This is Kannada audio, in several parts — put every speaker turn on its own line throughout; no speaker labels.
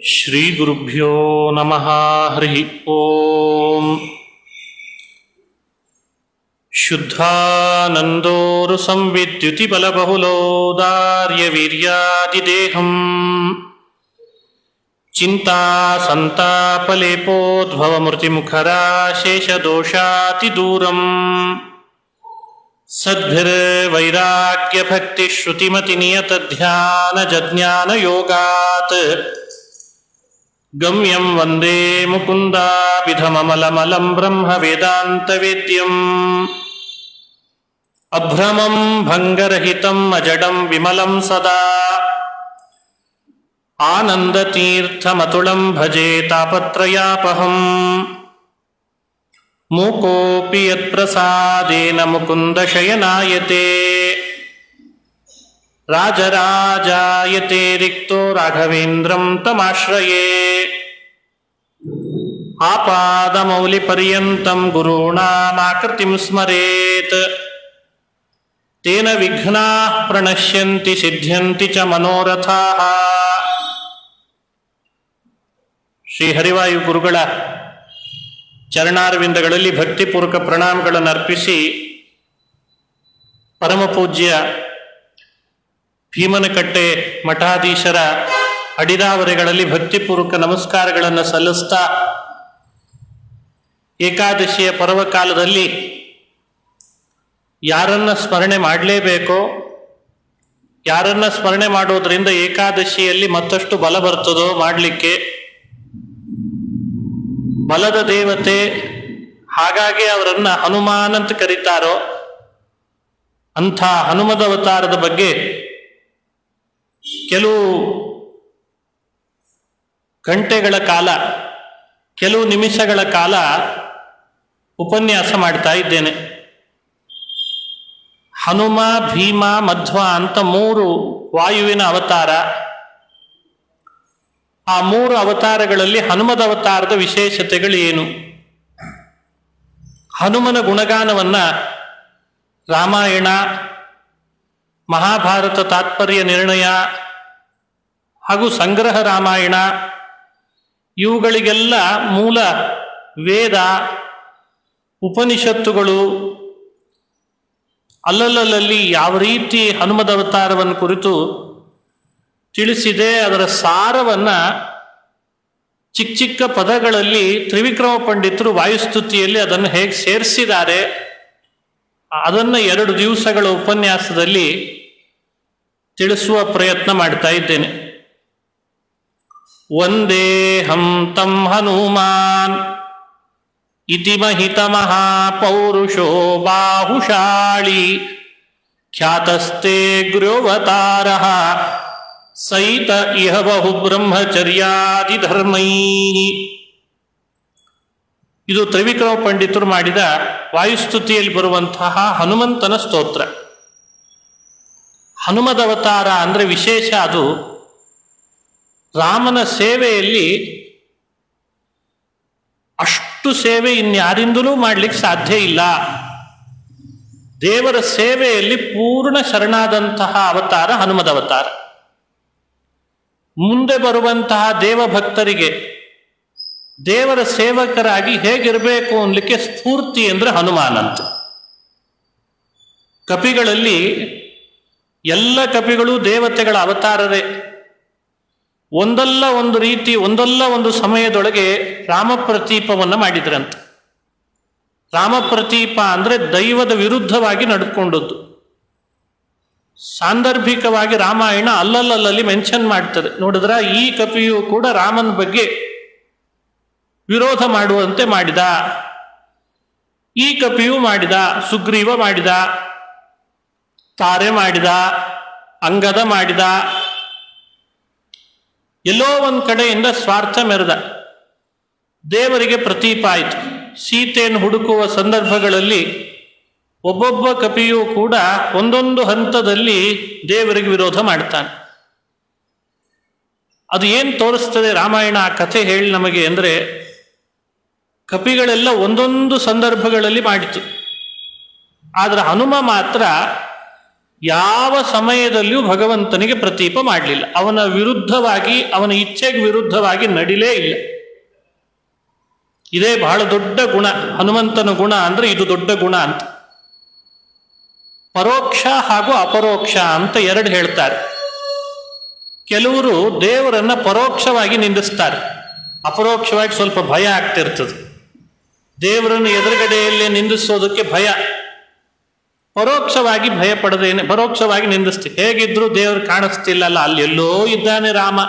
ಶ್ರೀ ಗುರುಭ್ಯೋ ನಮಃ. ಹರಿ ಓಂ. ಶುದ್ಧಾನಂದೋರು ಸಂವಿದ್ಯುತಿ ಬಲಬಹುಲೋದಾರ್ಯ ವೀರ್ಯಾದಿದೇಹಂ ಚಿಂತಾ ಸಂತಾಪಲೇಪೋದ್ಭವಮೂರ್ತಿಮುಖರಾಶೇಷದೋಷಾತಿದೂರಂ ಸದ್ಭಿರ್ವೈರಾಗ್ಯಭಕ್ತಿಶ್ರುತಿಮತಿನಿಯತಧ್ಯಾನಜಜ್ಞಾನಯೋಗಾತ್ ಗಮ್ಯಂ ವಂದೇ ಮುಕುಂದಾಭಿಧಮಮಲಮಲಂ ಬ್ರಹ್ಮವೇದಾಂತವೇದ್ಯಂ ಅಭ್ರಮಂ ಭಂಗರಹಿತಂ ಅಜಡಂ ವಿಮಲಂ ಸದಾ ಆನಂದತೀರ್ಥಮತುಳಂ ಭಜೆ ತಾಪತ್ರಯಾಪಹಂ ಮೂಕೋಪಿ ಯತ್ಪ್ರಸಾದೇನ ಮುಕುಂದಶಯನಾಯತೆ ರಾಜರಾಜಾಯತೆ ರಿಕ್ತೋ ರಾಘವೇಂದ್ರಂ ತಮಾಶ್ರಯೇ ಆಪಾದಮೌಲಿಪರ್ಯಂತಂ ಗುರುಣಾಮಾಕೃತಿಂ ಸ್ಮರೇತ್ ತೇನ ವಿಘ್ನಾಃ ಪ್ರಣಶ್ಯಂತಿ ಸಿದ್ಧ್ಯಂತಿ ಚ ಮನೋರಥಾಃ. ಶ್ರೀ ಹರಿವಾಯು ಗುರುಗಳ ಚರಣಾರವಿಂದಗಳಲ್ಲಿ ಭಕ್ತಿಪೂರ್ವಕ ಪ್ರಣಾಮಗಳನ್ನು ಅರ್ಪಿಸಿ, ಪರಮಪೂಜ್ಯ ಭೀಮನಕಟ್ಟೆ ಮಠಾಧೀಶರ ಅಡಿದಾವರೆಗಳಲ್ಲಿ ಭಕ್ತಿಪೂರ್ವಕ ನಮಸ್ಕಾರಗಳನ್ನು ಸಲ್ಲಿಸ್ತಾ, ಏಕಾದಶಿಯ ಪರ್ವಕಾಲದಲ್ಲಿ ಯಾರನ್ನ ಸ್ಮರಣೆ ಮಾಡಲೇಬೇಕೋ, ಯಾರನ್ನ ಸ್ಮರಣೆ ಮಾಡೋದ್ರಿಂದ ಏಕಾದಶಿಯಲ್ಲಿ ಮತ್ತಷ್ಟು ಬಲ ಬರ್ತದೋ ಮಾಡಲಿಕ್ಕೆ, ಬಲದ ದೇವತೆ, ಹಾಗಾಗಿ ಅವರನ್ನ ಹನುಮಾನ್ ಅಂತ ಕರೀತಾರೋ ಅಂಥ ಹನುಮದ ಅವತಾರದ ಬಗ್ಗೆ ಕೆಲವು ಗಂಟೆಗಳ ಕಾಲ, ಕೆಲವು ನಿಮಿಷಗಳ ಕಾಲ ಉಪನ್ಯಾಸ ಮಾಡ್ತಾ ಇದ್ದೇನೆ. ಹನುಮ, ಭೀಮ, ಮಧ್ವ ಅಂತ ಮೂರು ವಾಯುವಿನ ಅವತಾರ. ಆ ಮೂರು ಅವತಾರಗಳಲ್ಲಿ ಹನುಮದ ಅವತಾರದ ವಿಶೇಷತೆಗಳು ಏನು? ಹನುಮನ ಗುಣಗಾನವನ್ನ ರಾಮಾಯಣ, ಮಹಾಭಾರತ ತಾತ್ಪರ್ಯ ನಿರ್ಣಯ ಹಾಗೂ ಸಂಗ್ರಹ ರಾಮಾಯಣ ಇವುಗಳಿಗೆಲ್ಲ ಮೂಲ ವೇದ, ಉಪನಿಷತ್ತುಗಳು ಅಲ್ಲಲ್ಲಲ್ಲಿ ಯಾವ ರೀತಿ ಹನುಮದ ಅವತಾರವನ್ನು ಕುರಿತು ತಿಳಿಸಿದೆ, ಅದರ ಸಾರವನ್ನು ಚಿಕ್ಕ ಚಿಕ್ಕ ಪದಗಳಲ್ಲಿ ತ್ರಿವಿಕ್ರಮ ಪಂಡಿತರು ವಾಯುಸ್ತುತಿಯಲ್ಲಿ ಅದನ್ನು ಹೇಗೆ ಸೇರಿಸಿದ್ದಾರೆ, ಅದನ್ನು 2 ದಿವಸಗಳ ಉಪನ್ಯಾಸದಲ್ಲಿ ತಿಳಿಸುವ ಪ್ರಯತ್ನ ಮಾಡ್ತಾ ಇದ್ದೇನೆ. ವಂದೇಹಂ ತಂ ಹನುಮಾನ್ ಇತಿ ಮಹಿತ ಮಹಾಪೌರುಷೋ ಬಾಹುಶಾಳಿ ಖ್ಯಾತಸ್ತೆ ಗೃಹವತಾರಃ ಸೈತ ಇಹ ಬಹು ಬ್ರಹ್ಮಚರ್ಯಾದಿ ಧರ್ಮೈ. ಇದು ತ್ರಿವಿಕ್ರಮ ಪಂಡಿತರು ಮಾಡಿದ ವಾಯುಸ್ತುತಿಯಲ್ಲಿ ಬರುವಂತಹ ಹನುಮಂತನ ಸ್ತೋತ್ರ. ಹನುಮದ ಅವತಾರ ಅಂದರೆ ವಿಶೇಷ. ಅದು ರಾಮನ ಸೇವೆಯಲ್ಲಿ ಅಷ್ಟು ಸೇವೆ ಇನ್ಯಾರಿಂದಲೂ ಮಾಡಲಿಕ್ಕೆ ಸಾಧ್ಯ ಇಲ್ಲ. ದೇವರ ಸೇವೆಯಲ್ಲಿ ಪೂರ್ಣ ಶರಣಾದಂತಹ ಅವತಾರ ಹನುಮದ ಅವತಾರ. ಮುಂದೆ ಬರುವಂತಹ ದೇವಭಕ್ತರಿಗೆ ದೇವರ ಸೇವಕರಾಗಿ ಹೇಗಿರಬೇಕು ಅನ್ನಲಿಕ್ಕೆ ಸ್ಫೂರ್ತಿ ಅಂದರೆ ಹನುಮಾನಂತ. ಕಪಿಗಳಲ್ಲಿ ಎಲ್ಲ ಕಪಿಗಳು ದೇವತೆಗಳ ಅವತಾರರೇ. ಒಂದಲ್ಲ ಒಂದು ರೀತಿ, ಒಂದಲ್ಲ ಒಂದು ಸಮಯದೊಳಗೆ ರಾಮಪ್ರತೀಪವನ್ನು ಮಾಡಿದ್ರಂತೆ. ರಾಮಪ್ರತೀಪ ಅಂದರೆ ದೈವದ ವಿರುದ್ಧವಾಗಿ ನಡೆದುಕೊಂಡದ್ದು. ಸಾಂದರ್ಭಿಕವಾಗಿ ರಾಮಾಯಣ ಅಲ್ಲಲ್ಲಲ್ಲಿ ಮೆನ್ಷನ್ ಮಾಡ್ತದೆ. ನೋಡಿದ್ರ ಈ ಕಪಿಯು ಕೂಡ ರಾಮನ ಬಗ್ಗೆ ವಿರೋಧ ಮಾಡುವಂತೆ ಮಾಡಿದ, ಈ ಕಪಿಯು ಮಾಡಿದ, ಸುಗ್ರೀವ ಮಾಡಿದ, ತಾರೆ ಮಾಡಿದ, ಅಂಗದ ಮಾಡಿದ. ಎಲ್ಲೋ ಒಂದು ಕಡೆಯಿಂದ ಸ್ವಾರ್ಥ ಮೆರೆದ. ದೇವರಿಗೆ ಪ್ರತೀಪ ಆಯಿತು. ಸೀತೆಯನ್ನು ಹುಡುಕುವ ಸಂದರ್ಭಗಳಲ್ಲಿ ಒಬ್ಬೊಬ್ಬ ಕಪಿಯೂ ಕೂಡ ಒಂದೊಂದು ಹಂತದಲ್ಲಿ ದೇವರಿಗೆ ವಿರೋಧ ಮಾಡ್ತಾನೆ. ಅದು ಏನು ತೋರಿಸ್ತದೆ ರಾಮಾಯಣ ಆ ಕಥೆ ಹೇಳಿ ನಮಗೆ ಅಂದರೆ, ಕಪಿಗಳೆಲ್ಲ ಒಂದೊಂದು ಸಂದರ್ಭಗಳಲ್ಲಿ ಮಾಡಿತು. ಆದರೆ ಹನುಮ ಮಾತ್ರ ಯಾವ ಸಮಯದಲ್ಲಿಯೂ ಭಗವಂತನಿಗೆ ಪ್ರತೀಪ ಮಾಡಲಿಲ್ಲ. ಅವನ ವಿರುದ್ಧವಾಗಿ, ಅವನ ಇಚ್ಛೆಗೆ ವಿರುದ್ಧವಾಗಿ ನಡಿಲೇ ಇಲ್ಲ. ಇದೇ ಬಹಳ ದೊಡ್ಡ ಗುಣ. ಹನುಮಂತನ ಗುಣ ಅಂದ್ರೆ ಇದು ದೊಡ್ಡ ಗುಣ ಅಂತ. ಪರೋಕ್ಷ ಹಾಗೂ ಅಪರೋಕ್ಷ ಅಂತ ಎರಡು ಹೇಳ್ತಾರೆ. ಕೆಲವರು ದೇವರನ್ನ ಪರೋಕ್ಷವಾಗಿ ನಿಂದಿಸ್ತಾರೆ, ಅಪರೋಕ್ಷವಾಗಿ ಸ್ವಲ್ಪ ಭಯ ಆಗ್ತಿರ್ತದೆ. ದೇವರನ್ನು ಎದುರುಗಡೆಯಲ್ಲೇ ನಿಂದಿಸೋದಕ್ಕೆ ಭಯ, ಪರೋಕ್ಷವಾಗಿ ಭಯ ಪಡದೇನೆ ಪರೋಕ್ಷವಾಗಿ ನಿಂದಿಸ್ತೀವಿ. ಹೇಗಿದ್ರು ದೇವರು ಕಾಣಿಸ್ತಿಲ್ಲಲ್ಲ, ಅಲ್ಲೆಲ್ಲೋ ಇದ್ದಾನೆ ರಾಮ,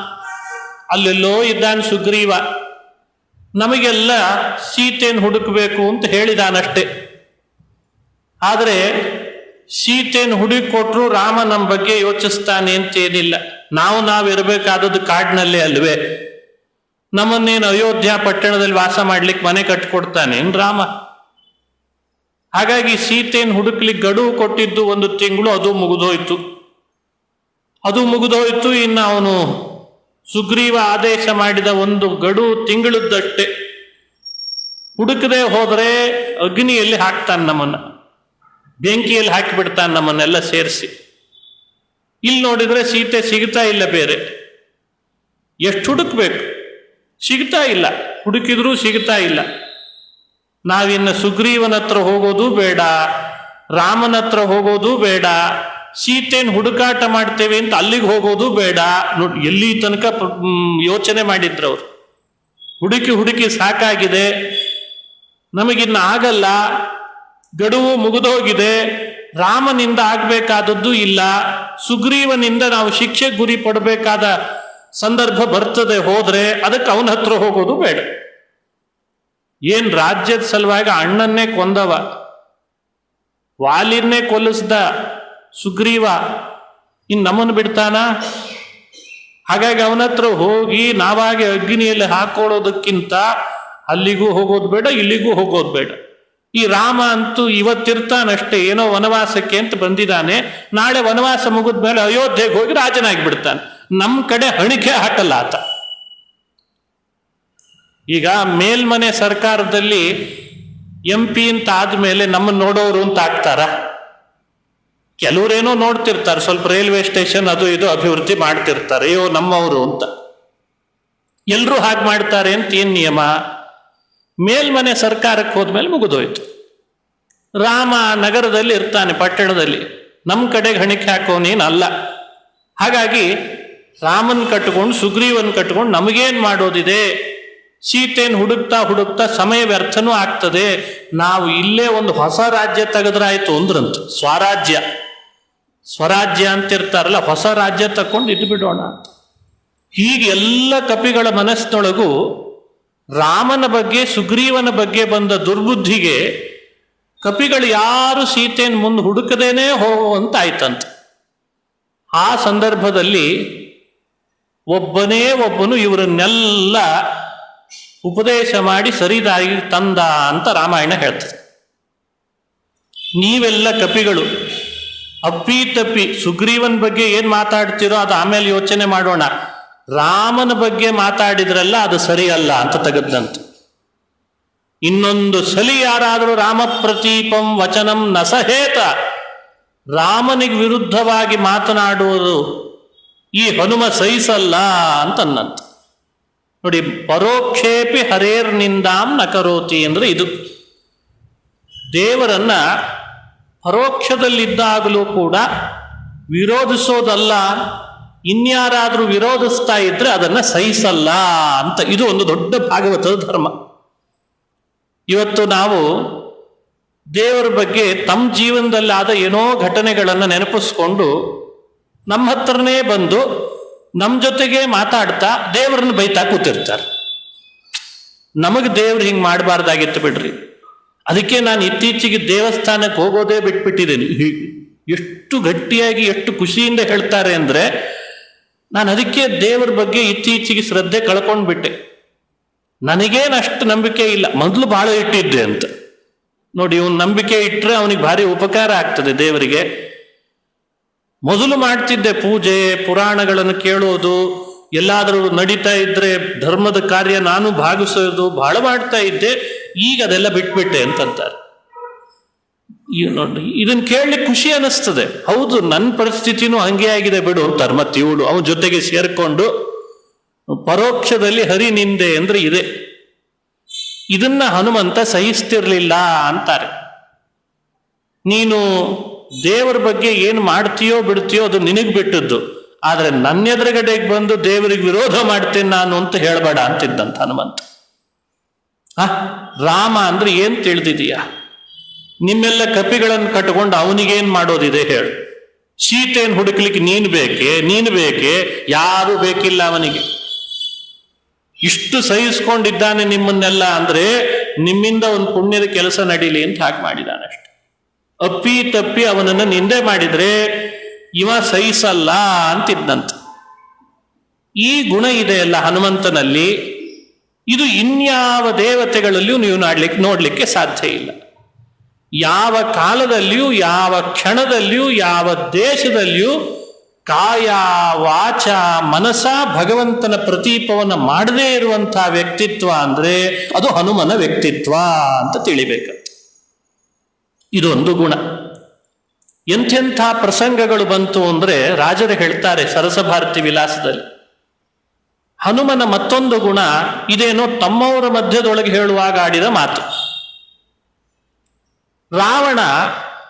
ಅಲ್ಲೆಲ್ಲೋ ಇದ್ದಾನೆ ಸುಗ್ರೀವ, ನಮಗೆಲ್ಲ ಸೀತೆಯನ್ನು ಹುಡುಕಬೇಕು ಅಂತ ಹೇಳಿದಾನಷ್ಟೇ. ಆದರೆ ಸೀತೆಯನ್ನು ಹುಡುಕೊಟ್ರು ರಾಮ ನಮ್ಮ ಬಗ್ಗೆ ಯೋಚಿಸ್ತಾನೆ ಅಂತೇನಿಲ್ಲ. ನಾವಿರಬೇಕಾದದ್ದು ಕಾಡಿನಲ್ಲೇ ಅಲ್ವೇ? ನಮ್ಮನ್ನೇನು ಅಯೋಧ್ಯ ಪಟ್ಟಣದಲ್ಲಿ ವಾಸ ಮಾಡ್ಲಿಕ್ಕೆ ಮನೆ ಕಟ್ಕೊಡ್ತಾನೆ ರಾಮ? ಹಾಗಾಗಿ ಸೀತೆಯನ್ನು ಹುಡುಕ್ಲಿಕ್ಕೆ ಗಡುವು ಕೊಟ್ಟಿದ್ದು 1 ತಿಂಗಳು, ಅದು ಮುಗಿದೋಯ್ತು. ಇನ್ನು ಅವನು ಸುಗ್ರೀವ ಆದೇಶ ಮಾಡಿದ 1 ಗಡುವು ತಿಂಗಳದ್ದಷ್ಟೇ. ಹುಡುಕದೆ ಹೋದರೆ ಅಗ್ನಿಯಲ್ಲಿ ಹಾಕ್ತಾನೆ, ನಮ್ಮನ್ನ ಬೆಂಕಿಯಲ್ಲಿ ಹಾಕಿಬಿಡ್ತಾನೆ, ನಮ್ಮನ್ನೆಲ್ಲ ಸೇರಿಸಿ. ಇಲ್ಲಿ ನೋಡಿದ್ರೆ ಸೀತೆ ಸಿಗ್ತಾ ಇಲ್ಲ. ಬೇರೆ ಎಷ್ಟು ಹುಡುಕ್ಬೇಕು, ಸಿಗ್ತಾ ಇಲ್ಲ. ಹುಡುಕಿದ್ರೂ ಸಿಗ್ತಾ ಇಲ್ಲ. ನಾವಿನ್ನು ಸುಗ್ರೀವನ ಹತ್ರ ಹೋಗೋದು ಬೇಡ, ರಾಮನ ಹತ್ರ ಹೋಗೋದು ಬೇಡ, ಸೀತೆಯನ್ನು ಹುಡುಕಾಟ ಮಾಡ್ತೇವೆ ಅಂತ ಅಲ್ಲಿಗೆ ಹೋಗೋದು ಬೇಡ. ನೋಡಿ ಎಲ್ಲಿ ತನಕ ಯೋಚನೆ ಮಾಡಿದ್ರು ಅವರು. ಹುಡುಕಿ ಸಾಕಾಗಿದೆ, ನಮಗಿನ್ನ ಆಗಲ್ಲ, ಗಡುವು ಮುಗಿದೋಗಿದೆ, ರಾಮನಿಂದ ಆಗ್ಬೇಕಾದದ್ದು ಇಲ್ಲ, ಸುಗ್ರೀವನಿಂದ ನಾವು ಶಿಕ್ಷೆಗೆ ಗುರಿ ಪಡಬೇಕಾದ ಸಂದರ್ಭ ಬರ್ತದೆ. ಹೋದ್ರೆ ಅದಕ್ಕೆ ಅವನ ಹತ್ರ ಹೋಗೋದು ಬೇಡ. ಏನ್ ರಾಜ್ಯದ ಸಲುವಾಗಿ ಅಣ್ಣನ್ನೇ ಕೊಂದವ, ವಾಲಿನ್ನೇ ಕೊಲ್ಲಿಸ್ದ ಸುಗ್ರೀವ, ಇನ್ನು ನಮ್ಮನ್ನು ಬಿಡ್ತಾನ? ಹಾಗಾಗಿ ಅವನ ಹತ್ರ ಹೋಗಿ ನಾವಾಗೆ ಅಗ್ನಿಯಲ್ಲಿ ಹಾಕೊಳ್ಳೋದಕ್ಕಿಂತ ಅಲ್ಲಿಗೂ ಹೋಗೋದು ಬೇಡ, ಇಲ್ಲಿಗೂ ಹೋಗೋದು ಬೇಡ. ಈ ರಾಮ ಅಂತೂ ಇವತ್ತಿರ್ತಾನಷ್ಟೇ, ಏನೋ ವನವಾಸಕ್ಕೆ ಅಂತ ಬಂದಿದ್ದಾನೆ, ನಾಳೆ ವನವಾಸ ಮುಗಿದ ಮೇಲೆ ಅಯೋಧ್ಯೆಗೆ ಹೋಗಿ ರಾಜನಾಗಿ ಬಿಡ್ತಾನೆ. ನಮ್ಮ ಕಡೆ ಹಣಿಕೆ ಹಾಕಲ್ಲ ಆತ. ಈಗ ಮೇಲ್ಮನೆ ಸರ್ಕಾರದಲ್ಲಿ MP ಅಂತ ಆದ್ಮೇಲೆ ನಮ್ಮನ್ನು ನೋಡೋರು ಅಂತ ಆಗ್ತಾರ? ಕೆಲವರೇನೋ ನೋಡ್ತಿರ್ತಾರೆ, ಸ್ವಲ್ಪ ರೈಲ್ವೆ ಸ್ಟೇಷನ್ ಅದು ಇದು ಅಭಿವೃದ್ಧಿ ಮಾಡ್ತಿರ್ತಾರೆ, ಅಯ್ಯೋ ನಮ್ಮವರು ಅಂತ. ಎಲ್ಲರೂ ಹಾಗೆ ಮಾಡ್ತಾರೆ ಅಂತ ಏನ್ ನಿಯಮ? ಮೇಲ್ಮನೆ ಸರ್ಕಾರಕ್ಕೆ ಹೋದ್ಮೇಲೆ ಮುಗಿದೋಯ್ತು. ರಾಮ ನಗರದಲ್ಲಿ ಇರ್ತಾನೆ, ಪಟ್ಟಣದಲ್ಲಿ, ನಮ್ಮ ಕಡೆಗೆ ಹಣಿಕೆ ಹಾಕೋನೇನಲ್ಲ. ಹಾಗಾಗಿ ರಾಮನ್ ಕಟ್ಕೊಂಡು ಸುಗ್ರೀವನ್ ಕಟ್ಕೊಂಡು ನಮಗೇನ್ ಮಾಡೋದಿದೆ? ಸೀತೆಯನ್ನು ಹುಡುಕ್ತಾ ಸಮಯ ವ್ಯರ್ಥನೂ ಆಗ್ತದೆ. ನಾವು ಇಲ್ಲೇ ಒಂದು ಹೊಸ ರಾಜ್ಯ ತೆಗೆದ್ರಾಯ್ತು ಅಂದ್ರಂತ. ಸ್ವರಾಜ್ಯ ಅಂತಿರ್ತಾರಲ್ಲ, ಹೊಸ ರಾಜ್ಯ ತಕೊಂಡು ಇಟ್ಬಿಡೋಣ ಅಂತ. ಹೀಗೆ ಎಲ್ಲ ಕಪಿಗಳ ಮನಸ್ಸಿನೊಳಗೂ ರಾಮನ ಬಗ್ಗೆ, ಸುಗ್ರೀವನ ಬಗ್ಗೆ ಬಂದ ದುರ್ಬುದ್ಧಿಗೆ ಕಪಿಗಳು ಯಾರು ಸೀತೆಯನ್ನು ಮುಂದೆ ಹುಡುಕದೇನೆ ಹೋಗುವಂತಾಯ್ತಂತ. ಆ ಸಂದರ್ಭದಲ್ಲಿ ಒಬ್ಬನು ಇವರನ್ನೆಲ್ಲ ಉಪದೇಶ ಮಾಡಿ ಸರಿದಾಗಿ ತಂದ ಅಂತ ರಾಮಾಯಣ ಹೇಳ್ತದೆ. ನೀವೆಲ್ಲ ಕಪಿಗಳು ಅಪ್ಪಿತಪ್ಪಿ ಸುಗ್ರೀವನ್ ಬಗ್ಗೆ ಏನ್ ಮಾತಾಡ್ತಿರೋ ಅದು ಆಮೇಲೆ ಯೋಚನೆ ಮಾಡೋಣ, ರಾಮನ ಬಗ್ಗೆ ಮಾತಾಡಿದ್ರಲ್ಲ ಅದು ಸರಿಯಲ್ಲ ಅಂತ ತೆಗೆದಂತೆ. ಇನ್ನೊಂದು ಸಲಿ ಯಾರಾದರೂ ರಾಮ ಪ್ರತೀಪಂ ವಚನಂ ನಸಹೇತ, ರಾಮನಿಗೆ ವಿರುದ್ಧವಾಗಿ ಮಾತನಾಡುವುದು ಈ ಹನುಮ ಸಹಿಸಲ್ಲ ಅಂತನ್ನಂತ. ನೋಡಿ, ಪರೋಕ್ಷೇಪಿ ಹರೇರ್ನಿಂದಾಂ ನ ಕರೋತಿ ಅಂದ್ರೆ ಇದು. ದೇವರನ್ನ ಪರೋಕ್ಷದಲ್ಲಿದ್ದಾಗಲೂ ಕೂಡ ವಿರೋಧಿಸೋದಲ್ಲ, ಇನ್ಯಾರಾದ್ರೂ ವಿರೋಧಿಸ್ತಾ ಇದ್ರೆ ಅದನ್ನ ಸಹಿಸಲ್ಲ ಅಂತ. ಇದು ಒಂದು ದೊಡ್ಡ ಭಾಗವತದ ಧರ್ಮ. ಇವತ್ತು ನಾವು ದೇವರ ಬಗ್ಗೆ ತಮ್ಮ ಜೀವನದಲ್ಲಾದ ಏನೋ ಘಟನೆಗಳನ್ನು ನೆನಪಿಸ್ಕೊಂಡು ನಮ್ಮ ಹತ್ರನೇ ಬಂದು ನಮ್ಮ ಜೊತೆಗೆ ಮಾತಾಡ್ತಾ ದೇವರನ್ನು ಬೈತಾ ಕೂತಿರ್ತಾರೆ. ನಮಗೆ ದೇವ್ರು ಹಿಂಗೆ ಮಾಡಬಾರ್ದಾಗಿತ್ತು ಬಿಡ್ರಿ. ಅದಕ್ಕೆ ನಾನು ಇತ್ತೀಚೆಗೆ ದೇವಸ್ಥಾನಕ್ಕೆ ಹೋಗೋದೇ ಬಿಟ್ಬಿಟ್ಟಿದ್ದೇನೆ. ಎಷ್ಟು ಗಟ್ಟಿಯಾಗಿ ಎಷ್ಟು ಖುಷಿಯಿಂದ ಹೇಳ್ತಾರೆ ಅಂದ್ರೆ, ನಾನು ಅದಕ್ಕೆ ದೇವರ ಬಗ್ಗೆ ಇತ್ತೀಚೆಗೆ ಶ್ರದ್ಧೆ ಕಳ್ಕೊಂಡ್ಬಿಟ್ಟೆ. ನನಗೇನಷ್ಟು ನಂಬಿಕೆ ಇಲ್ಲ, ಮೊದಲು ಬಹಳ ಇಟ್ಟಿದ್ದೆ ಅಂತ. ನೋಡಿ, ಇವನು ನಂಬಿಕೆ ಇಟ್ಟರೆ ಅವನಿಗೆ ಭಾರಿ ಉಪಕಾರ ಆಗ್ತದೆ ದೇವರಿಗೆ. ಮೊದಲು ಮಾಡ್ತಿದ್ದೆ ಪೂಜೆ, ಪುರಾಣಗಳನ್ನು ಕೇಳೋದು, ಎಲ್ಲಾದರೂ ನಡೀತಾ ಇದ್ರೆ ಧರ್ಮದ ಕಾರ್ಯ ನಾನು ಭಾಗಿಸೋದು ಬಹಳ ಮಾಡ್ತಾ ಇದ್ದೆ. ಈಗ ಅದೆಲ್ಲ ಬಿಟ್ಬಿಟ್ಟೆ ಅಂತಂತಾರೆ. ನೋಡಿ, ಇದನ್ನ ಕೇಳಲಿಕ್ಕೆ ಖುಷಿ ಅನಿಸ್ತದೆ. ಹೌದು, ನನ್ನ ಪರಿಸ್ಥಿತಿನೂ ಹಂಗೆ ಆಗಿದೆ ಬಿಡು ಅಂತಾರೆ. ಮತ್ತೆ ಇವಳು ಅವನ ಜೊತೆಗೆ ಸೇರ್ಕೊಂಡು ಪರೋಕ್ಷದಲ್ಲಿ ಹರಿ ನಿಂದೆ ಅಂದ್ರೆ ಇದೆ. ಇದನ್ನ ಹನುಮಂತ ಸಹಿಸ್ತಿರ್ಲಿಲ್ಲ ಅಂತಾರೆ. ನೀನು ದೇವರ ಬಗ್ಗೆ ಏನು ಮಾಡ್ತೀಯೋ ಬಿಡ್ತೀಯೋ ಅದು ನಿನಗ್ ಬಿಟ್ಟದ್ದು, ಆದ್ರೆ ನನ್ನ ಎದುರುಗಡೆಗೆ ಬಂದು ದೇವರಿಗೆ ವಿರೋಧ ಮಾಡ್ತೇನೆ ನಾನು ಅಂತ ಹೇಳಬೇಡ ಅಂತಿದ್ದಂತ ಹನುಮಂತ. ರಾಮ ಅಂದ್ರೆ ಏನ್ ತಿಳಿದಿದೀಯ? ನಿಮ್ಮೆಲ್ಲ ಕಪಿಗಳನ್ನು ಕಟ್ಕೊಂಡು ಅವನಿಗೇನ್ ಮಾಡೋದಿದೆ ಹೇಳು? ಸೀತೆಯನ್ನು ಹುಡುಕ್ಲಿಕ್ಕೆ ನೀನು ಬೇಕೆ? ಯಾರು ಬೇಕಿಲ್ಲ ಅವನಿಗೆ. ಇಷ್ಟು ಸಹಿಸ್ಕೊಂಡಿದ್ದಾನೆ ನಿಮ್ಮನ್ನೆಲ್ಲ ಅಂದ್ರೆ ನಿಮ್ಮಿಂದ ಒಂದು ಪುಣ್ಯದ ಕೆಲಸ ನಡೀಲಿ ಅಂತ ಹಾಗೆ ಮಾಡಿದಾನಷ್ಟೆ. ಅಪ್ಪಿ ತಪ್ಪಿ ಅವನನ್ನು ನಿಂದೆ ಮಾಡಿದ್ರೆ ಇವ ಸಹಿಸಲ್ಲ ಅಂತಿದ್ದಂತ. ಈ ಗುಣ ಇದೆಯಲ್ಲ ಹನುಮಂತನಲ್ಲಿ, ಇದು ಇನ್ಯಾವ ದೇವತೆಗಳಲ್ಲಿಯೂ ನೀವು ನೋಡ್ಲಿಕ್ಕೆ ಸಾಧ್ಯ ಇಲ್ಲ. ಯಾವ ಕಾಲದಲ್ಲಿಯೂ, ಯಾವ ಕ್ಷಣದಲ್ಲಿಯೂ, ಯಾವ ದೇಶದಲ್ಲಿಯೂ ಕಾಯ ವಾಚ ಮನಸ ಭಗವಂತನ ಪ್ರತೀಪವನ್ನು ಮಾಡದೇ ಇರುವಂತಹ ವ್ಯಕ್ತಿತ್ವ ಅಂದ್ರೆ ಅದು ಹನುಮನ ವ್ಯಕ್ತಿತ್ವ ಅಂತ ತಿಳಿಬೇಕಂತ. ಇದೊಂದು ಗುಣ. ಎಂಥೆಂಥ ಪ್ರಸಂಗಗಳು ಬಂತು ಅಂದ್ರೆ ರಾಜರು ಹೇಳ್ತಾರೆ ಸರಸಭಾರತಿ ವಿಲಾಸದಲ್ಲಿ. ಹನುಮನ ಮತ್ತೊಂದು ಗುಣ ಇದೇನೋ ತಮ್ಮವರ ಮಧ್ಯದೊಳಗೆ ಹೇಳುವಾಗ ಆಡಿದ ಮಾತು. ರಾವಣ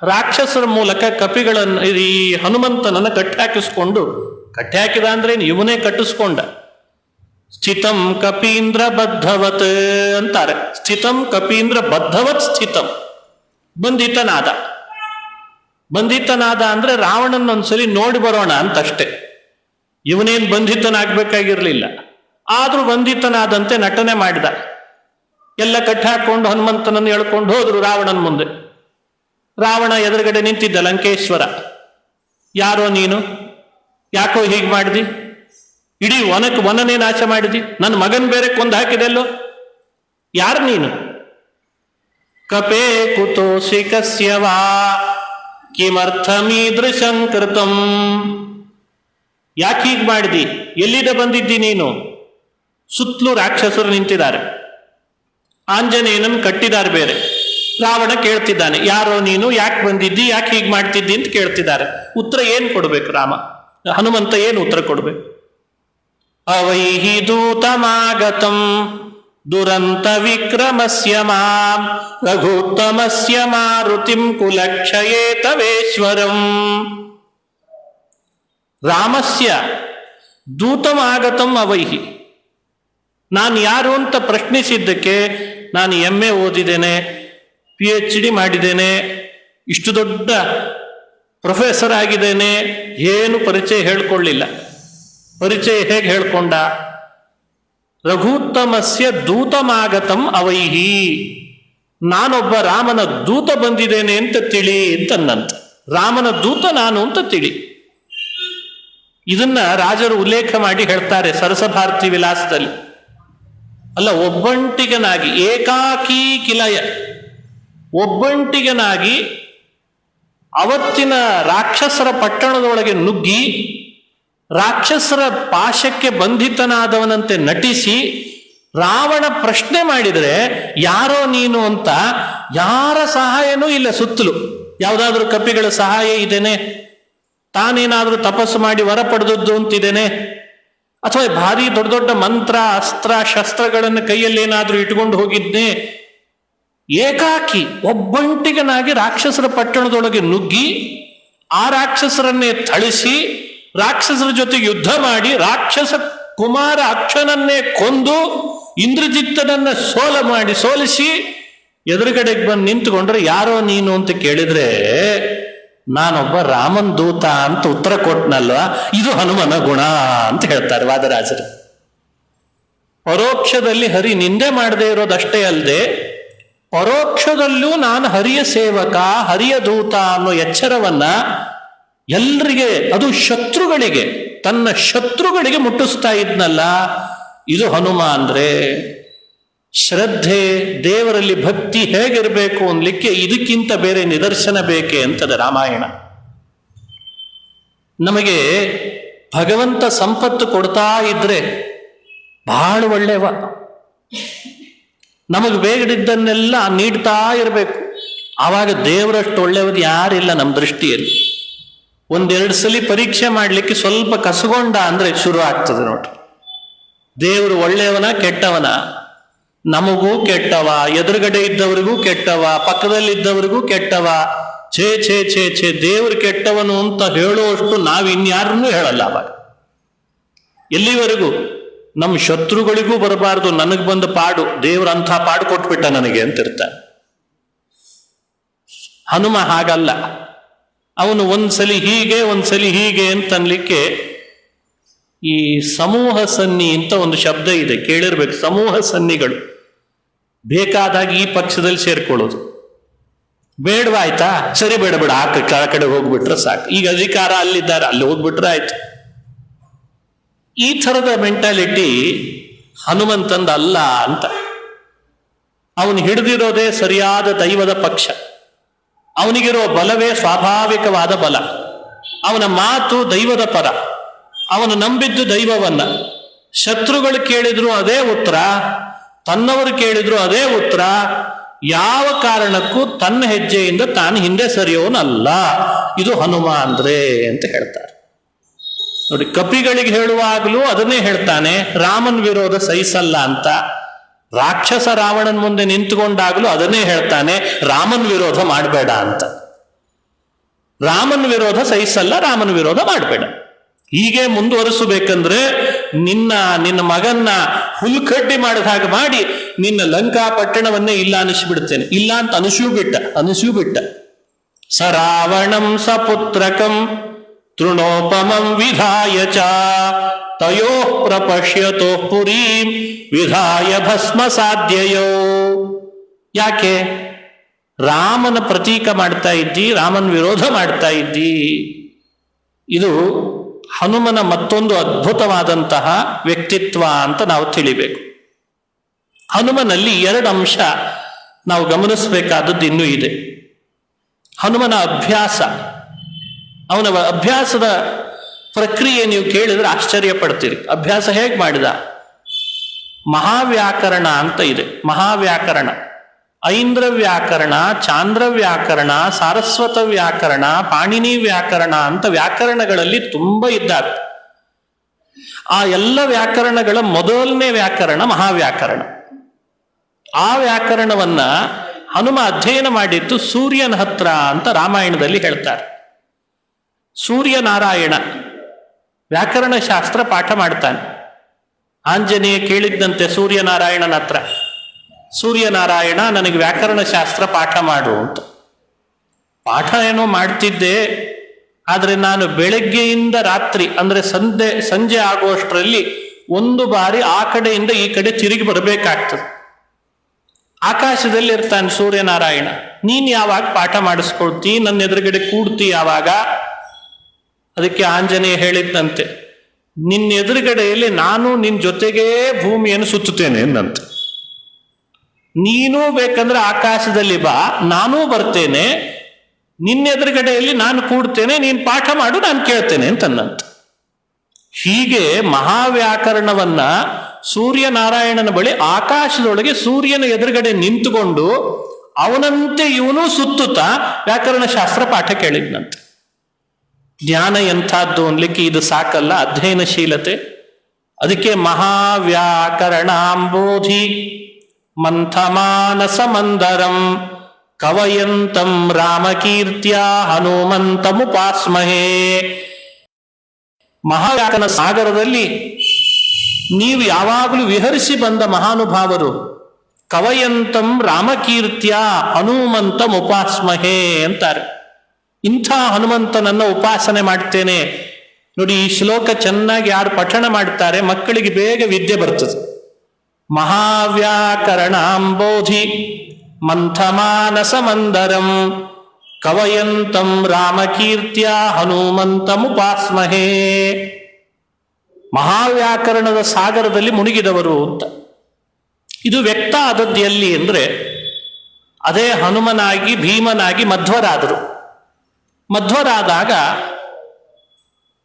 ರಾಕ್ಷಸರ ಮೂಲಕ ಕಪಿಗಳನ್ನು ಈ ಹನುಮಂತನನ್ನು ಕಟ್ಟಿಹಾಕಿದ ಅಂದ್ರೆ ಇವನೇ ಕಟ್ಟಿಸ್ಕೊಂಡ. ಸ್ಥಿತಂ ಕಪೀಂದ್ರ ಬದ್ಧವತ್ ಅಂತಾರೆ. ಸ್ಥಿತಂ ಕಪೀಂದ್ರ ಬದ್ಧವತ್ ಸ್ಥಿತಂ, ಬಂಧಿತನಾದ ಅಂದ್ರೆ ರಾವಣನೊಂದ್ಸಲಿ ನೋಡಿ ಬರೋಣ ಅಂತಷ್ಟೇ. ಇವನೇನ್ ಬಂಧಿತನಾಗ್ಬೇಕಾಗಿರ್ಲಿಲ್ಲ, ಆದ್ರೂ ಬಂಧಿತನಾದಂತೆ ನಟನೆ ಮಾಡಿದ. ಎಲ್ಲ ಕಟ್ಟಾಕೊಂಡು ಹನುಮಂತನನ್ನು ಎಳ್ಕೊಂಡು ಹೋದ್ರು ರಾವಣನ ಮುಂದೆ. ರಾವಣ ಎದುರುಗಡೆ ನಿಂತಿದ್ದ ಲಂಕೇಶ್ವರ. ಯಾರೋ ನೀನು, ಯಾಕೋ ಹೀಗೆ ಮಾಡಿದಿ? ಇಡೀ ವನನೇ ನಾಶ ಮಾಡಿದಿ, ನನ್ನ ಮಗನ್ ಬೇರೆ ಕೊಂದು ಹಾಕಿದೆಲ್ಲೋ, ಯಾರು ನೀನು? ಕಪೇ ಕುತೋಸಿ ಕಸ್ಯವಾ ಕಿಮರ್ಥಮೀದೃಶಂ ಕೃತಂ. ಯಾಕೆ ಹೀಗೆ ಮಾಡಿದಿ? ಎಲ್ಲಿಂದ ಬಂದಿದ್ದಿ ನೀನು? ಸುತ್ತಲೂ ರಾಕ್ಷಸರು ನಿಂತಿದ್ದಾರೆ, ಆಂಜನೇಯನನ್ನು ಕಟ್ಟಿದ್ದಾರೆ ಬೇರೆ. ರಾವಣ ಕೇಳ್ತಿದ್ದಾನೆ, ಯಾರೋ ನೀನು, ಯಾಕೆ ಬಂದಿದ್ದಿ, ಯಾಕೆ ಹೀಗೆ ಮಾಡ್ತಿದ್ದಿ ಅಂತ ಕೇಳ್ತಿದ್ದಾರೆ. ಉತ್ತರ ಏನ್ ಕೊಡ್ಬೇಕು ಹನುಮಂತ ಏನು ಉತ್ತರ ಕೊಡ್ಬೇಕು? ಅವೈಹಿ ದೂತಮಾಗತಂ ದುರಂತ ವಿಕ್ರಮಸ್ಯ ಮಾಂ ರಘುತ್ತಮಸ್ಯ ಮಾರುತಿಂ ಕುಲಕ್ಷಯೇ ತವೇಶ್ವರಂ. ರಾಮಸ್ಯ ದೂತಮಾಗತಂ ಅವೈಹಿ. ನಾನು ಯಾರು ಅಂತ ಪ್ರಶ್ನಿಸಿದ್ದಕ್ಕೆ ನಾನು MA ಓದಿದ್ದೇನೆ, PhD ಮಾಡಿದ್ದೇನೆ, ಇಷ್ಟು ದೊಡ್ಡ ಪ್ರೊಫೆಸರ್ ಆಗಿದ್ದೇನೆ, ಏನು ಪರಿಚಯ ಹೇಳ್ಕೊಳ್ಳಿಲ್ಲ. ಪರಿಚಯ ಹೇಗೆ ಹೇಳ್ಕೊಂಡ? ರಘುತ್ತಮಸ್ಯ ದೂತಮಾಗತಂ ಅವೈಹಿ. ನಾನೊಬ್ಬ ರಾಮನ ದೂತ ಬಂದಿದ್ದೇನೆ ಅಂತ ತಿಳಿ ಅಂತಂದಂತ. ರಾಮನ ದೂತ ನಾನು ಅಂತ ತಿಳಿ. ಇದನ್ನ ರಾಜರು ಉಲ್ಲೇಖ ಮಾಡಿ ಹೇಳ್ತಾರೆ ಸರಸಭಾರತಿ ವಿಲಾಸದಲ್ಲಿ. ಅಲ್ಲ, ಒಬ್ಬಂಟಿಗನಾಗಿ ಏಕಾಕಿ ಕಿಲಯ, ಒಬ್ಬಂಟಿಗನಾಗಿ ಅವತ್ತಿನ ರಾಕ್ಷಸರ ಪಟ್ಟಣದೊಳಗೆ ನುಗ್ಗಿ ರಾಕ್ಷಸರ ಪಾಶಕ್ಕೆ ಬಂಧಿತನಾದವನಂತೆ ನಟಿಸಿ ರಾವಣ ಪ್ರಶ್ನೆ ಮಾಡಿದರೆ ಯಾರೋ ನೀನು ಅಂತ ಯಾರ ಸಹಾಯನೂ ಇಲ್ಲ. ಸುತ್ತಲೂ ಯಾವುದಾದ್ರೂ ಕಪಿಗಳ ಸಹಾಯ ಇದೇನೆ? ತಾನೇನಾದ್ರೂ ತಪಸ್ಸು ಮಾಡಿ ವರ ಪಡೆದದ್ದು ಅಂತಿದ್ದೇನೆ? ಅಥವಾ ಭಾರಿ ದೊಡ್ಡ ದೊಡ್ಡ ಮಂತ್ರ ಅಸ್ತ್ರ ಶಸ್ತ್ರಗಳನ್ನು ಕೈಯಲ್ಲಿ ಏನಾದ್ರೂ ಇಟ್ಕೊಂಡು ಹೋಗಿದ್ನೆ? ಏಕಾಕಿ ಒಬ್ಬಂಟಿಗನಾಗಿ ರಾಕ್ಷಸರ ಪಟ್ಟಣದೊಳಗೆ ನುಗ್ಗಿ ಆ ರಾಕ್ಷಸರನ್ನೇ ಥಳಿಸಿ ರಾಕ್ಷಸರ ಜೊತೆಗೆ ಯುದ್ಧ ಮಾಡಿ ರಾಕ್ಷಸ ಕುಮಾರ ಅಕ್ಷನನ್ನೇ ಕೊಂದು ಇಂದ್ರಜಿತ್ತನನ್ನ ಸೋಲಿಸಿ ಎದುರುಗಡೆಗೆ ಬಂದು ನಿಂತುಕೊಂಡ್ರೆ ಯಾರೋ ನೀನು ಅಂತ ಕೇಳಿದ್ರೆ ನಾನೊಬ್ಬ ರಾಮನ್ ದೂತ ಅಂತ ಉತ್ತರ ಕೊಟ್ಟನಲ್ವಾ, ಇದು ಹನುಮನ ಗುಣ ಅಂತ ಹೇಳ್ತಾರೆ ವಾದರಾಜರು. ಪರೋಕ್ಷದಲ್ಲಿ ಹರಿ ನಿಂದೆ ಮಾಡದೇ ಇರೋದಷ್ಟೇ ಅಲ್ಲದೆ ಪರೋಕ್ಷದಲ್ಲೂ ನಾನು ಹರಿಯ ಸೇವಕ, ಹರಿಯ ದೂತ ಅನ್ನೋ ಎಚ್ಚರವನ್ನ ಎಲ್ರಿಗೆ, ಅದು ಶತ್ರುಗಳಿಗೆ, ತನ್ನ ಶತ್ರುಗಳಿಗೆ ಮುಟ್ಟಿಸ್ತಾ ಇದ್ನಲ್ಲ, ಇದು ಹನುಮ ಅಂದ್ರೆ. ಶ್ರದ್ಧೆ, ದೇವರಲ್ಲಿ ಭಕ್ತಿ ಹೇಗಿರಬೇಕು ಅನ್ಲಿಕ್ಕೆ ಇದಕ್ಕಿಂತ ಬೇರೆ ನಿದರ್ಶನ ಬೇಕೆ ಅಂತದ ರಾಮಾಯಣ. ನಮಗೆ ಭಗವಂತ ಸಂಪತ್ತು ಕೊಡ್ತಾ ಇದ್ರೆ ಬಹಳ ಒಳ್ಳೆಯವ, ನಮಗೆ ಬೇಗದಿದ್ದನ್ನೆಲ್ಲ ನೀಡ್ತಾ ಇರಬೇಕು. ಆವಾಗ ದೇವರಷ್ಟು ಒಳ್ಳೆಯವರು ಯಾರಿಲ್ಲ ನಮ್ಮ ದೃಷ್ಟಿಯಲ್ಲಿ. ಒಂದೆರಡು ಸಲ ಪರೀಕ್ಷೆ ಮಾಡಲಿಕ್ಕೆ ಸ್ವಲ್ಪ ಕಸಗೊಂಡ ಅಂದ್ರೆ ಶುರು ಆಗ್ತದೆ ನೋಡ್ರಿ. ದೇವರು ಒಳ್ಳೆಯವನ ಕೆಟ್ಟವನ? ನಮಗೂ ಕೆಟ್ಟವ, ಎದುರುಗಡೆ ಇದ್ದವರಿಗೂ ಕೆಟ್ಟವ, ಪಕ್ಕದಲ್ಲಿದ್ದವರಿಗೂ ಕೆಟ್ಟವ. ಛೇ ಛೇ ಛೇ ಛೇ, ದೇವರು ಕೆಟ್ಟವನು ಅಂತ ಹೇಳುವಷ್ಟು ನಾವು ಇನ್ಯಾರನ್ನೂ ಹೇಳಲ್ಲ. ಅವಾಗ ಎಲ್ಲಿವರೆಗೂ ನಮ್ಮ ಶತ್ರುಗಳಿಗೂ ಬರಬಾರದು, ನನಗೆ ಬಂದ ಪಾಡು, ದೇವರಂಥ ಪಾಡು ಕೊಟ್ಬಿಟ್ಟ ನನಗೆ ಅಂತಿರ್ತಾನೆ. ಹನುಮ ಹಾಗಲ್ಲ. ಅವನು ಒಂದ್ಸಲಿ ಹೀಗೆ ಒಂದ್ಸಲಿ ಹೀಗೆ ಅಂತನ್ಲಿಕ್ಕೆ ಈ ಸಮೂಹ ಸನ್ನಿ ಅಂತ ಒಂದು ಶಬ್ದ ಇದೆ, ಕೇಳಿರ್ಬೇಕು. ಸಮೂಹ ಸನ್ನಿಗಳು ಬೇಕಾದಾಗ ಈ ಪಕ್ಷದಲ್ಲಿ ಸೇರ್ಕೊಳ್ಳೋದು. ಬೇಡವಾಯ್ತಾ, ಸರಿ ಬೇಡ ಬೇಡ ಆ ಕಡೆ ಹೋಗ್ಬಿಟ್ರೆ ಸಾಕು, ಈಗ ಅಧಿಕಾರ ಅಲ್ಲಿದ್ದಾರೆ ಅಲ್ಲಿ ಹೋಗ್ಬಿಟ್ರೆ ಆಯ್ತು. ಈ ಥರದ ಮೆಂಟಾಲಿಟಿ ಹನುಮಂತಂದ ಅಲ್ಲ ಅಂತ. ಅವನು ಹಿಡಿದಿರೋದೇ ಸರಿಯಾದ ದೈವದ ಪಕ್ಷ. ಅವನಿಗಿರೋ ಬಲವೇ ಸ್ವಾಭಾವಿಕವಾದ ಬಲ. ಅವನ ಮಾತು ದೈವದ ಪರ. ಅವನು ನಂಬಿದ್ದು ದೈವವನ್ನ. ಶತ್ರುಗಳು ಕೇಳಿದ್ರು ಅದೇ ಉತ್ತರ, ತನ್ನವರು ಕೇಳಿದ್ರು ಅದೇ ಉತ್ತರ. ಯಾವ ಕಾರಣಕ್ಕೂ ತನ್ನ ಹೆಜ್ಜೆಯಿಂದ ತಾನು ಹಿಂದೆ ಸರಿಯೋನಲ್ಲ. ಇದು ಹನುಮ ಅಂದ್ರೆ ಅಂತ ಹೇಳ್ತಾರೆ ನೋಡಿ. ಕಪಿಗಳಿಗೆ ಹೇಳುವಾಗಲೂ ಅದನ್ನೇ ಹೇಳ್ತಾನೆ, ರಾಮನ್ ವಿರೋಧ ಸಹಿಸಲ್ಲ ಅಂತ. ರಾಕ್ಷಸ ರಾವಣನ್ ಮುಂದೆ ನಿಂತುಕೊಂಡಾಗಲೂ ಅದನ್ನೇ ಹೇಳ್ತಾನೆ, ರಾಮನ್ ವಿರೋಧ ಮಾಡಬೇಡ ಅಂತ. ರಾಮನ್ ವಿರೋಧ ಸಹಿಸಲ್ಲ, ರಾಮನ ವಿರೋಧ ಮಾಡಬೇಡ. ಹೀಗೆ ಮುಂದುವರಿಸಬೇಕಂದ್ರೆ ನಿನ್ನ ಮಗನ್ನ ಹುಲ್ಕಡ್ಡಿ ಮಾಡಿದ ಹಾಗೆ ಮಾಡಿ ನಿನ್ನ ಲಂಕಾ ಪಟ್ಟಣವನ್ನೇ ಇಲ್ಲ ಅನಿಸ್ಬಿಡ್ತೇನೆ. ಇಲ್ಲ ಅಂತ ಅನಿಸ್ಯೂ ಬಿಟ್ಟ. ಸ ರಾವಣಂ ಸ ಪುತ್ರಕಂ ತೃಣೋಪಮಂ ವಿಧಾಯ ಚ ತಯೋ ಪ್ರಪಶ್ಯತೋ ಪುರೀಂ ವಿಧಾಯ ಭಸ್ಮ ಸಾಧ್ಯಯೋ. ಯಾಕೆ? ರಾಮನ ಪ್ರತೀಕ ಮಾಡ್ತಾ ಇದ್ದಿ, ರಾಮನ ವಿರೋಧ ಮಾಡ್ತಾ ಇದ್ದಿ. ಇದು ಹನುಮನ ಮತ್ತೊಂದು ಅದ್ಭುತವಾದಂತಹ ವ್ಯಕ್ತಿತ್ವ ಅಂತ ನಾವು ತಿಳಿಬೇಕು. ಹನುಮನಲ್ಲಿ ಎರಡು ಅಂಶ ನಾವು ಗಮನಿಸಬೇಕಾದದ್ದು ಇನ್ನೂ ಇದೆ. ಹನುಮನ ಅಭ್ಯಾಸ, ಅವನ ಅಭ್ಯಾಸದ ಪ್ರಕ್ರಿಯೆ ನೀವು ಕೇಳಿದ್ರೆ ಆಶ್ಚರ್ಯ ಪಡ್ತೀರಿ. ಅಭ್ಯಾಸ ಹೇಗೆ ಮಾಡಿದ? ಮಹಾವ್ಯಾಕರಣ ಅಂತ ಇದೆ. ಮಹಾವ್ಯಾಕರಣ, ಐಂದ್ರ ವ್ಯಾಕರಣ, ಚಾಂದ್ರ ವ್ಯಾಕರಣ, ಸಾರಸ್ವತ ವ್ಯಾಕರಣ, ಪಾಣಿನಿ ವ್ಯಾಕರಣ ಅಂತ ವ್ಯಾಕರಣಗಳಲ್ಲಿ ತುಂಬ ಇದ್ದಾವೆ. ಆ ಎಲ್ಲ ವ್ಯಾಕರಣಗಳ ಮೊದಲನೇ ವ್ಯಾಕರಣ ಮಹಾವ್ಯಾಕರಣ. ಆ ವ್ಯಾಕರಣವನ್ನ ಹನುಮ ಅಧ್ಯಯನ ಮಾಡಿದ್ದು ಸೂರ್ಯನ ಹತ್ರ ಅಂತ ರಾಮಾಯಣದಲ್ಲಿ ಹೇಳ್ತಾರೆ. ಸೂರ್ಯನಾರಾಯಣ ವ್ಯಾಕರಣ ಶಾಸ್ತ್ರ ಪಾಠ ಮಾಡ್ತಾನೆ. ಆಂಜನೇಯ ಕೇಳಿದ್ದಂತೆ ಸೂರ್ಯನಾರಾಯಣನ ಹತ್ರ, ಸೂರ್ಯನಾರಾಯಣ ನನಗೆ ವ್ಯಾಕರಣ ಶಾಸ್ತ್ರ ಪಾಠ ಮಾಡು ಅಂತ. ಪಾಠ ಏನೋ ಮಾಡ್ತಿದ್ದೆ, ಆದರೆ ನಾನು ಬೆಳಗ್ಗೆಯಿಂದ ರಾತ್ರಿ ಅಂದ್ರೆ ಸಂಜೆ ಆಗುವಷ್ಟರಲ್ಲಿ ಒಂದು ಬಾರಿ ಆ ಕಡೆಯಿಂದ ಈ ಕಡೆ ತಿರುಗಿ ಬರಬೇಕಾಗ್ತದೆ. ಆಕಾಶದಲ್ಲಿ ಇರ್ತಾನೆ ಸೂರ್ಯನಾರಾಯಣ. ನೀನ್ ಯಾವಾಗ ಪಾಠ ಮಾಡಿಸ್ಕೊಳ್ತಿ, ನನ್ನ ಎದುರುಗಡೆ ಕೂಡ್ತಿ ಯಾವಾಗ? ಅದಕ್ಕೆ ಆಂಜನೇಯ ಹೇಳಿದ್ದಂತೆ, ನಿನ್ನ ಎದುರುಗಡೆಯಲ್ಲಿ ನಾನು ನಿನ್ನ ಜೊತೆಗೇ ಭೂಮಿಯನ್ನು ಸುತ್ತುತ್ತೇನೆ ಎಂದಂತ. ನೀನೂ ಬೇಕಂದ್ರೆ ಆಕಾಶದಲ್ಲಿ ಬಾ, ನಾನೂ ಬರ್ತೇನೆ, ನಿನ್ನ ಎದುರುಗಡೆಯಲ್ಲಿ ನಾನು ಕೂಡ್ತೇನೆ, ನೀನು ಪಾಠ ಮಾಡು, ನಾನು ಕೇಳ್ತೇನೆ ಅಂತಂದಂತ. ಹೀಗೆ ಮಹಾವ್ಯಾಕರಣವನ್ನ ಸೂರ್ಯನಾರಾಯಣನ ಬಳಿ ಆಕಾಶದೊಳಗೆ ಸೂರ್ಯನ ಎದುರುಗಡೆ ನಿಂತುಕೊಂಡು ಅವನಂತೆ ಇವನು ಸುತ್ತುತ್ತಾ ವ್ಯಾಕರಣ ಶಾಸ್ತ್ರ ಪಾಠ ಕೇಳಿದ್ನಂತೆ. ಜ್ಞಾನ ಎಂಥದ್ದು ಅನ್ಲಿಕ್ಕೆ ಇದು ಸಾಕಲ್ಲ, ಅಧ್ಯಯನಶೀಲತೆ. ಅದಕ್ಕೆ ಮಹಾವ್ಯಾಕರಣಾಂಬೋಧಿ ಮಂಥಮಾನಸ ಮಂದರಂ ಕವಯಂತಂ ರಾಮಕೀರ್ತ್ಯ ಹನುಮಂತಮುಪಾಸ್ಮಹೇ. ಮಹಾವ್ಯಾಕರಣ ಸಾಗರದಲ್ಲಿ ನೀವು ಯಾವಾಗಲೂ ವಿಹರಿಸಿ ಬಂದ ಮಹಾನುಭಾವರು ಕವಯಂತಂ ರಾಮಕೀರ್ತ್ಯ ಹನುಮಂತಮುಪಾಸ್ಮಹೇ ಅಂತಾರೆ. ಇಂಥ ಹನುಮಂತನನ್ನ ಉಪಾಸನೆ ಮಾಡ್ತೇನೆ. ನೋಡಿ, ಈ ಶ್ಲೋಕ ಚೆನ್ನಾಗಿ ಯಾರು ಪಠಣ ಮಾಡ್ತಾರೆ ಮಕ್ಕಳಿಗೆ ಬೇಗ ವಿದ್ಯೆ ಬರ್ತದೆ. ಮಹಾವ್ಯಾಕರಣಾಂಬೋಧಿ ಮಂಥಮಾನಸ ಮಂದರಂ ಕವಯಂತಂ ರಾಮಕೀರ್ತ್ಯ ಹನುಮಂತಮುಪಾಸ್ಮಹೇ. ಮಹಾವ್ಯಾಕರಣದ ಸಾಗರದಲ್ಲಿ ಮುಳುಗಿದವರು ಅಂತ. ಇದು ವ್ಯಕ್ತ ಆದದ್ದು ಎಲ್ಲಿ ಅಂದ್ರೆ, ಅದೇ ಹನುಮನಾಗಿ ಭೀಮನಾಗಿ ಮಧ್ವರಾದರು. ಮಧ್ವರಾದಾಗ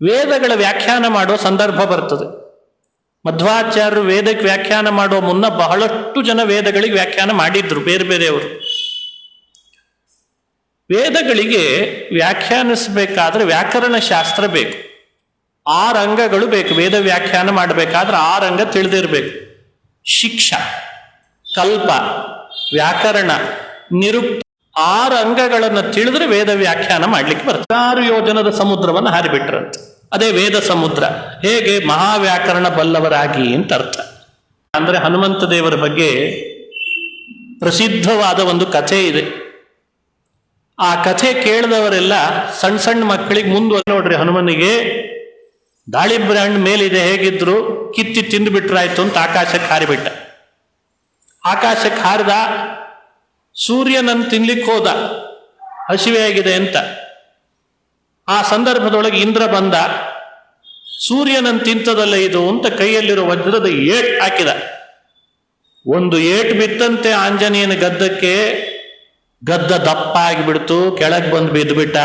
ವೇದಗಳ ವ್ಯಾಖ್ಯಾನ ಮಾಡೋ ಸಂದರ್ಭ ಬರ್ತದೆ. ಮಧ್ವಾಚಾರ್ಯರು ವೇದಕ್ಕೆ ವ್ಯಾಖ್ಯಾನ ಮಾಡೋ ಮುನ್ನ ಬಹಳಷ್ಟು ಜನ ವೇದಗಳಿಗೆ ವ್ಯಾಖ್ಯಾನ ಮಾಡಿದ್ರು, ಬೇರೆ ಬೇರೆಯವರು. ವೇದಗಳಿಗೆ ವ್ಯಾಖ್ಯಾನಿಸಬೇಕಾದ್ರೆ ವ್ಯಾಕರಣ ಶಾಸ್ತ್ರ ಬೇಕು. 6 ಅಂಗಗಳು ಬೇಕು. ವೇದ ವ್ಯಾಖ್ಯಾನ ಮಾಡಬೇಕಾದ್ರೆ 6 ಅಂಗ ತಿಳಿದಿರಬೇಕು. ಶಿಕ್ಷಾ, ಕಲ್ಪ, ವ್ಯಾಕರಣ, ನಿರುಕ್ತ 6 ಅಂಗಗಳನ್ನು ತಿಳಿದ್ರೆ ವೇದ ವ್ಯಾಖ್ಯಾನ ಮಾಡ್ಲಿಕ್ಕೆ ಬರುತ್ತೆ. 6 ಯೋಜನದ ಸಮುದ್ರವನ್ನು ಹಾರಿಬಿಟ್ರಂತೆ. ಅದೇ ವೇದ ಸಮುದ್ರ. ಹೇಗೆ? ಮಹಾವ್ಯಾಕರಣ ಬಲ್ಲವರಾಗಿ ಅಂತ ಅರ್ಥ. ಅಂದ್ರೆ ಹನುಮಂತ ದೇವರ ಬಗ್ಗೆ ಪ್ರಸಿದ್ಧವಾದ ಒಂದು ಕಥೆ ಇದೆ. ಆ ಕಥೆ ಕೇಳಿದವರೆಲ್ಲ ಸಣ್ಣ ಸಣ್ಣ ಮಕ್ಕಳಿಗೆ ನೋಡ್ರಿ, ಹನುಮನಿಗೆ ದಾಳಿಂಬೆ ಹಣ್ಣು ಮೇಲಿದೆ, ಹೇಗಿದ್ರು ಕಿತ್ತಿ ತಿಂದು ಬಿಟ್ರಾಯ್ತು ಅಂತ ಆಕಾಶಕ್ಕೆ ಹಾರಿಬಿಟ್ಟ. ಆಕಾಶಕ್ಕೆ ಹಾರಿದ, ಸೂರ್ಯನನ್ನು ತಿನ್ಲಿಕ್ಕೆ ಹೋದ, ಹಸಿವೆ ಆಗಿದೆ ಅಂತ. ಆ ಸಂದರ್ಭದೊಳಗೆ ಇಂದ್ರ ಬಂದ, ಸೂರ್ಯನನ್ನು ತಿಂತದಲ್ಲ ಇದು ಅಂತ ಕೈಯಲ್ಲಿರೋ ವಜ್ರದ ಏಟ್ ಹಾಕಿದ. ಒಂದು ಏಟ್ ಬಿತ್ತಂತೆ ಆಂಜನೇಯನ ಗದ್ದಕ್ಕೆ, ಗದ್ದ ದಪ್ಪ ಆಗಿಬಿಡ್ತು, ಕೆಳಗೆ ಬಂದು ಬಿದ್ದುಬಿಟ್ಟ.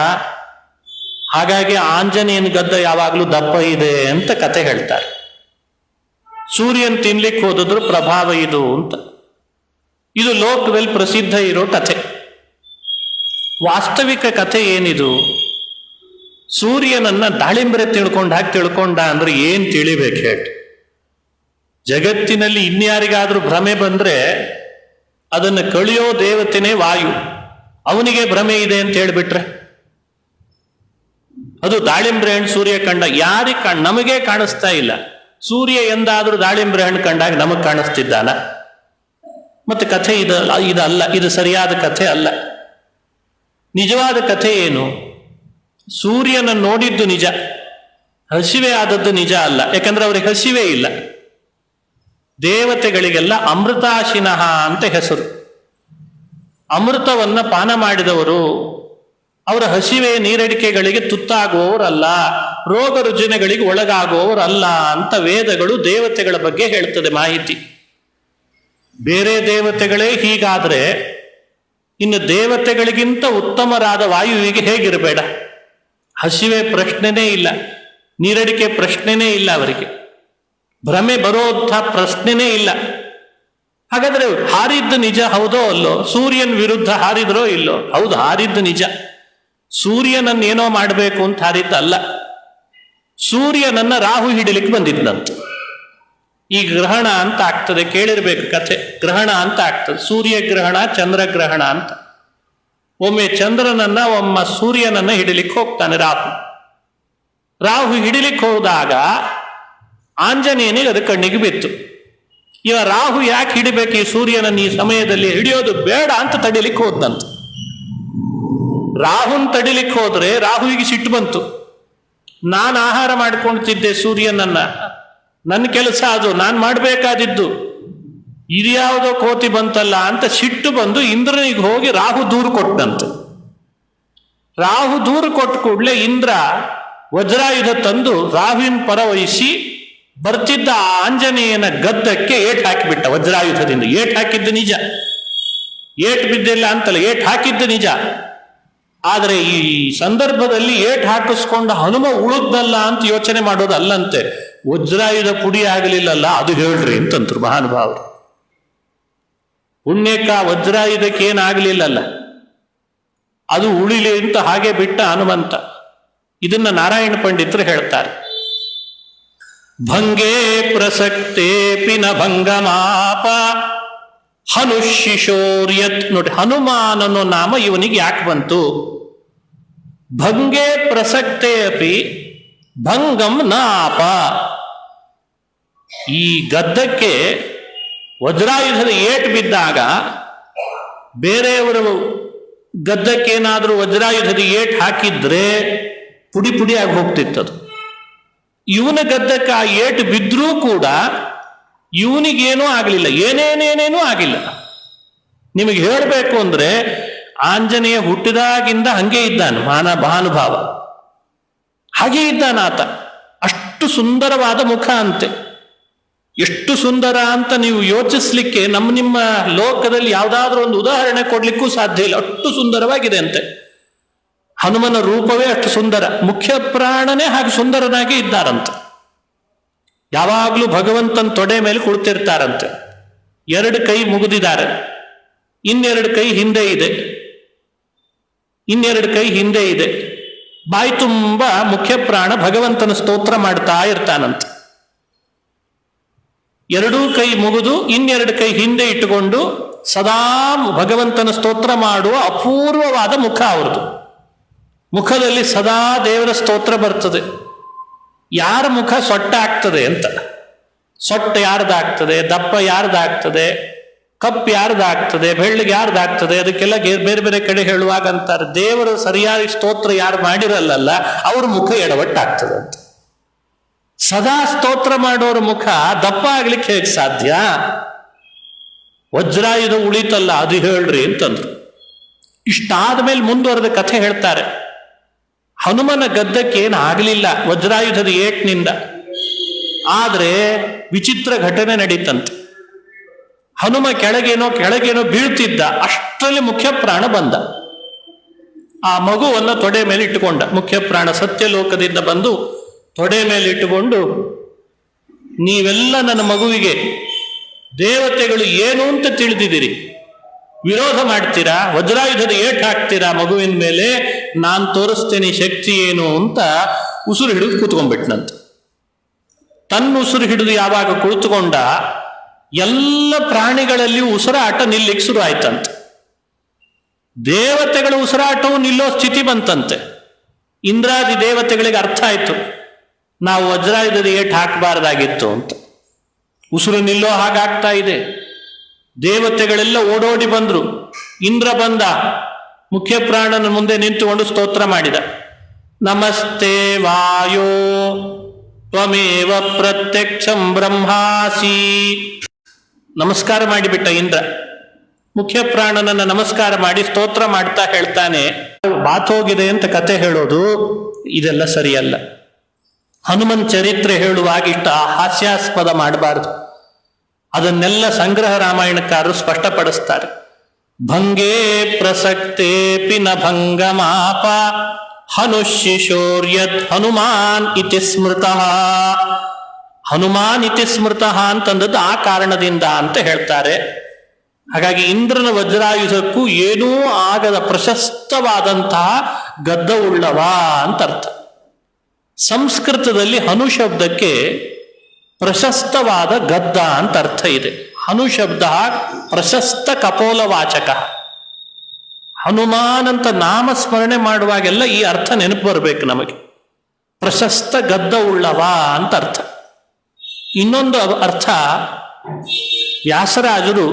ಹಾಗಾಗಿ ಆಂಜನೇಯನ ಗದ್ದ ಯಾವಾಗಲೂ ದಪ್ಪ ಇದೆ ಅಂತ ಕತೆ ಹೇಳ್ತಾರೆ. ಸೂರ್ಯನ್ ತಿನ್ಲಿಕ್ಕೆ ಹೋದದ್ರ ಪ್ರಭಾವ ಇದು ಅಂತ. ಇದು ಲೋಕದಲ್ಲಿ ಪ್ರಸಿದ್ಧ ಇರೋ ಕಥೆ. ವಾಸ್ತವಿಕ ಕಥೆ ಏನಿದು? ಸೂರ್ಯನನ್ನ ದಾಳಿಂಬರೆ ತಿಳ್ಕೊಂಡ ಅಂದ್ರೆ ಏನ್ ತಿಳಿಬೇಕು ಹೇಳಿ? ಜಗತ್ತಿನಲ್ಲಿ ಇನ್ಯಾರಿಗಾದ್ರೂ ಭ್ರಮೆ ಬಂದ್ರೆ ಅದನ್ನು ಕಳಿಯೋ ದೇವತೆನೇ ವಾಯು. ಅವನಿಗೆ ಭ್ರಮೆ ಇದೆ ಅಂತ ಹೇಳ್ಬಿಟ್ರೆ ಅದು ದಾಳಿಂಬ್ರೆ ಹಣ್ಣು ಸೂರ್ಯ ಕಂಡ ಯಾರಿಗೆ ನಮಗೆ ಕಾಣಿಸ್ತಾ ಇಲ್ಲ. ಸೂರ್ಯ ಎಂದಾದ್ರೂ ದಾಳಿಂಬ್ರೆ ಹಣ್ಣು ಕಂಡಾಗ ನಮಗ್ ಕಾಣಿಸ್ತಿದ್ದಾನ? ಮತ್ತೆ ಕಥೆ ಇದಲ್ಲ, ಇದು ಸರಿಯಾದ ಕಥೆ ಅಲ್ಲ. ನಿಜವಾದ ಕಥೆ ಏನು? ಸೂರ್ಯನ ನೋಡಿದ್ದು ನಿಜ, ಹಸಿವೆ ಆದದ್ದು ನಿಜ ಅಲ್ಲ. ಯಾಕಂದ್ರೆ ಅವ್ರಿಗೆ ಹಸಿವೆ ಇಲ್ಲ. ದೇವತೆಗಳಿಗೆಲ್ಲ ಅಮೃತಾಶಿನಃ ಅಂತ ಹೆಸರು. ಅಮೃತವನ್ನ ಪಾನ ಮಾಡಿದವರು ಅವರ ಹಸಿವೆ ನೀರಡಿಕೆಗಳಿಗೆ ತುತ್ತಾಗುವವರಲ್ಲ, ರೋಗ ರುಜಿನಗಳಿಗೆ ಒಳಗಾಗುವವರಲ್ಲ ಅಂತ ವೇದಗಳು ದೇವತೆಗಳ ಬಗ್ಗೆ ಹೇಳ್ತದೆ ಮಾಹಿತಿ. ಬೇರೆ ದೇವತೆಗಳೇ ಹೀಗಾದ್ರೆ ಇನ್ನು ದೇವತೆಗಳಿಗಿಂತ ಉತ್ತಮರಾದ ವಾಯುವಿಗೆ ಹೇಗಿರಬೇಡ? ಹಸಿವೆ ಪ್ರಶ್ನೆನೇ ಇಲ್ಲ, ನೀರಡಿಕೆ ಪ್ರಶ್ನೆನೇ ಇಲ್ಲ, ಅವರಿಗೆ ಭ್ರಮೆ ಬರೋಂಥ ಪ್ರಶ್ನೆನೇ ಇಲ್ಲ. ಹಾಗಾದ್ರೆ ಹಾರಿದ್ದು ನಿಜ ಹೌದೋ ಅಲ್ಲೋ? ಸೂರ್ಯನ ವಿರುದ್ಧ ಹಾರಿದ್ರೋ ಇಲ್ಲೋ? ಹೌದು, ಹಾರಿದ್ದು ನಿಜ. ಸೂರ್ಯನನ್ನೇನೋ ಮಾಡಬೇಕು ಅಂತ ಹಾರಿದ್ದಲ್ಲ. ಸೂರ್ಯನನ್ನ ರಾಹು ಹಿಡಿಲಿಕ್ಕೆ ಬಂದಿದ್ದಂತ. ಈ ಗ್ರಹಣ ಅಂತ ಆಗ್ತದೆ, ಕೇಳಿರ್ಬೇಕು ಕಥೆ. ಗ್ರಹಣ ಅಂತ ಆಗ್ತದೆ, ಸೂರ್ಯಗ್ರಹಣ, ಚಂದ್ರಗ್ರಹಣ ಅಂತ. ಒಮ್ಮೆ ಚಂದ್ರನನ್ನ, ಒಮ್ಮೆ ಸೂರ್ಯನನ್ನ ಹಿಡಿಲಿಕ್ಕೆ ಹೋಗ್ತಾನೆ ರಾಹು. ರಾಹು ಹಿಡಿಲಿಕ್ಕೆ ಹೋದಾಗ ಆಂಜನೇಯನಿಗೆ ಅದು ಕಣ್ಣಿಗೆ ಬಿತ್ತು. ಇವ ರಾಹು ಯಾಕೆ ಹಿಡಿಬೇಕು ಈ ಸೂರ್ಯನನ್ನ ಈ ಸಮಯದಲ್ಲಿ? ಹಿಡಿಯೋದು ಬೇಡ ಅಂತ ತಡಿಲಿಕ್ಕೆ ಹೋದಂತ. ರಾಹುನ್ ತಡಿಲಿಕ್ಕೆ ಹೋದ್ರೆ ರಾಹುವಿಗೆ ಸಿಟ್ಟು ಬಂತು. ನಾನು ಆಹಾರ ಮಾಡ್ಕೊಳ್ತಿದ್ದೆ ಸೂರ್ಯನನ್ನ, ನನ್ನ ಕೆಲಸ ಅದು, ನಾನು ಮಾಡಬೇಕಾದಿದ್ದು, ಇದ್ಯಾವುದೋ ಕೋತಿ ಬಂತಲ್ಲ ಅಂತ ಸಿಟ್ಟು ಬಂದು ಇಂದ್ರನಿಗೆ ಹೋಗಿ ರಾಹು ದೂರು ಕೊಟ್ಟಂತೆ. ರಾಹು ದೂರು ಕೊಟ್ಟ ಕೂಡಲೇ ಇಂದ್ರ ವಜ್ರಾಯುಧ ತಂದು ರಾಹುವಿನ ಪರ ವಹಿಸಿ ಬರ್ತಿದ್ದ ಆಂಜನೇಯನ ಗದ್ದಕ್ಕೆ ಏಟ್ ಹಾಕಿಬಿಟ್ಟ ವಜ್ರಾಯುಧದಿಂದ. ಏಟ್ ಹಾಕಿದ್ದು ನಿಜ, ಏಟ್ ಬಿದ್ದಿಲ್ಲ ಅಂತಲ್ಲ, ಏಟ್ ಹಾಕಿದ್ದು ನಿಜ. ಆದರೆ ಈ ಸಂದರ್ಭದಲ್ಲಿ ಏಟ್ ಹಾಕಿಸ್ಕೊಂಡ ಹನುಮ ಉಳಿದಲ್ಲ ಅಂತ ಯೋಚನೆ ಮಾಡೋದು ಅಲ್ಲಂತೆ. ವಜ್ರಾಯುಧ ಪುಡಿ ಆಗಲಿಲ್ಲಲ್ಲ ಅದು ಹೇಳ್ರಿ ಅಂತಂದ್ರು ಮಹಾನುಭಾವರು. ಪುಣ್ಯಕ್ಕ ವಜ್ರಾಯುಧಕ್ಕೆ ಏನಾಗಲಿಲ್ಲಲ್ಲ, ಅದು ಉಳಿಲಿ ಅಂತ ಹಾಗೆ ಬಿಟ್ಟ ಹನುಮಂತ. ಇದನ್ನ ನಾರಾಯಣ ಪಂಡಿತರು ಹೇಳ್ತಾರೆ. ಭಂಗೇ ಪ್ರಸಕ್ತೇಪಿ ನ ಭಂಗಮಾಪ ಹನುಶಿಶೋರ್ಯತ್. ನೋಡಿ, ಹನುಮಾನ್ ಅನ್ನೋ ನಾಮ ಇವನಿಗೆ ಯಾಕೆ ಬಂತು? ಭಂಗೇ ಪ್ರಸಕ್ತೇ ಅಪಿ ಭಂಗಂ ನಾಪ. ಈ ಗದ್ದಕ್ಕೆ ವಜ್ರಾಯುಧದ ಏಟು ಬಿದ್ದಾಗ ಬೇರೆಯವರು ಗದ್ದಕ್ಕೇನಾದ್ರೂ ವಜ್ರಾಯುಧದ ಏಟು ಹಾಕಿದ್ರೆ ಪುಡಿ ಪುಡಿಯಾಗಿ ಹೋಗ್ತಿತ್ತದು. ಇವನ ಗದ್ದಕ್ಕೆ ಆ ಏಟು ಬಿದ್ರೂ ಕೂಡ ಇವನಿಗೇನೂ ಆಗಲಿಲ್ಲ, ಏನೇನೇನೇನೂ ಆಗಿಲ್ಲ. ನಿಮಗೆ ಹೇಳಬೇಕು ಅಂದ್ರೆ ಆಂಜನೇಯ ಹುಟ್ಟಿದಾಗಿಂದ ಹಂಗೆ ಇದ್ದಾನೆ ಮಹಾನುಭಾವ, ಹಾಗೆ ಇದ್ದಾನಾತ. ಅಷ್ಟು ಸುಂದರವಾದ ಮುಖ ಅಂತೆ. ಎಷ್ಟು ಸುಂದರ ಅಂತ ನೀವು ಯೋಚಿಸ್ಲಿಕ್ಕೆ ನಿಮ್ಮ ಲೋಕದಲ್ಲಿ ಯಾವುದಾದ್ರೂ ಒಂದು ಉದಾಹರಣೆ ಕೊಡ್ಲಿಕ್ಕೂ ಸಾಧ್ಯ ಇಲ್ಲ. ಅಷ್ಟು ಸುಂದರವಾಗಿದೆ ಅಂತೆ. ಹನುಮನ ರೂಪವೇ ಅಷ್ಟು ಸುಂದರ, ಮುಖ್ಯ ಪ್ರಾಣನೇ ಹಾಗೆ ಸುಂದರನಾಗಿ ಇದ್ದಾರಂತೆ. ಯಾವಾಗಲೂ ಭಗವಂತನ ತೊಡೆ ಮೇಲೆ ಕುಳಿತಿರ್ತಾರಂತೆ. 2 ಕೈ ಮುಗಿದಿದ್ದಾರೆ, ಇನ್ನೆರಡು ಕೈ ಹಿಂದೆ ಇದೆ. ಇನ್ನೆರಡು ಕೈ ಹಿಂದೆ ಇದೆ. ಬಾಯಿ ತುಂಬ ಮುಖ್ಯ ಪ್ರಾಣ ಭಗವಂತನ ಸ್ತೋತ್ರ ಮಾಡ್ತಾ ಇರ್ತಾನಂತ. ಎರಡೂ ಕೈ ಮುಗಿದು ಇನ್ನೆರಡು ಕೈ ಹಿಂದೆ ಇಟ್ಟುಕೊಂಡು ಸದಾ ಭಗವಂತನ ಸ್ತೋತ್ರ ಮಾಡುವ ಅಪೂರ್ವವಾದ ಮುಖ ಅವ್ರದ್ದು. ಮುಖದಲ್ಲಿ ಸದಾ ದೇವರ ಸ್ತೋತ್ರ ಬರ್ತದೆ. ಯಾರ ಮುಖ ಸೊಟ್ಟ ಆಗ್ತದೆ ಅಂತ, ಸೊಟ್ಟ ಯಾರ್ದಾಗ್ತದೆ, ದಪ್ಪ ಯಾರ್ದಾಗ್ತದೆ, ಕಪ್ಪು ಯಾರ್ದಾಗ್ತದೆ, ಬೆಳ್ಳಗೆ ಯಾರ್ದಾಗ್ತದೆ, ಅದಕ್ಕೆಲ್ಲ ಬೇರೆ ಬೇರೆ ಕಡೆ ಹೇಳುವಾಗ ಅಂತಾರೆ, ದೇವರು ಸರಿಯಾಗಿ ಸ್ತೋತ್ರ ಯಾರು ಮಾಡಿರಲ್ಲ ಅವ್ರ ಮುಖ ಎಡವಟ್ಟಾಗ್ತದೆ ಅಂತ. ಸದಾ ಸ್ತೋತ್ರ ಮಾಡೋರ ಮುಖ ದಪ್ಪ ಆಗ್ಲಿಕ್ಕೆ ಹೇಗೆ ಸಾಧ್ಯ? ವಜ್ರಾಯುಧ ಉಳಿತಲ್ಲ, ಅದು ಹೇಳ್ರಿ ಅಂತಂದ್ರು. ಇಷ್ಟಾದ ಮೇಲೆ ಮುಂದುವರೆದ ಕಥೆ ಹೇಳ್ತಾರೆ. ಹನುಮನ ಗದ್ದಕ್ಕೆ ಏನು ಆಗಲಿಲ್ಲ ವಜ್ರಾಯುಧದ ಏಟ್ನಿಂದ. ಆದ್ರೆ ವಿಚಿತ್ರ ಘಟನೆ ನಡೀತಂತೆ. ಹನುಮ ಕೆಳಗೇನೋ ಬೀಳ್ತಿದ್ದ, ಅಷ್ಟರಲ್ಲಿ ಮುಖ್ಯ ಪ್ರಾಣ ಬಂದ. ಆ ಮಗುವನ್ನು ತೊಡೆ ಮೇಲೆ ಇಟ್ಟುಕೊಂಡ. ಮುಖ್ಯ ಪ್ರಾಣ ಸತ್ಯಲೋಕದಿಂದ ಬಂದು ತೊಡೆ ಮೇಲೆ ಇಟ್ಟುಕೊಂಡು, ನೀವೆಲ್ಲ ನನ್ನ ಮಗುವಿಗೆ ದೇವತೆಗಳು ಏನು ಅಂತ ತಿಳಿದಿದ್ದೀರಿ, ವಿರೋಧ ಮಾಡ್ತೀರಾ, ವಜ್ರಾಯುಧದ ಏಟ್ ಹಾಕ್ತೀರಾ ಮಗುವಿನ ಮೇಲೆ, ನಾನು ತೋರಿಸ್ತೇನೆ ಶಕ್ತಿ ಏನು ಅಂತ ಉಸಿರು ಹಿಡಿದು ಕೂತ್ಕೊಂಡ್ಬಿಟ್ನಂತ. ತನ್ನ ಉಸಿರು ಹಿಡಿದು ಯಾವಾಗ ಕುಳಿತುಕೊಂಡ, ಎಲ್ಲ ಪ್ರಾಣಿಗಳಲ್ಲಿ ಉಸಿರಾಟ ನಿಲ್ಲಿಕ್ಕೆ ಶುರು ಆಯ್ತಂತೆ. ದೇವತೆಗಳ ಉಸಿರಾಟವು ನಿಲ್ಲೋ ಸ್ಥಿತಿ ಬಂತಂತೆ. ಇಂದ್ರಾದಿ ದೇವತೆಗಳಿಗೆ ಅರ್ಥ ಆಯ್ತು, ನಾವು ವಜ್ರಾಯುಧದ ಏಟ್ ಹಾಕಬಾರ್ದಾಗಿತ್ತು ಅಂತ. ಉಸಿರು ನಿಲ್ಲೋ ಹಾಗಾಗ್ತಾ ಇದೆ. ದೇವತೆಗಳೆಲ್ಲ ಓಡೋಡಿ ಬಂದ್ರು. ಇಂದ್ರ ಬಂದ, ಮುಖ್ಯ ಪ್ರಾಣನ ಮುಂದೆ ನಿಂತುಕೊಂಡು ಸ್ತೋತ್ರ ಮಾಡಿದ. ನಮಸ್ತೆ ವಾಯೋ ತ್ವಮೇವ ಪ್ರತ್ಯಕ್ಷಂ ಬ್ರಹ್ಮಾಸಿ. ನಮಸ್ಕಾರ ಮಾಡಿಬಿಟ್ಟ ಇಂದ್ರ. ಮುಖ್ಯ ಪ್ರಾಣನನ್ನ ನಮಸ್ಕಾರ ಮಾಡಿ ಸ್ತೋತ್ರ ಮಾಡ್ತಾ ಹೇಳ್ತಾನೆ, ಬಾತೋಗಿದೆ ಅಂತ ಕತೆ ಹೇಳೋದು ಇದೆಲ್ಲ ಸರಿಯಲ್ಲ. ಹನುಮನ್ ಚರಿತ್ರೆ ಹೇಳುವಾಗ ಇಷ್ಟ ಹಾಸ್ಯಾಸ್ಪದ ಮಾಡಬಾರದು. ಅದನ್ನೆಲ್ಲ ಸಂಗ್ರಹ ರಾಮಾಯಣಕಾರರು ಸ್ಪಷ್ಟಪಡಿಸ್ತಾರೆ. ಭಂಗೇ ಪ್ರಸಕ್ತೇ ಪಿನ ಭಂಗಮಾಪ ಹನುಶಿಶೋರ್ಯತ್ ಹನುಮಾನ್ ಇತಿ ಸ್ಮೃತಃ. ಹನುಮಾನ್ ಇತಿ ಸ್ಮೃತಃ ಅಂತಂದದ್ದು ಆ ಕಾರಣದಿಂದ ಅಂತ ಹೇಳ್ತಾರೆ. ಹಾಗಾಗಿ ಇಂದ್ರನ ವಜ್ರಾಯುಧಕ್ಕೂ ಏನೂ ಆಗದ ಪ್ರಶಸ್ತವಾದಂತಹ ಗದ್ದವುಳ್ಳವ ಅಂತ ಅರ್ಥ. ಸಂಸ್ಕೃತದಲ್ಲಿ ಹನು ಶಬ್ದಕ್ಕೆ ಪ್ರಶಸ್ತವಾದ ಗದ್ದ ಅಂತ ಅರ್ಥ ಇದೆ. ಹನು ಶಬ್ದ ಪ್ರಶಸ್ತ ಕಪೋಲವಾಚಕ. ಹನುಮಾನ್ ಅಂತ ನಾಮಸ್ಮರಣೆ ಮಾಡುವಾಗೆಲ್ಲ ಈ ಅರ್ಥ ನೆನಪು ಬರಬೇಕು ನಮಗೆ. ಪ್ರಶಸ್ತ ಗದ್ದ ಉಳ್ಳವ ಅಂತ ಅರ್ಥ. ಇನ್ನೊಂದು ಅರ್ಥ, ವ್ಯಾಸರಾಜರು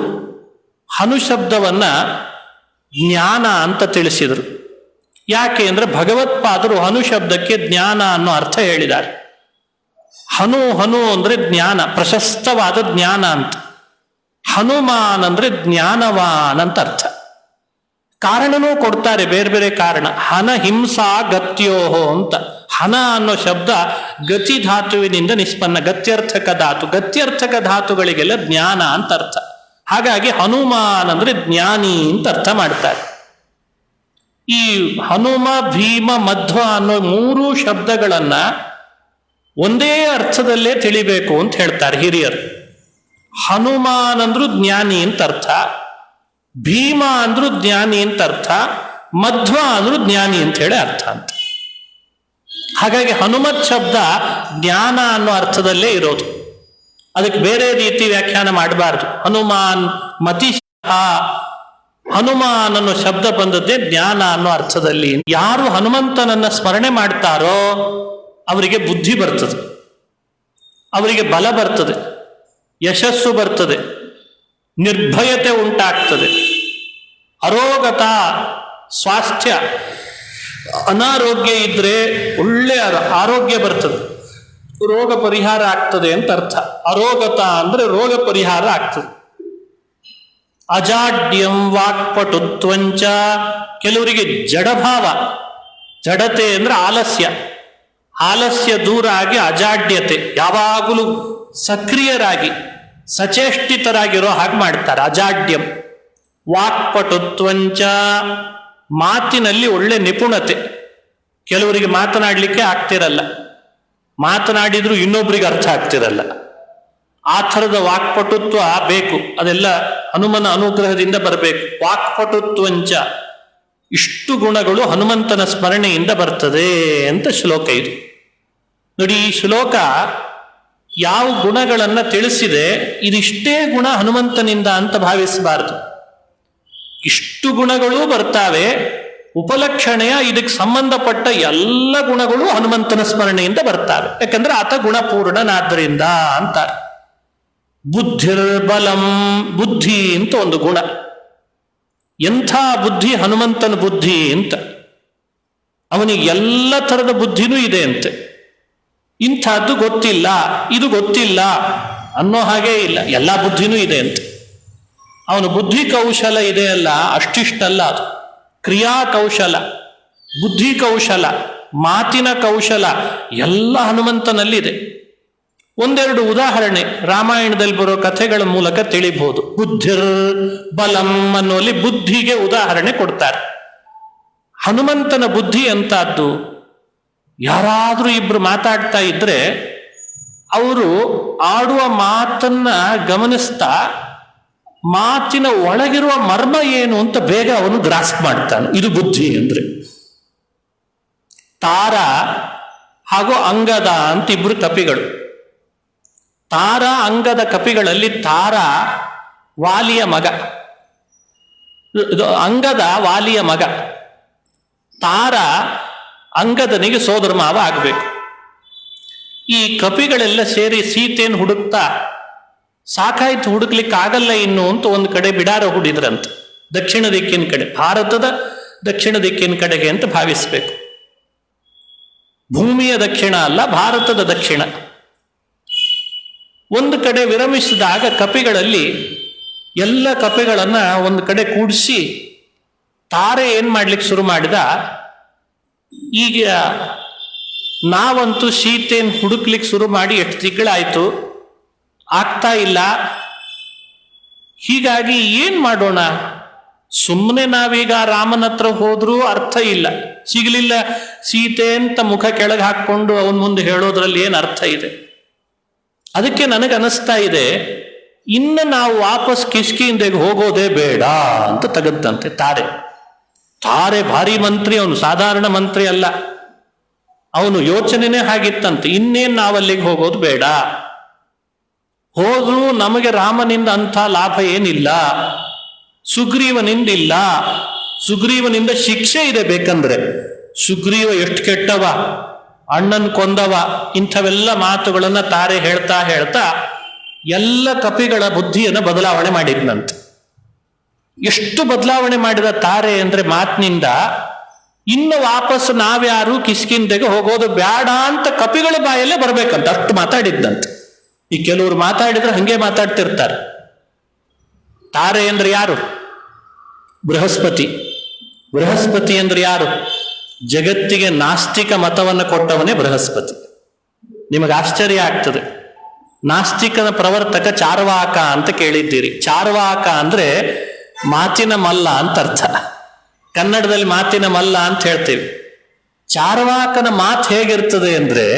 ಹನು ಶಬ್ದವನ್ನ ಜ್ಞಾನ ಅಂತ ತಿಳಿಸಿದರು. ಯಾಕೆ ಅಂದ್ರೆ ಭಗವತ್ಪಾದರು ಹನು ಶಬ್ದಕ್ಕೆ ಜ್ಞಾನ ಅನ್ನೋ ಅರ್ಥ ಹೇಳಿದ್ದಾರೆ. ಹನು ಹನು ಅಂದ್ರೆ ಜ್ಞಾನ, ಪ್ರಶಸ್ತವಾದ ಜ್ಞಾನ ಅಂತ. ಹನುಮಾನ್ ಅಂದ್ರೆ ಜ್ಞಾನವಾನ್ ಅಂತ ಅರ್ಥ. ಕಾರಣನೂ ಕೊಡ್ತಾರೆ, ಬೇರೆ ಬೇರೆ ಕಾರಣ. ಹನ ಹಿಂಸಾ ಗತ್ಯೋಹೋ ಅಂತ. ಹನ ಅನ್ನೋ ಶಬ್ದ ಗತಿ ಧಾತುವಿನಿಂದ ನಿಷ್ಪನ್ನ, ಗತ್ಯರ್ಥಕ ಧಾತು. ಗತ್ಯರ್ಥಕ ಧಾತುಗಳಿಗೆಲ್ಲ ಜ್ಞಾನ ಅಂತ ಅರ್ಥ. ಹಾಗಾಗಿ ಹನುಮಾನ್ ಅಂದ್ರೆ ಜ್ಞಾನಿ ಅಂತ ಅರ್ಥ ಮಾಡ್ತಾರೆ. ಈ ಹನುಮ, ಭೀಮ, ಮಧ್ವ ಅನ್ನೋ ಮೂರು ಶಬ್ದಗಳನ್ನ ಒಂದೇ ಅರ್ಥದಲ್ಲೇ ತಿಳಿಬೇಕು ಅಂತ ಹೇಳ್ತಾರೆ ಹಿರಿಯರು. ಹನುಮಾನ್ ಅಂದ್ರೂ ಜ್ಞಾನಿ ಅಂತ ಅರ್ಥ, ಭೀಮ ಅಂದ್ರೂ ಜ್ಞಾನಿ ಅಂತ ಅರ್ಥ, ಮಧ್ವ ಅಂದ್ರೂ ಜ್ಞಾನಿ ಅಂತ ಹೇಳಿ ಅರ್ಥ ಅಂತ. ಹಾಗಾಗಿ ಹನುಮತ್ ಶಬ್ದ ಜ್ಞಾನ ಅನ್ನೋ ಅರ್ಥದಲ್ಲೇ ಇರೋದು. ಅದಕ್ಕೆ ಬೇರೆ ರೀತಿ ವ್ಯಾಖ್ಯಾನ ಮಾಡಬಾರ್ದು. ಹನುಮಾನ್ ಮತಿ, ಹನುಮಾನ್ ಅನ್ನೋ ಶಬ್ದ ಬಂದದ್ದೇ ಜ್ಞಾನ ಅನ್ನೋ ಅರ್ಥದಲ್ಲಿ. ಯಾರು ಹನುಮಂತನನ್ನ ಸ್ಮರಣೆ ಮಾಡ್ತಾರೋ ಅವರಿಗೆ ಬುದ್ಧಿ ಬರ್ತದೆ, ಅವರಿಗೆ ಬಲ ಬರ್ತದೆ, ಯಶಸ್ಸು ಬರ್ತದೆ, ನಿರ್ಭಯತೆ ಉಂಟಾಗ್ತದೆ, ಅರೋಗತ, ಸ್ವಾಸ್ಥ್ಯ, ಅನಾರೋಗ್ಯ ಇದ್ರೆ ಒಳ್ಳೆ ಆರೋಗ್ಯ ಬರ್ತದೆ, ರೋಗ ಪರಿಹಾರ ಆಗ್ತದೆ ಅಂತ ಅರ್ಥ. ಅರೋಗತ ಅಂದ್ರೆ ರೋಗ ಪರಿಹಾರ ಆಗ್ತದೆ. ಅಜಾಡ್ಯಂ ವಾಕ್ಪಟುತ್ವಂಚ, ಕೆಲವರಿಗೆ ಜಡಭಾವ, ಜಡತೆ ಅಂದ್ರೆ ಆಲಸ್ಯ, ಆಲಸ್ಯ ದೂರ ಆಗಿ ಅಜಾಡ್ಯತೆ, ಯಾವಾಗಲೂ ಸಕ್ರಿಯರಾಗಿ ಸಚೇಷ್ಟಿತರಾಗಿರೋ ಹಾಗೆ ಮಾಡ್ತಾರೆ, ಅಜಾಡ್ಯಂ. ವಾಕ್ಪಟುತ್ವಂಚ, ಮಾತಿನಲ್ಲಿ ಒಳ್ಳೆ ನಿಪುಣತೆ. ಕೆಲವರಿಗೆ ಮಾತನಾಡಲಿಕ್ಕೆ ಆಗ್ತಿರಲ್ಲ, ಮಾತನಾಡಿದ್ರು ಇನ್ನೊಬ್ರಿಗೆ ಅರ್ಥ ಆಗ್ತಿರಲ್ಲ. ಆ ಥರದ ವಾಕ್ಪಟುತ್ವ ಬೇಕು. ಅದೆಲ್ಲ ಹನುಮನ ಅನುಗ್ರಹದಿಂದ ಬರಬೇಕು. ವಾಕ್ಪಟುತ್ವಂಚ, ಇಷ್ಟು ಗುಣಗಳು ಹನುಮಂತನ ಸ್ಮರಣೆಯಿಂದ ಬರ್ತದೆ ಅಂತ ಶ್ಲೋಕ ಇದು. ನೋಡಿ, ಈ ಶ್ಲೋಕ ಯಾವ ಗುಣಗಳನ್ನು ತಿಳಿಸಿದೆ, ಇದಿಷ್ಟೇ ಗುಣ ಹನುಮಂತನಿಂದ ಅಂತ ಭಾವಿಸಬಾರದು. ಇಷ್ಟು ಗುಣಗಳು ಬರ್ತಾವೆ, ಉಪಲಕ್ಷಣೆಯ ಇದಕ್ಕೆ ಸಂಬಂಧಪಟ್ಟ ಎಲ್ಲ ಗುಣಗಳು ಹನುಮಂತನ ಸ್ಮರಣೆಯಿಂದ ಬರ್ತಾವೆ. ಯಾಕಂದ್ರೆ ಆತ ಗುಣಪೂರ್ಣನಾದ್ದರಿಂದ ಅಂತಾರೆ. ಬುದ್ಧಿರ್ಬಲಂ, ಬುದ್ಧಿ ಅಂತ ಒಂದು ಗುಣ. ಎಂಥ ಬುದ್ಧಿ ಹನುಮಂತನ ಬುದ್ಧಿ ಅಂತ. ಅವನಿಗೆ ಎಲ್ಲ ಥರದ ಬುದ್ಧಿನೂ ಇದೆ ಅಂತೆ. ಇಂಥದ್ದು ಗೊತ್ತಿಲ್ಲ, ಇದು ಗೊತ್ತಿಲ್ಲ ಅನ್ನೋ ಹಾಗೆ ಇಲ್ಲ, ಎಲ್ಲ ಬುದ್ಧಿನೂ ಇದೆ ಅಂತೆ. ಅವನ ಬುದ್ಧಿ ಕೌಶಲ ಇದೆ ಅಲ್ಲ, ಅಷ್ಟಿಷ್ಟಲ್ಲ, ಅದು ಕ್ರಿಯಾ ಕೌಶಲ, ಬುದ್ಧಿ ಕೌಶಲ, ಮಾತಿನ ಕೌಶಲ ಎಲ್ಲ ಹನುಮಂತನಲ್ಲಿದೆ. ಒಂದೆರಡು ಉದಾಹರಣೆ ರಾಮಾಯಣದಲ್ಲಿ ಬರೋ ಕಥೆಗಳ ಮೂಲಕ ತಿಳಿಬಹುದು. ಬುದ್ಧಿರ್ ಬಲಂ ಅನ್ನೋಲ್ಲಿ ಬುದ್ಧಿಗೆ ಉದಾಹರಣೆ ಕೊಡ್ತಾರೆ. ಹನುಮಂತನ ಬುದ್ಧಿ ಅಂತದ್ದು, ಯಾರಾದ್ರೂ ಇಬ್ರು ಮಾತಾಡ್ತಾ ಇದ್ರೆ ಅವರು ಆಡುವ ಮಾತನ್ನ ಗಮನಿಸ್ತಾ ಮಾತಿನ ಒಳಗಿರುವ ಮರ್ಮ ಏನು ಅಂತ ಬೇಗ ಅವನು ಗ್ರಾಸ್ಪ್ ಮಾಡ್ತಾನೆ. ಇದು ಬುದ್ಧಿ ಅಂದ್ರೆ. ತಾರ ಹಾಗೂ ಅಂಗದ ಅಂತ ಇಬ್ರು ಕಪಿಗಳು. ತಾರ ಅಂಗದ ಕಪಿಗಳಲ್ಲಿ ತಾರ ವಾಲಿಯ ಮಗ, ಅಂಗದ ವಾಲಿಯ ಮಗ. ತಾರ ಅಂಗದನಿಗೆ ಸೋದರ ಮಾವ ಆಗಬೇಕು. ಈ ಕಪಿಗಳೆಲ್ಲ ಸೇರಿ ಸೀತೆಯನ್ನು ಹುಡುಕ್ತಾ ಸಾಕಾಯ್ತು, ಹುಡುಕ್ಲಿಕ್ಕೆ ಆಗಲ್ಲ ಇನ್ನು ಅಂತ ಒಂದು ಕಡೆ ಬಿಡಾರ ಹೂಡಿದ್ರಂತೆ. ದಕ್ಷಿಣ ದಿಕ್ಕಿನ ಕಡೆ, ಭಾರತದ ದಕ್ಷಿಣ ದಿಕ್ಕಿನ ಕಡೆಗೆ ಅಂತ ಭಾವಿಸ್ಬೇಕು. ಭೂಮಿಯ ದಕ್ಷಿಣ ಅಲ್ಲ, ಭಾರತದ ದಕ್ಷಿಣ. ಒಂದು ಕಡೆ ವಿರಮಿಸಿದಾಗ ಕಪಿಗಳಲ್ಲಿ ಎಲ್ಲ ಕಪಿಗಳನ್ನ ಒಂದು ಕಡೆ ಕೂಡಿಸಿ ತಾರೆ ಏನ್ ಮಾಡ್ಲಿಕ್ಕೆ ಶುರು ಮಾಡಿದ, ಈಗ ನಾವಂತೂ ಸೀತೆಯನ್ನು ಹುಡುಕ್ಲಿಕ್ಕೆ ಶುರು ಮಾಡಿ ಎಷ್ಟು ತಿಂಗಳಾಯ್ತು, ಆಗ್ತಾ ಇಲ್ಲ. ಹೀಗಾಗಿ ಏನ್ ಮಾಡೋಣ, ಸುಮ್ಮನೆ ನಾವೀಗ ರಾಮನ ಹತ್ರ ಹೋದ್ರೂ ಅರ್ಥ ಇಲ್ಲ, ಸಿಗಲಿಲ್ಲ ಸೀತೆ ಅಂತ ಮುಖ ಕೆಳಗೆ ಹಾಕೊಂಡು ಅವನ ಮುಂದೆ ಹೇಳೋದ್ರಲ್ಲಿ ಏನು ಅರ್ಥ ಇದೆ. ಅದಕ್ಕೆ ನನಗನ್ನಿಸ್ತಾ ಇದೆ, ಇನ್ನು ನಾವು ವಾಪಸ್ ಕಿಷ್ಕಿಂದೆಗೆ ಹೋಗೋದೇ ಬೇಡ ಅಂತ ತೆಗೆದಂತೆ ತಾರೆ. ತಾರೆ ಭಾರಿ ಮಂತ್ರಿ, ಅವನು ಸಾಧಾರಣ ಮಂತ್ರಿ ಅಲ್ಲ, ಅವನು ಯೋಚನೆನೇ ಹಾಗಿತ್ತಂತೆ. ಇನ್ನೇನು ನಾವಲ್ಲಿಗೆ ಹೋಗೋದು ಬೇಡ, ಹೋದ್ರೂ ನಮಗೆ ರಾಮನಿಂದ ಅಂಥ ಲಾಭ ಏನಿಲ್ಲ, ಸುಗ್ರೀವನಿಂದ ಇಲ್ಲ, ಸುಗ್ರೀವನಿಂದ ಶಿಕ್ಷೆ ಇದೆ ಬೇಕಂದ್ರೆ. ಸುಗ್ರೀವ ಎಷ್ಟು ಕೆಟ್ಟವ, ಅಣ್ಣನ್ ಕೊಂದವ, ಇಂಥವೆಲ್ಲ ಮಾತುಗಳನ್ನ ತಾರೆ ಹೇಳ್ತಾ ಹೇಳ್ತಾ ಎಲ್ಲ ಕಪಿಗಳ ಬುದ್ಧಿಯನ್ನು ಬದಲಾವಣೆ ಮಾಡಿದ್ನಂತೆ. ಎಷ್ಟು ಬದಲಾವಣೆ ಮಾಡಿದ ತಾರೆ ಅಂದ್ರೆ ಮಾತಿನಿಂದ, ಇನ್ನು ವಾಪಸ್ ನಾವ್ಯಾರು ಕಿಷ್ಕಿಂದೆಗೆ ಹೋಗೋದು ಬೇಡ ಅಂತ ಕಪಿಗಳ ಬಾಯಲ್ಲೇ ಬರ್ಬೇಕಂತ ಅಷ್ಟು ಮಾತಾಡಿದ್ದಂತೆ. ಈ ಕೆಲವರು ಮಾತಾಡಿದ್ರೆ ಹಂಗೆ ಮಾತಾಡ್ತಿರ್ತಾರೆ. ತಾರೆ ಅಂದ್ರೆ ಯಾರು? ಬೃಹಸ್ಪತಿ. ಬೃಹಸ್ಪತಿ ಅಂದ್ರೆ ಯಾರು? ಜಗತ್ತಿಗೆ ನಾಸ್ತಿಕ ಮತವನ್ನು ಕೊಟ್ಟವನೇ ಬೃಹಸ್ಪತಿ. ನಿಮಗೆ ಆಶ್ಚರ್ಯ ಆಗ್ತದೆ, ನಾಸ್ತಿಕನ ಪ್ರವರ್ತಕ ಚಾರ್ವಾಕ ಅಂತ ಕೇಳಿದ್ದೀರಿ. ಚಾರ್ವಾಕ ಅಂದ್ರೆ ಮಾತಿನ ಮಲ್ಲ ಅಂತ ಅರ್ಥ. ಕನ್ನಡದಲ್ಲಿ ಮಾತಿನ ಮಲ್ಲ ಅಂತ ಹೇಳ್ತೀವಿ. ಚಾರ್ವಾಕನ ಮಾತು ಹೇಗಿರ್ತದೆ ಅಂದ್ರೆ,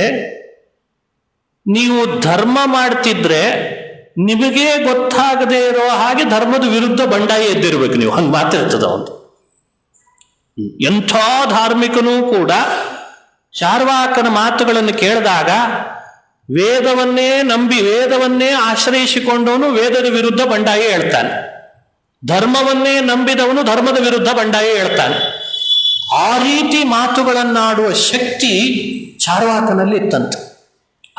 ನೀವು ಧರ್ಮ ಮಾಡ್ತಿದ್ರೆ ನಿಮಗೇ ಗೊತ್ತಾಗದೇ ಇರೋ ಹಾಗೆ ಧರ್ಮದ ವಿರುದ್ಧ ಬಂಡಾಯ ಎದ್ದಿರ್ಬೇಕು ನೀವು, ಹಂಗೆ ಮಾತಿರ್ತದ ಒಂದು. ಎಂಥ ಧಾರ್ಮಿಕನೂ ಕೂಡ ಚಾರ್ವಾಕನ ಮಾತುಗಳನ್ನು ಕೇಳಿದಾಗ ವೇದವನ್ನೇ ನಂಬಿ ವೇದವನ್ನೇ ಆಶ್ರಯಿಸಿಕೊಂಡವನು ವೇದದ ವಿರುದ್ಧ ಬಂಡಾಯ ಹೇಳ್ತಾನೆ, ಧರ್ಮವನ್ನೇ ನಂಬಿದವನು ಧರ್ಮದ ವಿರುದ್ಧ ಬಂಡಾಯ ಹೇಳ್ತಾನೆ. ಆ ರೀತಿ ಮಾತುಗಳನ್ನಾಡುವ ಶಕ್ತಿ ಚಾರ್ವಾಕನಲ್ಲಿ ಇತ್ತಂತೆ.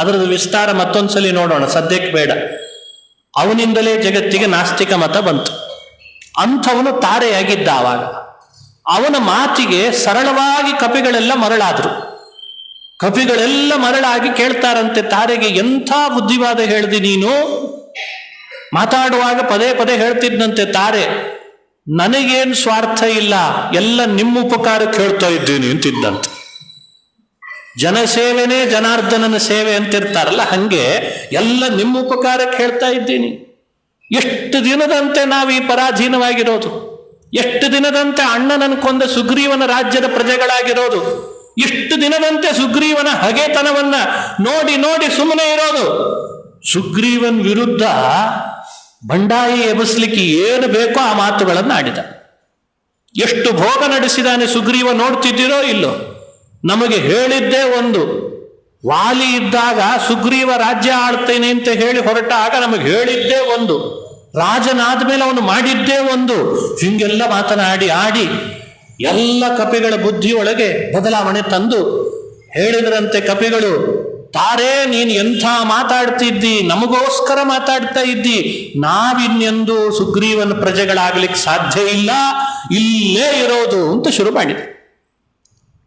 ಅದರದ ವಿಸ್ತಾರ ಮತ್ತೊಂದ್ಸಲಿ ನೋಡೋಣ, ಸದ್ಯಕ್ಕೆ ಬೇಡ. ಅವನಿಂದಲೇ ಜಗತ್ತಿಗೆ ನಾಸ್ತಿಕ ಮತ ಬಂತು. ಅಂಥವನು ತಾರೆಯಾಗಿದ್ದ ಆವಾಗ. ಅವನ ಮಾತಿಗೆ ಸರಳವಾಗಿ ಕಪಿಗಳೆಲ್ಲ ಮರಳಾದ್ರು. ಕಪಿಗಳೆಲ್ಲ ಮರಳಾಗಿ ಕೇಳ್ತಾರಂತೆ ತಾರೆಗೆ, ಎಂಥ ಬುದ್ಧಿವಾದ ಹೇಳ್ದಿ ನೀನು. ಮಾತಾಡುವಾಗ ಪದೇ ಪದೇ ಹೇಳ್ತಿದ್ದಂತೆ ತಾರೆ, ನನಗೇನು ಸ್ವಾರ್ಥ ಇಲ್ಲ, ಎಲ್ಲ ನಿಮ್ಮ ಉಪಕಾರಕ್ಕೆ ಹೇಳ್ತಾ ಇದ್ದೀನಿ ಅಂತಿದ್ದಂತೆ. ಜನಸೇವೆನೇ ಜನಾರ್ದನನ ಸೇವೆ ಅಂತಿರ್ತಾರಲ್ಲ, ಹಂಗೆ ಎಲ್ಲ ನಿಮ್ಮ ಉಪಕಾರಕ್ಕೆ ಹೇಳ್ತಾ ಇದ್ದೀನಿ. ಎಷ್ಟು ದಿನದಂತೆ ನಾವು ಈ ಪರಾಧೀನವಾಗಿರೋದು, ಎಷ್ಟು ದಿನದಂತೆ ಅಣ್ಣನನ್ನು ಕೊಂದ ಸುಗ್ರೀವನ ರಾಜ್ಯದ ಪ್ರಜೆಗಳಾಗಿರೋದು, ಎಷ್ಟು ದಿನದಂತೆ ಸುಗ್ರೀವನ ಹಗೆತನವನ್ನ ನೋಡಿ ನೋಡಿ ಸುಮ್ಮನೆ ಇರೋದು. ಸುಗ್ರೀವನ್ ವಿರುದ್ಧ ಬಂಡಾಯಿ ಎಬ್ಬಿಸ್ಲಿಕ್ಕೆ ಏನು ಬೇಕೋ ಆ ಮಾತುಗಳನ್ನು ಆಡಿದ. ಎಷ್ಟು ಭೋಗ ನಡೆಸಿದಾನೆ ಸುಗ್ರೀವ ನೋಡ್ತಿದ್ದೀರೋ ಇಲ್ಲೋ. ನಮಗೆ ಹೇಳಿದ್ದೇ ಒಂದು. ವಾಲಿ ಇದ್ದಾಗ ಸುಗ್ರೀವ ರಾಜ್ಯ ಆಳ್ತೇನೆ ಅಂತ ಹೇಳಿ ಹೊರಟಾಗ ನಮಗೆ ಹೇಳಿದ್ದೇ ಒಂದು. ರಾಜನಾದ್ಮೇಲೆ ಅವನು ಮಾಡಿದ್ದೇ ಒಂದು. ಹಿಂಗೆಲ್ಲ ಮಾತನಾಡಿ ಆಡಿ ಎಲ್ಲ ಕಪಿಗಳ ಬುದ್ಧಿಯೊಳಗೆ ಬದಲಾವಣೆ ತಂದು ಹೇಳಿದ್ರಂತೆ ಕಪಿಗಳು, ತಾರೆ ನೀನು ಎಂಥ ಮಾತಾಡ್ತಿದ್ದಿ, ನಮಗೋಸ್ಕರ ಮಾತಾಡ್ತಾ ಇದ್ದಿ, ನಾವಿನ್ನೆಂದು ಸುಗ್ರೀವನ ಪ್ರಜೆಗಳಾಗ್ಲಿಕ್ಕೆ ಸಾಧ್ಯ ಇಲ್ಲ, ಇಲ್ಲೇ ಇರೋದು ಅಂತ ಶುರು ಮಾಡಿದ.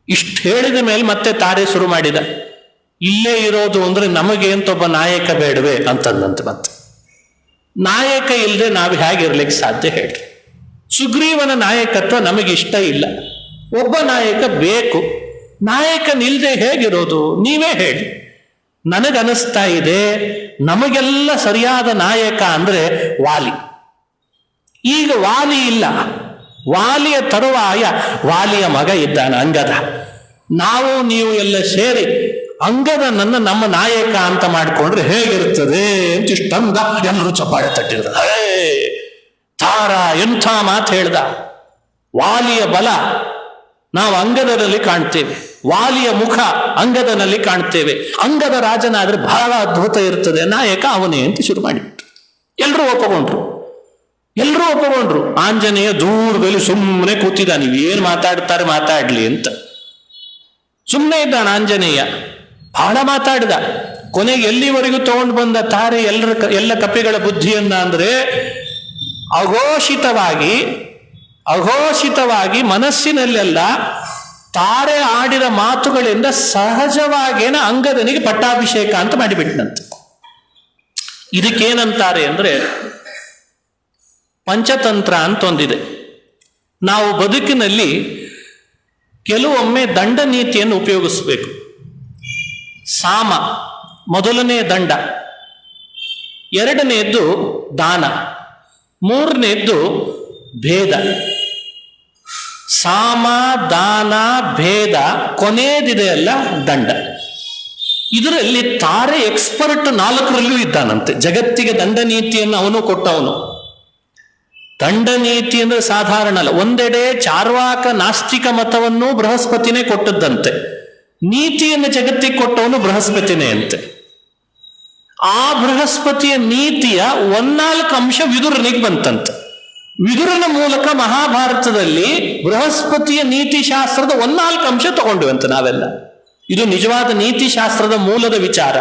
ಇಷ್ಟು ಹೇಳಿದ ಮೇಲೆ ಮತ್ತೆ ತಾರೆ ಶುರು ಮಾಡಿದ, ಇಲ್ಲೇ ಇರೋದು ಅಂದ್ರೆ ನಮಗೆ ಅಂತ ಒಬ್ಬ ನಾಯಕ ಬೇಡವೇ ಅಂತಂದಂತೆ. ಮತ್ತೆ ನಾಯಕ ಇಲ್ಲದೆ ನಾವು ಹೇಗಿರ್ಲಿಕ್ಕೆ ಸಾಧ್ಯ ಹೇಳ್ರಿ? ಸುಗ್ರೀವನ ನಾಯಕತ್ವ ನಮಗಿಷ್ಟ ಇಲ್ಲ, ಒಬ್ಬ ನಾಯಕ ಬೇಕು. ನಾಯಕನಿಲ್ಲದೆ ಹೇಗಿರೋದು ನೀವೇ ಹೇಳಿ. ನನಗನಿಸ್ತಾ ಇದೆ ನಮಗೆಲ್ಲ ಸರಿಯಾದ ನಾಯಕ ಅಂದ್ರೆ ವಾಲಿ. ಈಗ ವಾಲಿ ಇಲ್ಲ, ವಾಲಿಯ ತರುವಾಯ ವಾಲಿಯ ಮಗ ಇದ್ದಾನೆ ಅಂಗದ. ನಾವು ನೀವು ಎಲ್ಲ ಸೇರಿ ಅಂಗದನನ್ನ ನಮ್ಮ ನಾಯಕ ಅಂತ ಮಾಡಿಕೊಂಡ್ರೆ ಹೇಗಿರ್ತದೆ ಅಂತ ಇಷ್ಟಂದ ಎಲ್ಲರೂ ಚಪ್ಪಾಳೆ ತಟ್ಟಿದ್ರು. ತಾರ ಎಂಥ ಮಾತು ಹೇಳ್ದ. ವಾಲಿಯ ಬಲ ನಾವು ಅಂಗದನಲ್ಲಿ ಕಾಣ್ತೇವೆ, ವಾಲಿಯ ಮುಖ ಅಂಗದನಲ್ಲಿ ಕಾಣ್ತೇವೆ. ಅಂಗದ ರಾಜನಾದ್ರೆ ಬಹಳ ಅದ್ಭುತ ಇರ್ತದೆ, ನಾಯಕ ಅವನೇ ಅಂತ ಶುರು ಮಾಡಿಬಿಟ್ರು. ಎಲ್ಲರೂ ಒಪ್ಪಗೊಂಡ್ರು. ಆಂಜನೇಯ ದೂರದಲ್ಲಿ ಸುಮ್ಮನೆ ಕೂತಿದ್ದ, ನೀವೇನು ಮಾತಾಡ್ತಾರೆ ಮಾತಾಡ್ಲಿ ಅಂತ ಸುಮ್ಮನೆ ಇದ್ದಾನ ಆಂಜನೇಯ. ಬಹಳ ಮಾತಾಡಿದ. ಕೊನೆಗೆ ಎಲ್ಲಿವರೆಗೂ ತಗೊಂಡು ಬಂದ ತಾರೆ ಎಲ್ಲ ಕಪಿಗಳ ಬುದ್ಧಿಯನ್ನ ಅಂದ್ರೆ ಅಘೋಷಿತವಾಗಿ ಮನಸ್ಸಿನಲ್ಲೆಲ್ಲ ತಾರೆ ಆಡಿದ ಮಾತುಗಳಿಂದ ಸಹಜವಾಗೇನ ಅಂಗದನಿಗೆ ಪಟ್ಟಾಭಿಷೇಕ ಅಂತ ಮಾಡಿಬಿಟ್ಟನಂತೆ. ಇದಕ್ಕೇನಂತಾರೆ ಅಂದ್ರೆ ಪಂಚತಂತ್ರ ಅಂತ ಒಂದಿದೆ. ನಾವು ಬದುಕಿನಲ್ಲಿ ಕೆಲವೊಮ್ಮೆ ದಂಡ ನೀತಿಯನ್ನು ಉಪಯೋಗಿಸಬೇಕು. ಸಾಮ ಮೊದಲನೇ ದಂಡ, ಎರಡನೆಯದ್ದು ದಾನ, ಮೂರನೆಯದ್ದು ಭೇದ. ಸಾಮ, ದಾನ, ಭೇದ, ಕೊನೆಯದಿದೆಯಲ್ಲ ದಂಡ. ಇದರಲ್ಲಿ ತಾರೆ ಎಕ್ಸ್ಪರ್ಟ್ 4ರಲ್ಲೂ ಇದ್ದಾನಂತೆ. ಜಗತ್ತಿಗೆ ದಂಡ ನೀತಿಯನ್ನು ಅವನು ಕೊಟ್ಟವನು. ದಂಡ ನೀತಿ ಅಂದ್ರೆ ಸಾಧಾರಣ ಅಲ್ಲ. ಒಂದೆಡೆ ಚಾರ್ವಾಕ ನಾಸ್ತಿಕ ಮತವನ್ನು ಬೃಹಸ್ಪತಿನೇ ಕೊಟ್ಟದ್ದಂತೆ, ನೀತಿಯನ್ನು ಜಗತ್ತಿಗೆ ಕೊಟ್ಟವನು ಬೃಹಸ್ಪತಿನೇ ಅಂತೆ. ಆ ಬೃಹಸ್ಪತಿಯ ನೀತಿಯ 14 ಅಂಶ ವಿದುರನಿಗೆ ಬಂತಂತೆ. ವಿದುರನ ಮೂಲಕ ಮಹಾಭಾರತದಲ್ಲಿ ಬೃಹಸ್ಪತಿಯ ನೀತಿ ಶಾಸ್ತ್ರದ 14 ಅಂಶ ತಗೊಂಡಿವಂತೆ ನಾವೆಲ್ಲ. ಇದು ನಿಜವಾದ ನೀತಿ ಶಾಸ್ತ್ರದ ಮೂಲದ ವಿಚಾರ.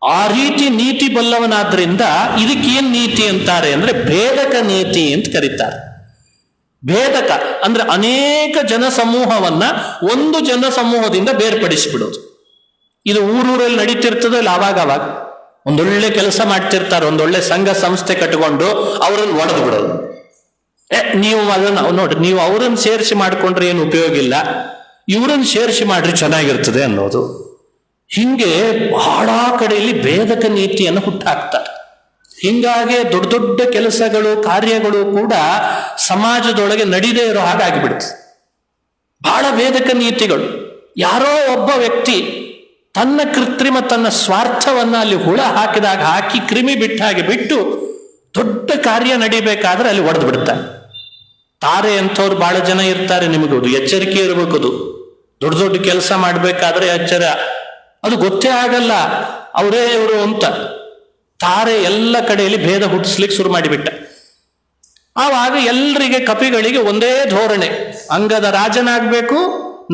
ಆ ರೀತಿ ನೀತಿ ಬಲ್ಲವನಾದ್ರಿಂದ ಇದಕ್ಕೇನ್ ನೀತಿ ಅಂತಾರೆ ಅಂದ್ರೆ ಭೇದಕ ನೀತಿ ಅಂತ ಕರೀತಾರೆ. ಭೇದಕ ಅಂದ್ರೆ ಅನೇಕ ಜನಸಮೂಹವನ್ನ ಒಂದು ಜನಸಮೂಹದಿಂದ ಬೇರ್ಪಡಿಸಿಬಿಡೋದು. ಇದು ಊರೂರಲ್ಲಿ ನಡೀತಿರ್ತದಲ್ಲ, ಅವಾಗ ಒಂದೊಳ್ಳೆ ಕೆಲಸ ಮಾಡ್ತಿರ್ತಾರೆ, ಒಂದೊಳ್ಳೆ ಸಂಘ ಸಂಸ್ಥೆ ಕಟ್ಟಿಕೊಂಡು ಅವರನ್ನು ಒಡೆದು ಬಿಡೋದು. ನೀವು ಅದನ್ನ ನೋಡ್ರಿ, ನೀವು ಅವರನ್ನು ಸೇರಿಸಿ ಮಾಡ್ಕೊಂಡ್ರೆ ಏನು ಉಪಯೋಗ ಇಲ್ಲ, ಇವರನ್ನು ಸೇರಿಸಿ ಮಾಡ್ರಿ ಚೆನ್ನಾಗಿರ್ತದೆ ಅನ್ನೋದು. ಹಿಂಗೆ ಬಹಳ ಕಡೆಯಲ್ಲಿ ಭೇದಕ ನೀತಿಯನ್ನು ಹುಟ್ಟಾಕ್ತಾರೆ. ಹಿಂಗಾಗಿ ದೊಡ್ಡ ದೊಡ್ಡ ಕೆಲಸಗಳು ಕಾರ್ಯಗಳು ಕೂಡ ಸಮಾಜದೊಳಗೆ ನಡೀದೇ ಇರೋ ಹಾಗಾಗಿಬಿಡುತ್ತೆ. ಬಹಳ ಭೇದಕ ನೀತಿಗಳು. ಯಾರೋ ಒಬ್ಬ ವ್ಯಕ್ತಿ ತನ್ನ ತನ್ನ ಸ್ವಾರ್ಥವನ್ನ ಅಲ್ಲಿ ಹುಳ ಹಾಕಿದಾಗ ಹಾಕಿ ಕ್ರಿಮಿ ಬಿಟ್ಟಾಗಿ ಬಿಟ್ಟು ದೊಡ್ಡ ಕಾರ್ಯ ನಡಿಬೇಕಾದ್ರೆ ಅಲ್ಲಿ ಒಡೆದು ಬಿಡ್ತಾರೆ. ತಾರೆ ಅಂಥವ್ರು ಬಹಳ ಜನ ಇರ್ತಾರೆ. ನಿಮಗದು ಎಚ್ಚರಿಕೆ ಇರಬೇಕದು. ದೊಡ್ಡ ದೊಡ್ಡ ಕೆಲಸ ಮಾಡ್ಬೇಕಾದ್ರೆ ಎಚ್ಚರ, ಅದು ಗೊತ್ತೇ ಆಗಲ್ಲ ಅವರೇ ಇವರು ಅಂತ. ತಾರೆ ಎಲ್ಲ ಕಡೆಯಲ್ಲಿ ಭೇದ ಹುಟ್ಟಿಸ್ಲಿಕ್ಕೆ ಶುರು ಮಾಡಿಬಿಟ್ಟ. ಆವಾಗ ಎಲ್ರಿಗೆ ಕಪಿಗಳಿಗೆ ಒಂದೇ ಧೋರಣೆ, ಅಂಗದ ರಾಜನಾಗ್ಬೇಕು,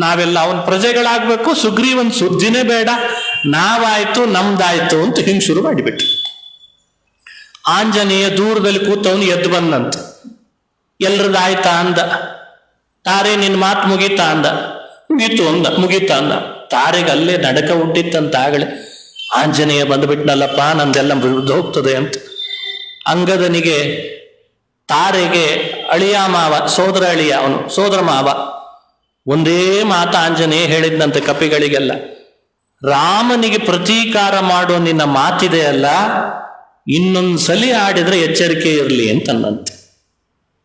ನಾವೆಲ್ಲ ಅವನ ಪ್ರಜೆಗಳಾಗ್ಬೇಕು, ಸುಗ್ರೀವನ್ ಸುದ್ದಿನೇ ಬೇಡ, ನಾವಾಯ್ತು ನಮ್ದಾಯ್ತು ಅಂತ ಹಿಂಗ್ ಶುರು ಮಾಡಿಬಿಟ್ರು. ಆಂಜನೇಯ ದೂರದಲ್ಲಿ ಕೂತವನು ಎದ್ದು ಬಂದಂತ. ಎಲ್ರದಾಯ್ತಾ ಅಂದ. ತಾರೆ ನಿನ್ ಮಾತು ಮುಗೀತಾ ಅಂದ. ಮುಗೀತಾ ಅಂದ. ತಾರೆಗೆ ಅಲ್ಲೇ ನಡಕ ಹುಟ್ಟಿತ್ತಂತ ಆಗಳೆ. ಆಂಜನೇಯ ಬಂದ್ಬಿಟ್ನಲ್ಲಪ್ಪ, ನಂದೆಲ್ಲ ಬಿಡ್ದು ಹೋಗ್ತದೆ ಅಂತ. ಅಂಗದನಿಗೆ ತಾರೆಗೆ ಅಳಿಯ ಮಾವ, ಸೋದರ ಅಳಿಯ, ಅವನು ಸೋದರ ಮಾವ. ಒಂದೇ ಮಾತು ಆಂಜನೇಯ ಹೇಳಿದ್ನಂತೆ ಕಪಿಗಳಿಗೆಲ್ಲ, ರಾಮನಿಗೆ ಪ್ರತೀಕಾರ ಮಾಡೋ ನಿನ್ನ ಮಾತಿದೆ ಅಲ್ಲ, ಇನ್ನೊಂದ್ಸಲಿ ಆಡಿದ್ರೆ ಎಚ್ಚರಿಕೆ ಇರಲಿ ಅಂತನ್ನಂತೆ.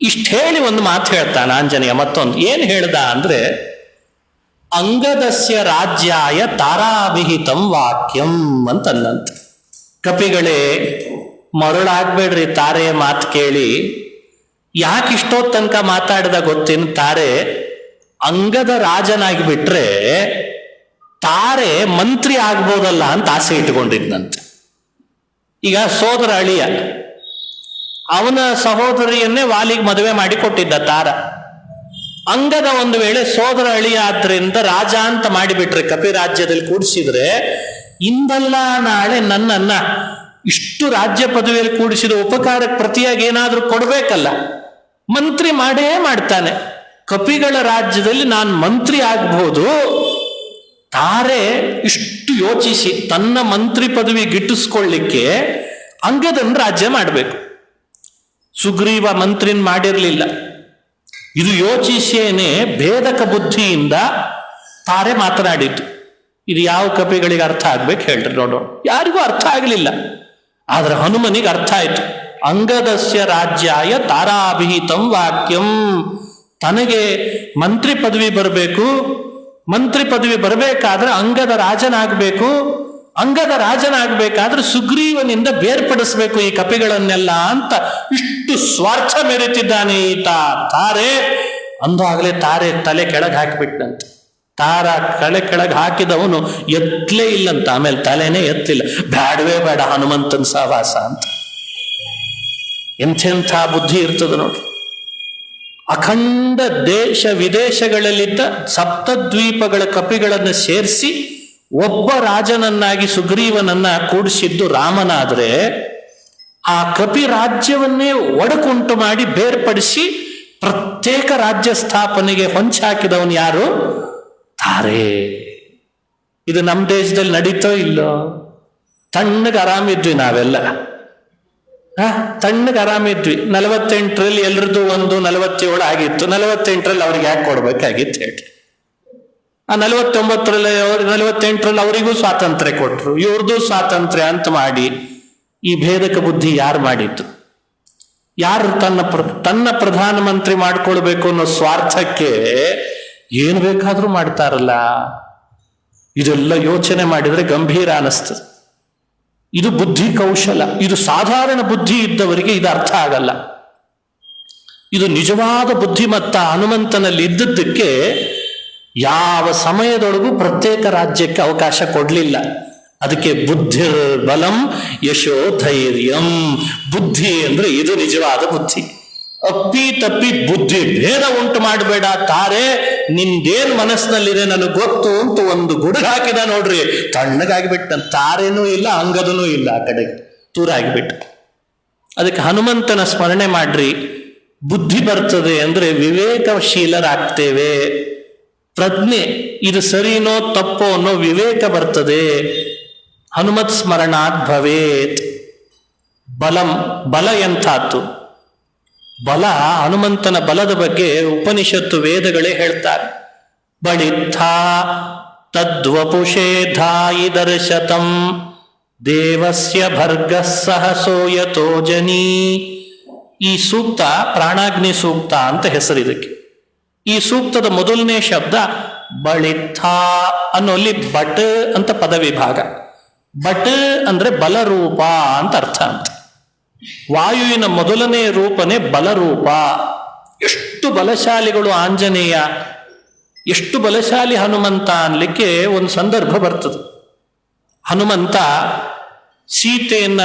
ಇಷ್ಟು ಹೇಳಿ ಒಂದು ಮಾತು ಹೇಳ್ತಾನೆ ಆಂಜನೇಯ. ಮತ್ತೊಂದು ಏನು ಹೇಳ್ದ ಅಂದ್ರೆ, ಅಂಗದಸ್ಯ ರಾಜ್ಯಾಯ ತಾರಾಭಿಹಿತಂ ವಾಕ್ಯಂ ಯಾಕಿಷ್ಟೋ ತನಕ ಮಾತಾಡಿದ ಗೊತ್ತೇನು? ತಾರೆ ಅಂಗದ ರಾಜನಾಗಿ ಬಿಟ್ರೆ ತಾರೆ ಮಂತ್ರಿ ಆಗ್ಬೋದಲ್ಲ ಅಂತ ಆಸೆ ಇಟ್ಕೊಂಡಿದ್ನಂತೆ. ಈಗ ಸೋದರ ಅಳಿಯ, ಅವನ ಸಹೋದರಿಯನ್ನೇ ವಾಲಿಗೆ ಮದುವೆ ಮಾಡಿ ಕೊಟ್ಟಿದ್ದ ತಾರ. ಅಂಗದ ಒಂದು ವೇಳೆ ಸೋದರ ಅಳಿಯ ಆದ್ರಿಂದ ರಾಜ ಅಂತ ಮಾಡಿಬಿಟ್ರೆ, ಕಪಿರಾಜ್ಯದಲ್ಲಿ ಕೂಡಿಸಿದ್ರೆ, ಇಂದಲ್ಲ ನಾಳೆ ನನ್ನನ್ನ ಇಷ್ಟು ರಾಜ್ಯ ಪದವಿಯಲ್ಲಿ ಕೂಡಿಸಿದ ಉಪಕಾರಕ್ಕೆ ಪ್ರತಿಯಾಗಿ ಏನಾದ್ರೂ ಕೊಡ್ಬೇಕಲ್ಲ, ಮಂತ್ರಿ ಮಾಡೇ ಮಾಡ್ತಾನೆ. ಕಪಿಗಳ ರಾಜ್ಯದಲ್ಲಿ ನಾನು ಮಂತ್ರಿ ಆಗ್ಬಹುದು. ತಾರೆ ಇಷ್ಟು ಯೋಚಿಸಿ ತನ್ನ ಮಂತ್ರಿ ಪದವಿ ಗಿಟ್ಟಿಸ್ಕೊಳ್ಳಿಕ್ಕೆ ಅಂಗದನ್ನು ರಾಜ್ಯ ಮಾಡಬೇಕು. ಸುಗ್ರೀವ ಮಂತ್ರಿನ್ ಮಾಡಿರ್ಲಿಲ್ಲ. ಇದು ಯೋಚಿಸೇನೆ ಭೇದಕ ಬುದ್ಧಿಯಿಂದ ತಾರೆ ಮಾತನಾಡಿದ್ದು. ಇದು ಯಾವ ಕಪಿಗಳಿಗೆ ಅರ್ಥ ಆಗ್ಬೇಕು ಹೇಳ್ರಿ ನೋಡೋಣ. ಯಾರಿಗೂ ಅರ್ಥ ಆಗಲಿಲ್ಲ, ಆದ್ರೆ ಹನುಮನಿಗೆ ಅರ್ಥ ಆಯ್ತು. ಅಂಗದಸ್ಯ ರಾಜ್ಯಾಯ ತಾರಾಭಿಹಿತಂ ವಾಕ್ಯಂ. ತನಗೆ ಮಂತ್ರಿ ಪದವಿ ಬರಬೇಕು, ಮಂತ್ರಿ ಪದವಿ ಬರಬೇಕಾದ್ರೆ ಅಂಗದ ರಾಜನಾಗಬೇಕು, ಅಂಗದ ರಾಜನಾಗಬೇಕಾದ್ರೆ ಸುಗ್ರೀವನಿಂದ ಬೇರ್ಪಡಿಸ್ಬೇಕು ಈ ಕಪಿಗಳನ್ನೆಲ್ಲ ಅಂತ ಇಷ್ಟು ಸ್ವಾರ್ಥ ಮೆರೆತಿದ್ದಾನೆ ಈತ ತಾರೆ. ಅಂದಾಗಲೇ ತಾರೆ ತಲೆ ಕೆಳಗೆ ಹಾಕಿಬಿಟ್ಟಂತೆ. ತಾರ ಕೆಳಗೆ ಹಾಕಿದವನು ಎತ್ತಲೇ ಇಲ್ಲಂತ. ಆಮೇಲೆ ತಲೆನೇ ಎತ್ತಲಿಲ್ಲ. ಬೇಡವೇ ಬೇಡ ಹನುಮಂತನ ಸಹವಾಸ ಅಂತ. ಎಂಥೆಂಥ ಬುದ್ಧಿ ಇರ್ತದೆ ನೋಡಿ. ಅಖಂಡ ದೇಶ ವಿದೇಶಗಳಲ್ಲಿದ್ದ ಸಪ್ತದ್ವೀಪಗಳ ಕಪಿಗಳನ್ನು ಸೇರಿಸಿ ಒಬ್ಬ ರಾಜನನ್ನಾಗಿ ಸುಗ್ರೀವನನ್ನ ಕೂಡಿಸಿದ್ದು ರಾಮನಾದ್ರೆ, ಆ ಕಪಿ ರಾಜ್ಯವನ್ನೇ ಒಡಕುಂಟು ಮಾಡಿ ಬೇರ್ಪಡಿಸಿ ಪ್ರತ್ಯೇಕ ರಾಜ್ಯ ಸ್ಥಾಪನೆಗೆ ಹೊಂಚಾಕಿದವನು ಯಾರು? ತಾರೆ. ಇದು ನಮ್ಮ ದೇಶದಲ್ಲಿ ನಡೀತೋ ಇಲ್ಲೋ? ತಣ್ಣಗೆ ಆರಾಮಿದ್ವಿ ನಾವೆಲ್ಲ, ತಣ್ಣಗೆ ಆರಾಮಿದ್ವಿ. 48ರಲ್ಲಿ ಎಲ್ರದ್ದು 47 ಆಗಿತ್ತು. 48ರಲ್ಲಿ ಅವ್ರಿಗೆ ಯಾಕೆ ಕೊಡ್ಬೇಕಾಗಿತ್ತು ಹೇಳಿ? ಆ 48ರಲ್ಲಿ ಅವರಿಗೂ ಸ್ವಾತಂತ್ರ್ಯ ಕೊಟ್ರು, ಇವ್ರದ್ದು ಸ್ವಾತಂತ್ರ್ಯ ಅಂತ ಮಾಡಿ ಈ ಭೇದಕ ಬುದ್ಧಿ ಯಾರು ಮಾಡಿದ್ದು? ಯಾರು ತನ್ನ ಪ್ರಧಾನಮಂತ್ರಿ ಮಾಡ್ಕೊಳ್ಬೇಕು ಅನ್ನೋ ಸ್ವಾರ್ಥಕ್ಕೆ ಏನು ಬೇಕಾದ್ರೂ ಮಾಡ್ತಾರಲ್ಲ. ಇದೆಲ್ಲ ಯೋಚನೆ ಮಾಡಿದ್ರೆ ಗಂಭೀರ ಅನಿಸ್ತದೆ. ಇದು ಬುದ್ಧಿ ಕೌಶಲ. ಇದು ಸಾಧಾರಣ ಬುದ್ಧಿ ಇದ್ದವರಿಗೆ ಇದು ಅರ್ಥ ಆಗಲ್ಲ. ಇದು ನಿಜವಾದ ಬುದ್ಧಿಮತ್ತ ಹನುಮಂತನಲ್ಲಿ ಇದ್ದದ್ದಕ್ಕೆ ಯಾವ ಸಮಯದೊಳಗೂ ಪ್ರತ್ಯೇಕ ರಾಜ್ಯಕ್ಕೆ ಅವಕಾಶ ಕೊಡಲಿಲ್ಲ. ಅದಕ್ಕೆ ಬುದ್ಧಿರ್ ಬಲಂ ಯಶೋ ಧೈರ್ಯಂ. ಬುದ್ಧಿ ಅಂದ್ರೆ ಇದು ನಿಜವಾದ ಬುದ್ಧಿ. ಅಪ್ಪಿ ತಪ್ಪಿ ಬುದ್ಧಿ ಭೇದ ಉಂಟು ಮಾಡಬೇಡ ತಾರೆ, ನಿಂದೇನ್ ಮನಸ್ಸಿನಲ್ಲಿದೆ ನನಗೆ ಗೊತ್ತು ಅಂತ ಒಂದು ಗುಡುಗು ಹಾಕಿದ ನೋಡ್ರಿ, ತಣ್ಣಗಾಗಿಬಿಟ್ಟ. ತಾರೇನೂ ಇಲ್ಲ, ಅಂಗದನೂ ಇಲ್ಲ, ಆ ಕಡೆಗೆ ತೂರಾಗಿಬಿಟ್ಟ. ಅದಕ್ಕೆ ಹನುಮಂತನ ಸ್ಮರಣೆ ಮಾಡ್ರಿ. ಬುದ್ಧಿ ಬರ್ತದೆ ಅಂದ್ರೆ ವಿವೇಕಶೀಲರಾಗ್ತೇವೆ. ಪ್ರಜ್ಞೆ, ಇದು ಸರಿನೋ ತಪ್ಪೋ ಅನ್ನೋ ವಿವೇಕ ಬರ್ತದೆ. ಹನುಮತ್ ಸ್ಮರಣಾತ್ ಭವೇತ್. ಬಲಂ, ಬಲ ಎಂಥಾತು? ಬಲ, ಹನುಮಂತನ ಬಲದ ಬಗ್ಗೆ ಉಪನಿಷತ್ತು ವೇದಗಳೇ ಹೇಳ್ತಾರೆ. ಬಳಿತ್ಥಾ ತದ್ವಪುಷೇಧಾಯಿ ದರ್ಶತಂ ದೇವಸ್ಯ ಭರ್ಗಃ ಸಹಸೋಯತೋ ಜನಿ. ಈ ಸೂಕ್ತ ಪ್ರಾಣಾಗ್ನಿ ಸೂಕ್ತ ಅಂತ ಹೆಸರಿದಕ್ಕೆ. ಈ ಸೂಕ್ತದ ಮೊದಲನೇ ಶಬ್ದ ಬಳಿತ್ಥಾ ಅನ್ನೋಲ್ಲಿ ಬಟ್ ಅಂತ ಪದ ವಿಭಾಗ. ಬಟ್ ಅಂದ್ರೆ ಬಲರೂಪ ಅಂತ ಅರ್ಥ ಅಂತ. ವಾಯುವಿನ ಮೊದಲನೇ ರೂಪನೇ ಬಲರೂಪ. ಎಷ್ಟು ಬಲಶಾಲಿಗಳು ಆಂಜನೇಯ, ಎಷ್ಟು ಬಲಶಾಲಿ ಹನುಮಂತ ಅನ್ಲಿಕ್ಕೆ ಒಂದು ಸಂದರ್ಭ ಬರ್ತದೆ. ಹನುಮಂತ ಸೀತೆಯನ್ನ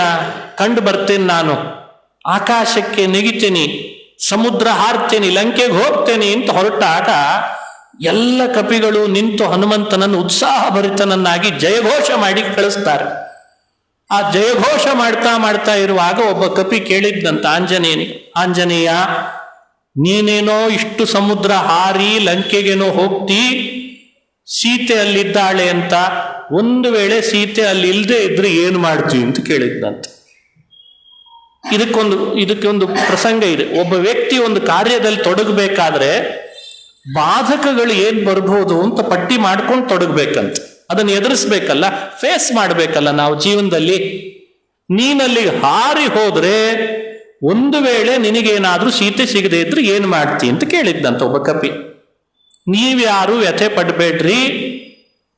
ಕಂಡು ಬರ್ತೇನೆ, ನಾನು ಆಕಾಶಕ್ಕೆ ನೆಗಿತೀನಿ, ಸಮುದ್ರ ಹಾರ್ತೇನೆ, ಲಂಕೆಗೆ ಹೋಗ್ತೇನೆ ಅಂತ ಹೊರಟಾಗ ಎಲ್ಲ ಕಪಿಗಳು ನಿಂತು ಹನುಮಂತನನ್ನು ಉತ್ಸಾಹಭರಿತನನ್ನಾಗಿ ಜಯಘೋಷ ಮಾಡಿ ಕಳಿಸ್ತಾರೆ. ಆ ಜಯಘೋಷ ಮಾಡ್ತಾ ಇರುವಾಗ ಒಬ್ಬ ಕಪಿ ಕೇಳಿದ್ದಂತ ಆಂಜನೇಯ, ನೀನೇನೋ ಇಷ್ಟು ಸಮುದ್ರ ಹಾರಿ ಲಂಕೆಗೇನೋ ಹೋಗ್ತಿ, ಸೀತೆ ಅಲ್ಲಿದ್ದಾಳೆ ಅಂತ, ಒಂದು ವೇಳೆ ಸೀತೆ ಅಲ್ಲಿ ಇಲ್ಲದೆ ಇದ್ರೆ ಏನು ಮಾಡ್ತೀವಿ ಅಂತ ಕೇಳಿದ್ದಂತ. ಇದಕ್ಕೊಂದು ಪ್ರಸಂಗ ಇದೆ. ಒಬ್ಬ ವ್ಯಕ್ತಿ ಒಂದು ಕಾರ್ಯದಲ್ಲಿ ತೊಡಗಬೇಕಾದ್ರೆ ಬಾಧಕಗಳು ಏನ್ ಬರ್ಬೋದು ಅಂತ ಪಟ್ಟಿ ಮಾಡ್ಕೊಂಡು ತೊಡಗಬೇಕಂತ. ಅದನ್ನು ಎದುರಿಸ್ಬೇಕಲ್ಲ, ಫೇಸ್ ಮಾಡ್ಬೇಕಲ್ಲ ನಾವು ಜೀವನದಲ್ಲಿ. ನೀನಲ್ಲಿ ಹಾರಿ ಹೋದ್ರೆ ಒಂದು ವೇಳೆ ನಿನಗೇನಾದ್ರೂ ಸೀತೆ ಸಿಗದೆ ಇದ್ರೆ ಏನು ಮಾಡ್ತಿ ಅಂತ ಕೇಳಿದ್ದಂತ ಒಬ್ಬ ಕಪಿ. ನೀವ್ಯಾರು ವ್ಯಥೆ ಪಡ್ಬೇಡ್ರಿ,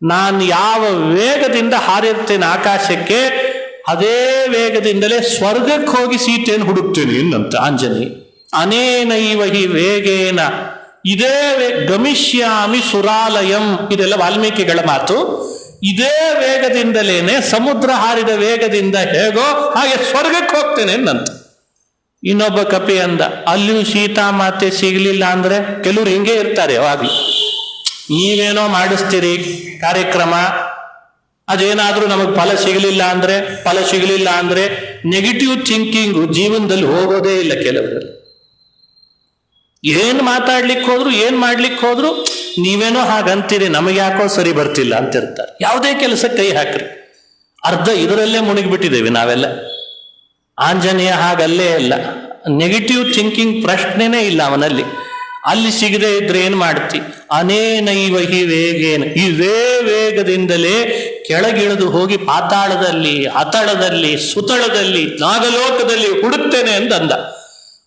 ನಾನು ಯಾವ ವೇಗದಿಂದ ಹಾರಿರ್ತೇನೆ ಆಕಾಶಕ್ಕೆ, ಅದೇ ವೇಗದಿಂದಲೇ ಸ್ವರ್ಗಕ್ಕೆ ಹೋಗಿ ಸೀತೆಯನ್ನು ಹುಡುಕ್ತೇನೆ ಅಂತ ಆಂಜನೇಯ. ಅನೇನೈವ ಹಿ ವೇಗೇನ ಇದೇ ಗಮಿಷ್ಯಾಮಿ ಸುರಾಲಯಂ. ಇದೆಲ್ಲ ವಾಲ್ಮೀಕಿಗಳ ಮಾತು. ಇದೇ ವೇಗದಿಂದಲೇನೆ ಸಮುದ್ರ ಹಾರಿದ ವೇಗದಿಂದ ಹೇಗೋ ಹಾಗೆ ಸ್ವರ್ಗಕ್ಕೆ ಹೋಗ್ತೇನೆ ನಂತ. ಇನ್ನೊಬ್ಬ ಕಪಿ ಅಂದ, ಅಲ್ಲಿಯೂ ಸೀತಾಮಾತೆ ಸಿಗಲಿಲ್ಲ ಅಂದ್ರೆ ಕೆಲವ್ರು ಹಿಂಗೆ ಇರ್ತಾರೆ ಯಾವಾಗ್ಲೂ. ನೀವೇನೋ ಮಾಡಿಸ್ತೀರಿ ಕಾರ್ಯಕ್ರಮ, ಅದೇನಾದ್ರೂ ನಮಗೆ ಫಲ ಸಿಗಲಿಲ್ಲ ಅಂದ್ರೆ ನೆಗೆಟಿವ್ ಥಿಂಕಿಂಗು ಜೀವನದಲ್ಲಿ ಹೋಗೋದೇ ಇಲ್ಲ ಕೆಲವರಲ್ಲಿ. ಏನ್ ಮಾತಾಡ್ಲಿಕ್ಕೆ ಹೋದ್ರು ಏನ್ ಮಾಡ್ಲಿಕ್ಕೆ ಹೋದ್ರು ನೀವೇನೋ ಹಾಗಂತೀರಿ, ನಮಗೆ ಯಾಕೋ ಸರಿ ಬರ್ತಿಲ್ಲ ಅಂತಿರ್ತಾರೆ. ಯಾವುದೇ ಕೆಲಸ ಕೈ ಹಾಕ್ರಿ, ಅರ್ಧ ಇದರಲ್ಲೇ ಮುಳುಗಿಬಿಟ್ಟಿದ್ದೇವೆ ನಾವೆಲ್ಲ. ಆಂಜನೇಯ ಹಾಗಲ್ಲೇ ಇಲ್ಲ, ನೆಗೆಟಿವ್ ಥಿಂಕಿಂಗ್ ಪ್ರಶ್ನೆನೇ ಇಲ್ಲ ಅವನಲ್ಲಿ. ಅಲ್ಲಿ ಸಿಗದೆ ಇದ್ರೆ ಏನ್ ಮಾಡ್ತಿ? ಅನೇನೈವ ಹಿ ವೇಗೇನ, ಇವೇ ವೇಗದಿಂದಲೇ ಕೆಳಗಿಳಿದು ಹೋಗಿ ಪಾತಾಳದಲ್ಲಿ, ಅತಳದಲ್ಲಿ, ಸುತಳದಲ್ಲಿ, ನಾಗಲೋಕದಲ್ಲಿ ಹುಡುಕ್ತೇನೆ ಅಂದ.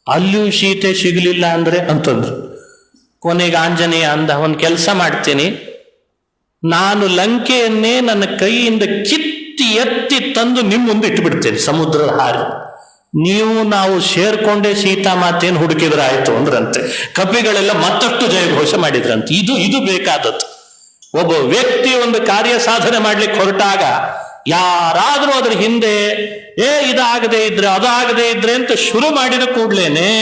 ಅಲ್ಲಿಯೂ ಸೀತೆ ಸಿಗಲಿಲ್ಲ ಅಂದ್ರೆ ಅಂತಂದ್ರು. ಕೊನೆಗೆ ಆಂಜನೇಯ ಅಂದ, ಒಂದು ಕೆಲಸ ಮಾಡ್ತೇನೆ, ನಾನು ಲಂಕೆಯನ್ನೇ ನನ್ನ ಕೈಯಿಂದ ಕಿತ್ತಿ ಎತ್ತಿ ತಂದು ನಿಮ್ಮ ಮುಂದೆ ಇಟ್ಟುಬಿಡ್ತೇನೆ ಸಮುದ್ರದ ಹಾರಿ. ನಾವು ಸೇರ್ಕೊಂಡೇ ಸೀತಾಮಾತೆಯನ್ನು ಹುಡುಕಿದ್ರೆ ಆಯ್ತು ಅಂದ್ರಂತೆ. ಕಪಿಗಳೆಲ್ಲ ಮತ್ತಷ್ಟು ಜಯಘೋಷ ಮಾಡಿದ್ರಂತೆ. ಇದು ಬೇಕಾದದ್ದು. ಒಬ್ಬ ವ್ಯಕ್ತಿ ಒಂದು ಕಾರ್ಯ ಸಾಧನೆ ಮಾಡ್ಲಿಕ್ಕೆ ಹೊರಟಾಗ ಯಾರಾದ್ರೂ ಅದ್ರ ಹಿಂದೆ ಇದಾಗದೆ ಇದ್ರೆ ಅದಾಗದೆ ಇದ್ರೆ ಅಂತ ಶುರು ಮಾಡಿದ ಕೂಡ್ಲೇನೆ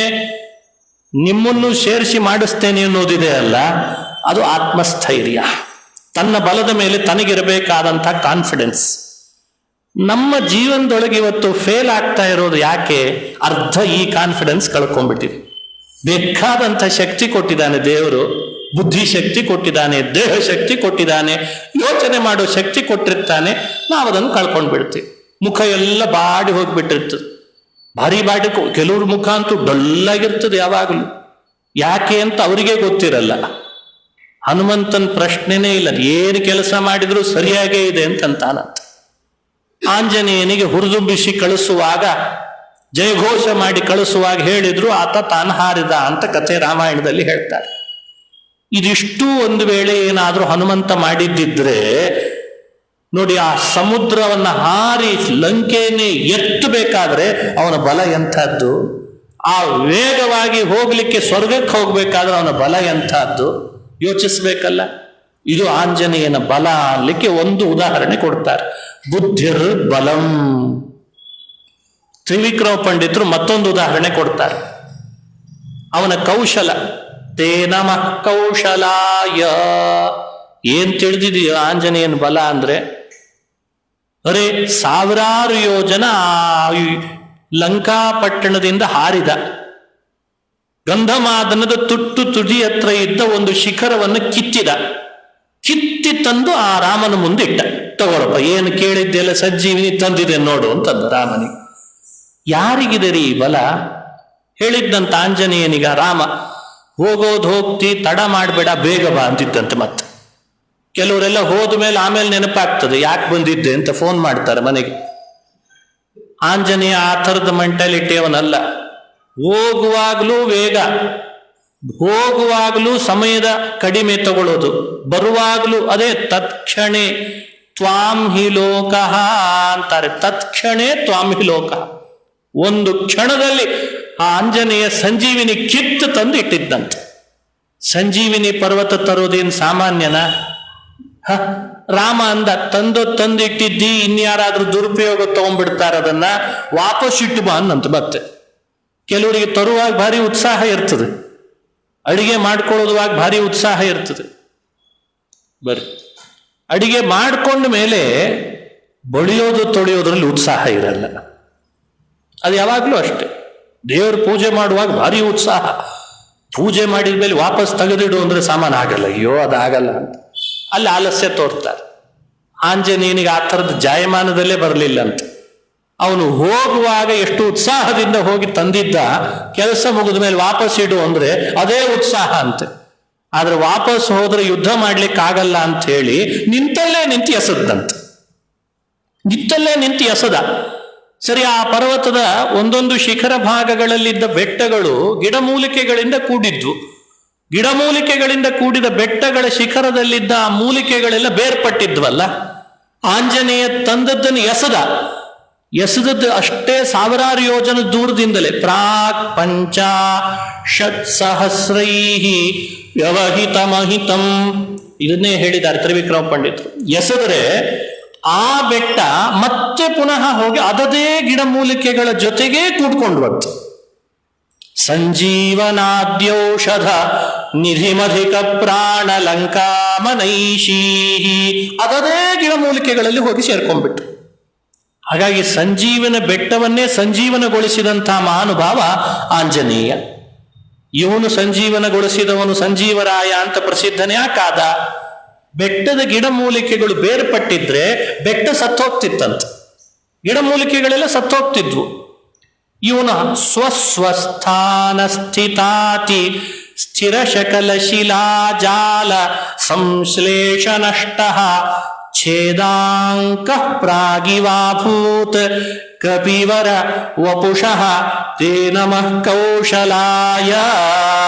ನಿಮ್ಮನ್ನು ಸೇರಿಸಿ ಮಾಡಿಸ್ತೇನೆ ಅನ್ನೋದಿದೆ ಅಲ್ಲ, ಅದು ಆತ್ಮಸ್ಥೈರ್ಯ, ತನ್ನ ಬಲದ ಮೇಲೆ ತನಗಿರಬೇಕಾದಂಥ ಕಾನ್ಫಿಡೆನ್ಸ್. ನಮ್ಮ ಜೀವನದೊಳಗೆ ಇವತ್ತು ಫೇಲ್ ಆಗ್ತಾ ಇರೋದು ಯಾಕೆ? ಅರ್ಧ ಈ ಕಾನ್ಫಿಡೆನ್ಸ್ ಕಳ್ಕೊಂಡ್ಬಿಟ್ಟಿದೆ. ಬೇಕಾದಂಥ ಶಕ್ತಿ ಕೊಟ್ಟಿದ್ದಾನೆ ದೇವರು, ಬುದ್ಧಿ ಶಕ್ತಿ ಕೊಟ್ಟಿದ್ದಾನೆ, ದೇಹ ಶಕ್ತಿ ಕೊಟ್ಟಿದ್ದಾನೆ, ಯೋಚನೆ ಮಾಡೋ ಶಕ್ತಿ ಕೊಟ್ಟಿರ್ತಾನೆ, ನಾವು ಅದನ್ನು ಕಳ್ಕೊಂಡು ಬಿಡ್ತೀವಿ. ಮುಖ ಎಲ್ಲ ಬಾಡಿ ಹೋಗ್ಬಿಟ್ಟಿರ್ತದೆ, ಭಾರಿ ಬಾಡಿ. ಕೆಲವ್ರ ಮುಖ ಅಂತೂ ಡಲ್ಲಾಗಿರ್ತದೆ ಯಾವಾಗಲೂ. ಯಾಕೆ ಅಂತ ಅವರಿಗೆ ಗೊತ್ತಿರಲ್ಲ. ಹನುಮಂತನ ಪ್ರಶ್ನೆನೇ ಇಲ್ಲ, ಏನು ಕೆಲಸ ಮಾಡಿದ್ರು ಸರಿಯಾಗೇ ಇದೆ ಅಂತಂತಾನಂತ. ಆಂಜನೇಯನಿಗೆ ಹುರಿದುಂಬಿಸಿ ಕಳಿಸುವಾಗ, ಜಯಘೋಷ ಮಾಡಿ ಕಳಿಸುವಾಗ ಹೇಳಿದ್ರು, ಆತ ತಾನು ಹಾರಿದ ಅಂತ ಕಥೆ ರಾಮಾಯಣದಲ್ಲಿ ಹೇಳ್ತಾರೆ. ಇದಿಷ್ಟು ಒಂದು ವೇಳೆ ಏನಾದ್ರೂ ಹನುಮಂತ ಮಾಡಿದ್ದಿದ್ರೆ ನೋಡಿ, ಆ ಸಮುದ್ರವನ್ನ ಹಾರಿ ಲಂಕೆಯನ್ನೇ ಎತ್ತಬೇಕಾದ್ರೆ ಅವನ ಬಲ ಎಂಥದ್ದು, ಆ ವೇಗವಾಗಿ ಹೋಗ್ಲಿಕ್ಕೆ ಸ್ವರ್ಗಕ್ಕೆ ಹೋಗ್ಬೇಕಾದ್ರೆ ಅವನ ಬಲ ಎಂಥದ್ದು ಯೋಚಿಸ್ಬೇಕಲ್ಲ. ಇದು ಆಂಜನೇಯನ ಬಲ ಅನ್ಲಿಕ್ಕೆ ಒಂದು ಉದಾಹರಣೆ ಕೊಡ್ತಾರೆ. ಬುದ್ಧಿರ್ ಬಲಂ. ತ್ರಿವಿಕ್ರಮ ಪಂಡಿತರು ಮತ್ತೊಂದು ಉದಾಹರಣೆ ಕೊಡ್ತಾರೆ. ಅವನ ಕೌಶಲ, ತೇ ನಮಃ ಕೌಶಲಾಯ. ಏನ್ ತಿಳಿದಿದೆಯೋ ಆಂಜನೇಯನ ಬಲ ಅಂದ್ರೆ, ಅರೆ ಸಾವಿರಾರು ಯೋಜನ ಲಂಕಾಪಟ್ಟಣದಿಂದ ಹಾರಿದ, ಗಂಧಮಾದನದ ತುದಿ ಹತ್ರ ಇದ್ದ ಒಂದು ಶಿಖರವನ್ನು ಕಿತ್ತಿ ತಂದು ಆ ರಾಮನ ಮುಂದೆ ಇಟ್ಟ. ತಗೊಳಪ್ಪ, ಏನು ಕೇಳಿದ್ದೆಲ್ಲ ಸಂಜೀವಿನಿ ತಂದಿದೆ ನೋಡು ಅಂತಂದ ರಾಮನಿಗೆ. ಯಾರಿಗಿದೆ ರೀ ಬಲ? ಹೇಳಿದ್ದಂತ ಆಂಜನೇಯನಿಗ ರಾಮ, ಹೋಗೋದು ಹೋಗ್ತಿ, ತಡ ಮಾಡಬೇಡ, ಬೇಗ ಬಾ ಅಂತಿದ್ದಂತೆ. ಮತ್ತೆ ಕೆಲವರೆಲ್ಲ ಹೋದ ಮೇಲೆ ಆಮೇಲೆ ನೆನಪಾಗ್ತದೆ ಯಾಕೆ ಬಂದಿದ್ದೆ ಅಂತ ಫೋನ್ ಮಾಡ್ತಾರೆ ಮನೆಗೆ. ಆಂಜನೇಯ ಆ ಥರದ ಮೆಂಟಾಲಿಟಿ ಅವನಲ್ಲ. ಹೋಗುವಾಗ್ಲೂ ವೇಗ, ಹೋಗುವಾಗ್ಲೂ ಸಮಯದ ಕಡಿಮೆ ತಗೊಳ್ಳೋದು, ಬರುವಾಗ್ಲೂ ಅದೇ. ತತ್ಕ್ಷಣೆ ತ್ವಾಂ ಹಿ ಲೋಕಃ ಅಂತಾರೆ. ತತ್ಕ್ಷಣೆ ತ್ವಾಂ ಹಿ ಲೋಕಃ. ಒಂದು ಕ್ಷಣದಲ್ಲಿ ಆ ಆಂಜನೇಯ ಸಂಜೀವಿನಿ ಕಿತ್ತು ತಂದು ಇಟ್ಟಿದ್ದಂತೆ. ಸಂಜೀವಿನಿ ಪರ್ವತ ತರೋದೇನು ಸಾಮಾನ್ಯನ? ರಾಮ ಅಂದ, ತಂದಿಟ್ಟಿದ್ದಿ, ಇನ್ಯಾರಾದ್ರೂ ದುರುಪಯೋಗ ತಗೊಂಡ್ಬಿಡ್ತಾರೆ, ಅದನ್ನ ವಾಪಸ್ ಇಟ್ಟು ಬಾ ಅನ್ನಂತ. ಮತ್ತೆ ಕೆಲವರಿಗೆ ತರುವಾಗ ಭಾರಿ ಉತ್ಸಾಹ ಇರ್ತದೆ, ಅಡಿಗೆ ಮಾಡ್ಕೊಳ್ಳೋದುವಾಗ ಭಾರಿ ಉತ್ಸಾಹ ಇರ್ತದೆ. ಬರ್ರಿ, ಅಡಿಗೆ ಮಾಡ್ಕೊಂಡ ಮೇಲೆ ಬಳಿಯೋದು ತೊಳೆಯೋದ್ರಲ್ಲಿ ಉತ್ಸಾಹ ಇರಲ್ಲ. ಅದು ಯಾವಾಗಲೂ ಅಷ್ಟೆ. ದೇವ್ರ ಪೂಜೆ ಮಾಡುವಾಗ ಭಾರಿ ಉತ್ಸಾಹ, ಪೂಜೆ ಮಾಡಿದ ಮೇಲೆ ವಾಪಸ್ ತೆಗೆದಿಡು ಅಂದ್ರೆ ಸಾಮಾನು ಆಗಲ್ಲ. ಅಯ್ಯೋ ಅದಾಗಲ್ಲ ಅಂತ ಅಲ್ಲಿ ಆಲಸ್ಯ ತೋರ್ತಾರೆ. ಆಂಜನೇಯನಿಗೆ ಆ ಥರದ ಜಾಯಮಾನದಲ್ಲೇ ಬರಲಿಲ್ಲ ಅಂತ. ಅವನು ಹೋಗುವಾಗ ಎಷ್ಟು ಉತ್ಸಾಹದಿಂದ ಹೋಗಿ ತಂದಿದ್ದ, ಕೆಲಸ ಮುಗಿದ ಮೇಲೆ ವಾಪಸ್ ಇಡು ಅಂದ್ರೆ ಅದೇ ಉತ್ಸಾಹ ಅಂತೆ. ಆದ್ರೆ ವಾಪಸ್ ಹೋದ್ರೆ ಯುದ್ಧ ಮಾಡ್ಲಿಕ್ಕೆ ಆಗಲ್ಲ ಅಂತ ಹೇಳಿ ನಿಂತಲ್ಲೇ ನಿಂತು ಎಸದ. ಸರಿ, ಆ ಪರ್ವತದ ಒಂದೊಂದು ಶಿಖರ ಭಾಗಗಳಲ್ಲಿದ್ದ ಬೆಟ್ಟಗಳು ಗಿಡಮೂಲಿಕೆಗಳಿಂದ ಕೂಡಿದ್ವು. ಗಿಡಮೂಲಿಕೆಗಳಿಂದ ಕೂಡಿದ ಬೆಟ್ಟಗಳ ಶಿಖರದಲ್ಲಿದ್ದ ಆ ಮೂಲಿಕೆಗಳೆಲ್ಲ ಬೇರ್ಪಟ್ಟಿದ್ವಲ್ಲ. ಆಂಜನೇಯ ತಂದದ್ದನ್ನು ಎಸದ. ಎಸೆದದ್ದು ಅಷ್ಟೇ ಸಾವಿರಾರು ಯೋಜನೆ ದೂರದಿಂದಲೇ. ಪ್ರಾಕ್ ಪಂಚ ಷಟ್ಸಹಸ್ರೈ ವ್ಯವಹಿತ ಮಹಿತಂ, ಇದನ್ನೇ ಹೇಳಿದ್ದಾರೆ ತ್ರಿವಿಕ್ರಮ ಪಂಡಿತರು. ಎಸೆದರೆ ಆ ಬೆಟ್ಟ ಮತ್ತೆ ಪುನಃ ಹೋಗಿ ಅದದೇ ಗಿಡಮೂಲಿಕೆಗಳ ಜೊತೆಗೇ ಕೂಡ್ಕೊಂಡು ಬಂತು. ಸಂಜೀವನಾದ್ಯೌಷಧ ನಿಧಿಮಧಿಕ ಪ್ರಾಣ ಲಂಕಾಮನೈಷೀ, ಅದದೇ ಗಿಡಮೂಲಿಕೆಗಳಲ್ಲಿ ಹೋಗಿ ಸೇರ್ಕೊಂಡ್ಬಿಟ್ಟು. ಹಾಗಾಗಿ ಸಂಜೀವನ ಬೆಟ್ಟವನ್ನೇ ಸಂಜೀವನಗೊಳಿಸಿದಂತಹ ಮಹಾನುಭಾವ ಆಂಜನೇಯ. ಇವನು ಸಂಜೀವನಗೊಳಿಸಿದವನು ಸಂಜೀವರಾಯ ಅಂತ ಪ್ರಸಿದ್ಧನೇ ಯಾಕಾದ? ಬೆಟ್ಟದ ಗಿಡಮೂಲಿಕೆಗಳು ಬೇರ್ಪಟ್ಟಿದ್ರೆ ಬೆಟ್ಟ ಸತ್ತೋಗ್ತಿತ್ತಂತ, ಗಿಡಮೂಲಿಕೆಗಳೆಲ್ಲ ಸತ್ತೋಗ್ತಿದ್ವು. ಇವನು ಸ್ವಸ್ವಸ್ಥಾನ ಸ್ಥಿತಾತಿ ಸ್ಥಿರ ಶಕಲ ಶಿಲಾಜಾಲ ಸಂಶ್ಲೇಷ ನಷ್ಟ ಛೇದಾಂಕ ಪ್ರಾಗಿವಾಭೂತ್ ಕಪಿವರ ವಪುಷಃ ತೇ ನಮಃ ಕೌಶಲಾಯ.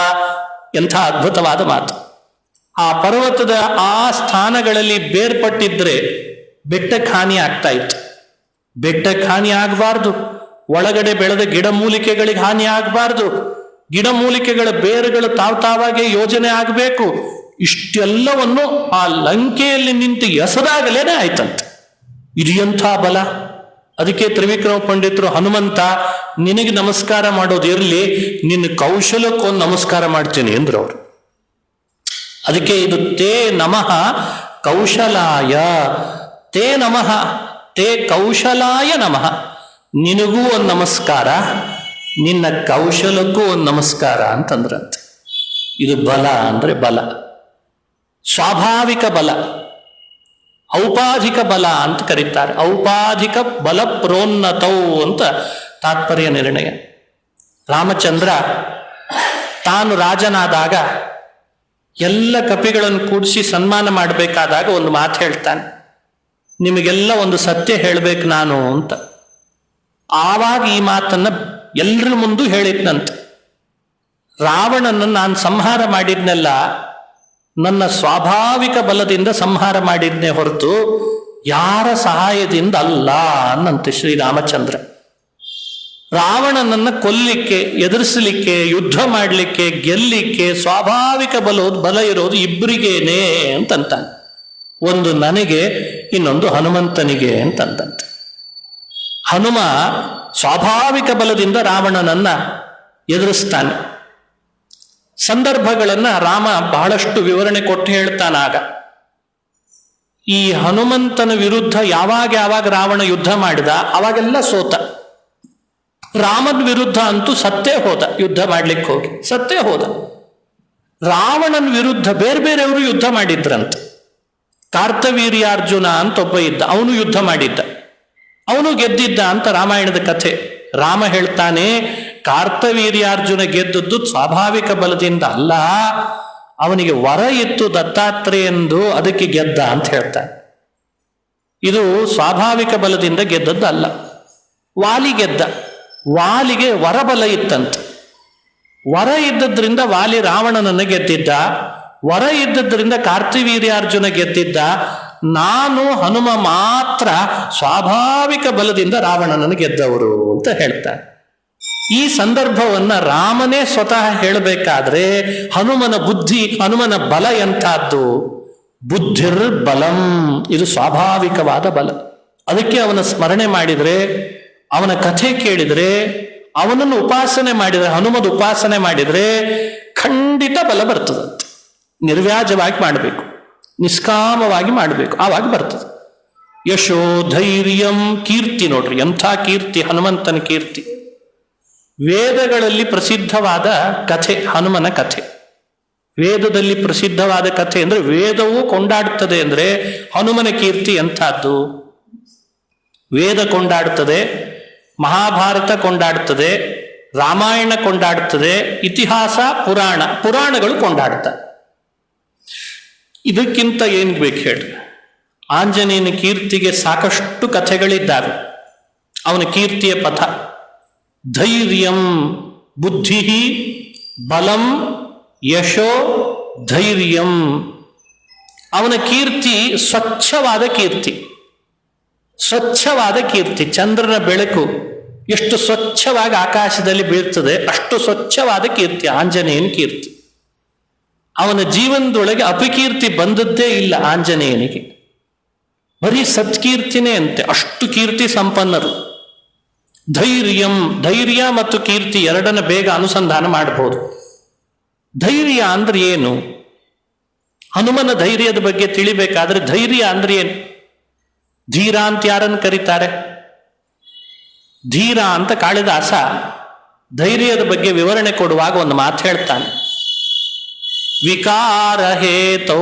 ಎಂಥ ಅದ್ಭುತವಾದ ಮಾತು. ಆ ಪರ್ವತದ ಆ ಸ್ಥಾನಗಳಲ್ಲಿ ಬೇರ್ಪಟ್ಟಿದ್ರೆ ಬೆಟ್ಟಕ್ಕೆ ಹಾನಿ ಆಗ್ತಾ ಇತ್ತು. ಬೆಟ್ಟಕ್ಕೆ ಹಾನಿ ಆಗಬಾರ್ದು, ಒಳಗಡೆ ಬೆಳೆದ ಗಿಡಮೂಲಿಕೆಗಳಿಗೆ ಹಾನಿ ಆಗಬಾರ್ದು, ಗಿಡಮೂಲಿಕೆಗಳ ಬೇರುಗಳು ತಾವಾಗೆ ಯೋಜನೆ ಆಗಬೇಕು. ಇಷ್ಟೆಲ್ಲವನ್ನು ಆ ಲಂಕೆಯಲ್ಲಿ ನಿಂತು ಎಸದಾಗಲೇನೆ ಆಯ್ತಂತೆ. ಇದು ಎಂಥ ಬಲ! ಅದಕ್ಕೆ ತ್ರಿವಿಕ್ರಮ ಪಂಡಿತರು ಹನುಮಂತ ನಿನಗೆ ನಮಸ್ಕಾರ ಮಾಡೋದು ಇರಲಿ, ನಿನ್ನ ಕೌಶಲಕ್ಕೊಂದು ನಮಸ್ಕಾರ ಮಾಡ್ತೀನಿ ಅಂದ್ರು ಅವರು. ಅದಕ್ಕೆ ಇದು ತೇ ನಮಃ ಕೌಶಲಾಯ, ತೇ ನಮಃ, ತೇ ಕೌಶಲಾಯ ನಮಃ. ನಿನಗೂ ಒಂದು ನಮಸ್ಕಾರ, ನಿನ್ನ ಕೌಶಲಕ್ಕೂ ಒಂದು ನಮಸ್ಕಾರ ಅಂತಂದ್ರಂತೆ. ಇದು ಬಲ ಅಂದ್ರೆ ಬಲ, ಸ್ವಾಭಾವಿಕ ಬಲ, ಔಪಾಧಿಕ ಬಲ ಅಂತ ಕರೀತಾರೆ. ಔಪಾಧಿಕ ಬಲ ಪ್ರೋನ್ನತೌ ಅಂತ ತಾತ್ಪರ್ಯ ನಿರ್ಣಯ. ರಾಮಚಂದ್ರ ತಾನು ರಾಜನಾದಾಗ ಎಲ್ಲ ಕಪಿಗಳನ್ನು ಕೂಡಿಸಿ ಸನ್ಮಾನ ಮಾಡಬೇಕಾದಾಗ ಒಂದು ಮಾತು ಹೇಳ್ತಾನೆ, ನಿಮಗೆಲ್ಲ ಒಂದು ಸತ್ಯ ಹೇಳಬೇಕು ನಾನು ಅಂತ. ಆವಾಗ ಈ ಮಾತನ್ನ ಎಲ್ಲರ ಮುಂದೂ ಹೇಳಿದ್ನಂತೆ. ರಾವಣನನ್ನು ನಾನು ಸಂಹಾರ ಮಾಡಿದ್ನೆಲ್ಲ ನನ್ನ ಸ್ವಾಭಾವಿಕ ಬಲದಿಂದ ಸಂಹಾರ ಮಾಡಿದ್ನೇ ಹೊರತು ಯಾರ ಸಹಾಯದಿಂದ ಅಲ್ಲ ಅನ್ನಂತೆ ಶ್ರೀರಾಮಚಂದ್ರ. ರಾವಣನನ್ನ ಕೊಲ್ಲಿಕ್ಕೆ, ಎದುರಿಸಲಿಕ್ಕೆ, ಯುದ್ಧ ಮಾಡಲಿಕ್ಕೆ, ಗೆಲ್ಲಿಕ್ಕೆ ಸ್ವಾಭಾವಿಕ ಬಲ ಇರೋದು ಇಬ್ಬರಿಗೇನೆ ಅಂತಂತಾನೆ. ಒಂದು ನನಗೆ, ಇನ್ನೊಂದು ಹನುಮಂತನಿಗೆ ಅಂತಂದಂತೆ. ಹನುಮ ಸ್ವಾಭಾವಿಕ ಬಲದಿಂದ ರಾವಣನನ್ನ ಎದುರಿಸ್ತಾನೆ. ಸಂದರ್ಭಗಳನ್ನ ರಾಮ ಬಹಳಷ್ಟು ವಿವರಣೆ ಕೊಟ್ಟು ಹೇಳ್ತಾನಾಗ. ಈ ಹನುಮಂತನ ವಿರುದ್ಧ ಯಾವಾಗ ರಾವಣ ಯುದ್ಧ ಮಾಡಿದ ಅವಾಗೆಲ್ಲ ಸೋತ. ರಾಮನ ವಿರುದ್ಧ ಅಂತೂ ಸತ್ತೇ ಹೋದ, ಯುದ್ಧ ಮಾಡ್ಲಿಕ್ಕೆ ಹೋಗಿ ಸತ್ತೇ ಹೋದ. ರಾವಣನ ವಿರುದ್ಧ ಬೇರೆಯವರು ಯುದ್ಧ ಮಾಡಿದ್ರಂತೆ. ಕಾರ್ತವೀರ್ಯಾರ್ಜುನ ಅಂತ ಒಬ್ಬ ಇದ್ದ, ಅವನು ಯುದ್ಧ ಮಾಡಿದ್ದ, ಅವನು ಗೆದ್ದಿದ್ದ ಅಂತ ರಾಮಾಯಣದ ಕಥೆ. ರಾಮ ಹೇಳ್ತಾನೆ, ಕಾರ್ತವೀರ್ಯಾರ್ಜುನ ಗೆದ್ದದ್ದು ಸ್ವಾಭಾವಿಕ ಬಲದಿಂದ ಅಲ್ಲ, ಅವನಿಗೆ ವರ ಇತ್ತು ದತ್ತಾತ್ರೇಯಂದು, ಅದಕ್ಕೆ ಗೆದ್ದ ಅಂತ ಹೇಳ್ತಾನೆ. ಇದು ಸ್ವಾಭಾವಿಕ ಬಲದಿಂದ ಗೆದ್ದದ್ದು ಅಲ್ಲ. ವಾಲಿ ಗೆದ್ದ, ವಾಲಿಗೆ ವರಬಲ ಇತ್ತಂತೆ. ವರ ಇದ್ದದ್ರಿಂದ ವಾಲಿ ರಾವಣನನ್ನು ಗೆದ್ದಿದ್ದ, ವರ ಇದ್ದದ್ರಿಂದ ಕಾರ್ತವೀರ್ಯಾರ್ಜುನ ಗೆದ್ದಿದ್ದ. ನಾನು ಹನುಮ ಮಾತ್ರ ಸ್ವಾಭಾವಿಕ ಬಲದಿಂದ ರಾವಣನನ್ನು ಗೆದ್ದವರು ಅಂತ ಹೇಳ್ತಾನೆ. ಈ ಸಂದರ್ಭವನ್ನ ರಾಮನೇ ಸ್ವತಃ ಹೇಳಬೇಕಾದ್ರೆ ಹನುಮನ ಬುದ್ಧಿ, ಹನುಮನ ಬಲ ಎಂಥದ್ದು? ಬುದ್ಧಿರ್ ಬಲಂ, ಇದು ಸ್ವಾಭಾವಿಕವಾದ ಬಲ. ಅದಕ್ಕೆ ಅವನ ಸ್ಮರಣೆ ಮಾಡಿದ್ರೆ, ಅವನ ಕಥೆ ಕೇಳಿದ್ರೆ, ಅವನನ್ನು ಉಪಾಸನೆ ಮಾಡಿದ್ರೆ, ಹನುಮದ ಉಪಾಸನೆ ಮಾಡಿದ್ರೆ ಖಂಡಿತ ಬಲ ಬರ್ತದಂತೆ. ನಿರ್ವ್ಯಾಜವಾಗಿ ಮಾಡಬೇಕು, ನಿಷ್ಕಾಮವಾಗಿ ಮಾಡಬೇಕು, ಆವಾಗ ಬರ್ತದೆ. ಯಶೋ ಧೈರ್ಯಂ, ಕೀರ್ತಿ ನೋಡ್ರಿ ಎಂಥ ಕೀರ್ತಿ, ಹನುಮಂತನ ಕೀರ್ತಿ. ವೇದಗಳಲ್ಲಿ ಪ್ರಸಿದ್ಧವಾದ ಕಥೆ ಹನುಮನ ಕಥೆ. ವೇದದಲ್ಲಿ ಪ್ರಸಿದ್ಧವಾದ ಕಥೆ ಅಂದ್ರೆ ವೇದವೂ ಕೊಂಡಾಡುತ್ತದೆ ಅಂದ್ರೆ ಹನುಮನ ಕೀರ್ತಿ ಎಂಥದ್ದು? ವೇದ ಕೊಂಡಾಡುತ್ತದೆ, ಮಹಾಭಾರತ ಕೊಂಡಾಡುತ್ತದೆ, ರಾಮಾಯಣ ಕೊಂಡಾಡುತ್ತದೆ, ಇತಿಹಾಸ ಪುರಾಣಗಳು ಕೊಂಡಾಡುತ್ತವೆ. ಇದಕ್ಕಿಂತ ಏನ್ ಬೇಕು ಹೇಳ್ರಿ? ಆಂಜನೇಯನ ಕೀರ್ತಿಗೆ ಸಾಕಷ್ಟು ಕಥೆಗಳಿದ್ದಾವೆ. ಅವನ ಕೀರ್ತಿಯ ಪಥ ಧೈರ್ಯಂ, ಬುದ್ಧಿ, ಬಲಂ, ಯಶೋ, ಧೈರ್ಯಂ. ಅವನ ಕೀರ್ತಿ ಸ್ವಚ್ಛವಾದ ಕೀರ್ತಿ. ಸ್ವಚ್ಛವಾದ ಕೀರ್ತಿ. ಚಂದ್ರನ ಬೆಳಕು ಎಷ್ಟು ಸ್ವಚ್ಛವಾಗಿ ಆಕಾಶದಲ್ಲಿ ಬೀಳ್ತದೆ, ಅಷ್ಟು ಸ್ವಚ್ಛವಾದ ಕೀರ್ತಿ ಆಂಜನೇಯನ ಕೀರ್ತಿ. ಅವನ ಜೀವನದೊಳಗೆ ಅಪಕೀರ್ತಿ ಬಂದದ್ದೇ ಇಲ್ಲ ಆಂಜನೇಯನಿಗೆ, ಬರೀ ಸತ್ಕೀರ್ತಿನೇ ಅಂತೆ, ಅಷ್ಟು ಕೀರ್ತಿ ಸಂಪನ್ನರು. ಧೈರ್ಯ ಮತ್ತು ಕೀರ್ತಿ ಎರಡನ್ನ ಬೇಗ ಅನುಸಂಧಾನ ಮಾಡಬಹುದು. ಧೈರ್ಯ ಅಂದ್ರೆ ಏನು? ಹನುಮನ ಧೈರ್ಯದ ಬಗ್ಗೆ ತಿಳಿಬೇಕಾದ್ರೆ ಧೈರ್ಯ ಅಂದ್ರೆ ಏನು? ಧೀರ ಅಂತ ಯಾರನ್ನು ಕರೀತಾರೆ? ಧೀರ ಅಂತ ಕಾಳಿದಾಸ ಧೈರ್ಯದ ಬಗ್ಗೆ ವಿವರಣೆ ಕೊಡುವಾಗ ಒಂದು ಮಾತು ಹೇಳ್ತಾನೆ. ವಿಕಾರ ಹೇತೋ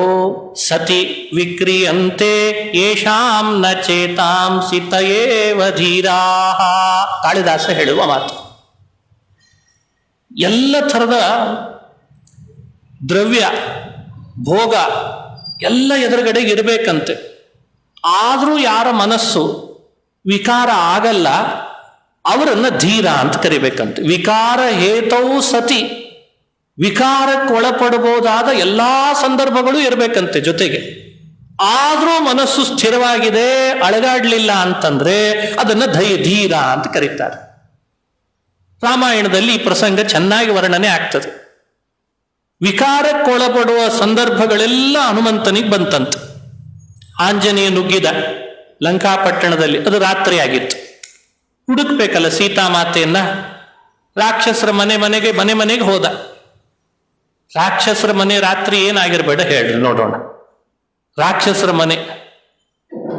ಸತಿ ವಿಕ್ರಿಯಂತೆ ಯೇಷಾಂ ನ ಚೇತಾಂಸಿ ತಯೇವ ಧೀರಾಃ. ಕಾಳಿದಾಸ ಹೇಳುವ ಮಾತು. ಎಲ್ಲ ಥರದ ದ್ರವ್ಯ ಭೋಗ ಎಲ್ಲ ಎದುರುಗಡೆಗೆ ಇರಬೇಕಂತೆ, ಆದರೂ ಯಾರ ಮನಸ್ಸು ವಿಕಾರ ಆಗಲ್ಲ ಅವರನ್ನ ಧೀರ ಅಂತ ಕರಿಬೇಕಂತೆ. ವಿಕಾರ ಹೇತೌ ಸತಿ, ವಿಕಾರಕ್ಕೆ ಒಳಪಡಬಹುದಾದ ಎಲ್ಲಾ ಸಂದರ್ಭಗಳು ಇರಬೇಕಂತೆ ಜೊತೆಗೆ, ಆದ್ರೂ ಮನಸ್ಸು ಸ್ಥಿರವಾಗಿದೆ, ಅಳಗಾಡ್ಲಿಲ್ಲ ಅಂತಂದ್ರೆ ಅದನ್ನ ಧೀರ ಅಂತ ಕರೀತಾರೆ. ರಾಮಾಯಣದಲ್ಲಿ ಈ ಪ್ರಸಂಗ ಚೆನ್ನಾಗಿ ವರ್ಣನೆ ಆಗ್ತದೆ. ವಿಕಾರಕ್ಕೊಳಪಡುವ ಸಂದರ್ಭಗಳೆಲ್ಲ ಹನುಮಂತನಿಗೆ ಬಂತಂತೆ. ಆಂಜನೇಯ ನುಗ್ಗಿದ ಲಂಕಾಪಟ್ಟಣದಲ್ಲಿ, ಅದು ರಾತ್ರಿ ಆಗಿತ್ತು. ಹುಡುಕ್ಬೇಕಲ್ಲ ಸೀತಾಮಾತೆಯನ್ನ. ರಾಕ್ಷಸರ ಮನೆಗೆ ಹೋದ. ರಾಕ್ಷಸರ ಮನೆ ರಾತ್ರಿ ಏನಾಗಿರ್ಬೇಡ ಹೇಳ್ರಿ ನೋಡೋಣ.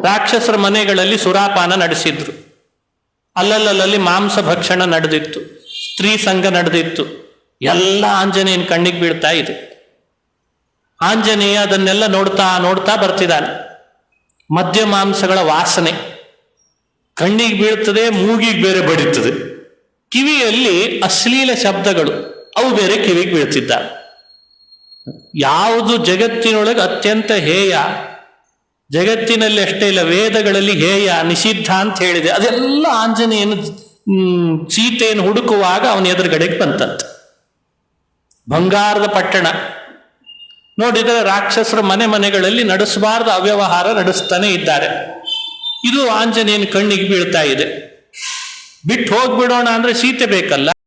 ರಾಕ್ಷಸರ ಮನೆಗಳಲ್ಲಿ ಸುರಾಪಾನ ನಡೆಸಿದ್ರು, ಅಲ್ಲಲ್ಲಿ ಮಾಂಸ ಭಕ್ಷಣ ನಡೆದಿತ್ತು, ಸ್ತ್ರೀ ಸಂಘ ನಡೆದಿತ್ತು. ಎಲ್ಲ ಆಂಜನೇಯನ ಕಣ್ಣಿಗೆ ಬೀಳ್ತಾ ಇದೆ. ಆಂಜನೇಯ ಅದನ್ನೆಲ್ಲ ನೋಡ್ತಾ ಬರ್ತಿದ್ದಾನೆ. ಮದ್ಯ ಮಾಂಸಗಳ ವಾಸನೆ ಕಣ್ಣಿಗೆ ಬೀಳ್ತದೆ, ಮೂಗಿಗೆ ಬೇರೆ ಬಡಿತದೆ, ಕಿವಿಯಲ್ಲಿ ಅಶ್ಲೀಲ ಶಬ್ದಗಳು ಅವು ಬೇರೆ ಕಿವಿಗೆ ಬೀಳ್ತಿದ್ದಾವೆ. ಯಾವುದು ಜಗತ್ತಿನೊಳಗೆ ಅತ್ಯಂತ ಹೇಯ, ಜಗತ್ತಿನಲ್ಲಿ ಅಷ್ಟೇ ಇಲ್ಲ ವೇದಗಳಲ್ಲಿ ಹೇಯ ನಿಷಿದ್ಧ ಅಂತ ಹೇಳಿದೆ, ಅದೆಲ್ಲ ಆಂಜನೇಯನ ಸೀತೆಯನ್ನು ಹುಡುಕುವಾಗ ಅವನ ಎದುರುಗಡೆಗೆ ಬಂತಂತೆ. ಬಂಗಾರದ ಪಟ್ಟಣ ನೋಡಿದರೆ ರಾಕ್ಷಸರ ಮನೆಗಳಲ್ಲಿ ನಡೆಸಬಾರದು ಅವ್ಯವಹಾರ ನಡೆಸ್ತಾನೆ ಇದ್ದಾರೆ. ಇದು ಆಂಜನೇಯನ ಕಣ್ಣಿಗೆ ಬೀಳ್ತಾ ಇದೆ. ಬಿಟ್ಟು ಹೋಗ್ಬಿಡೋಣ ಅಂದ್ರೆ ಸೀತೆ ಬೇಕಲ್ಲ.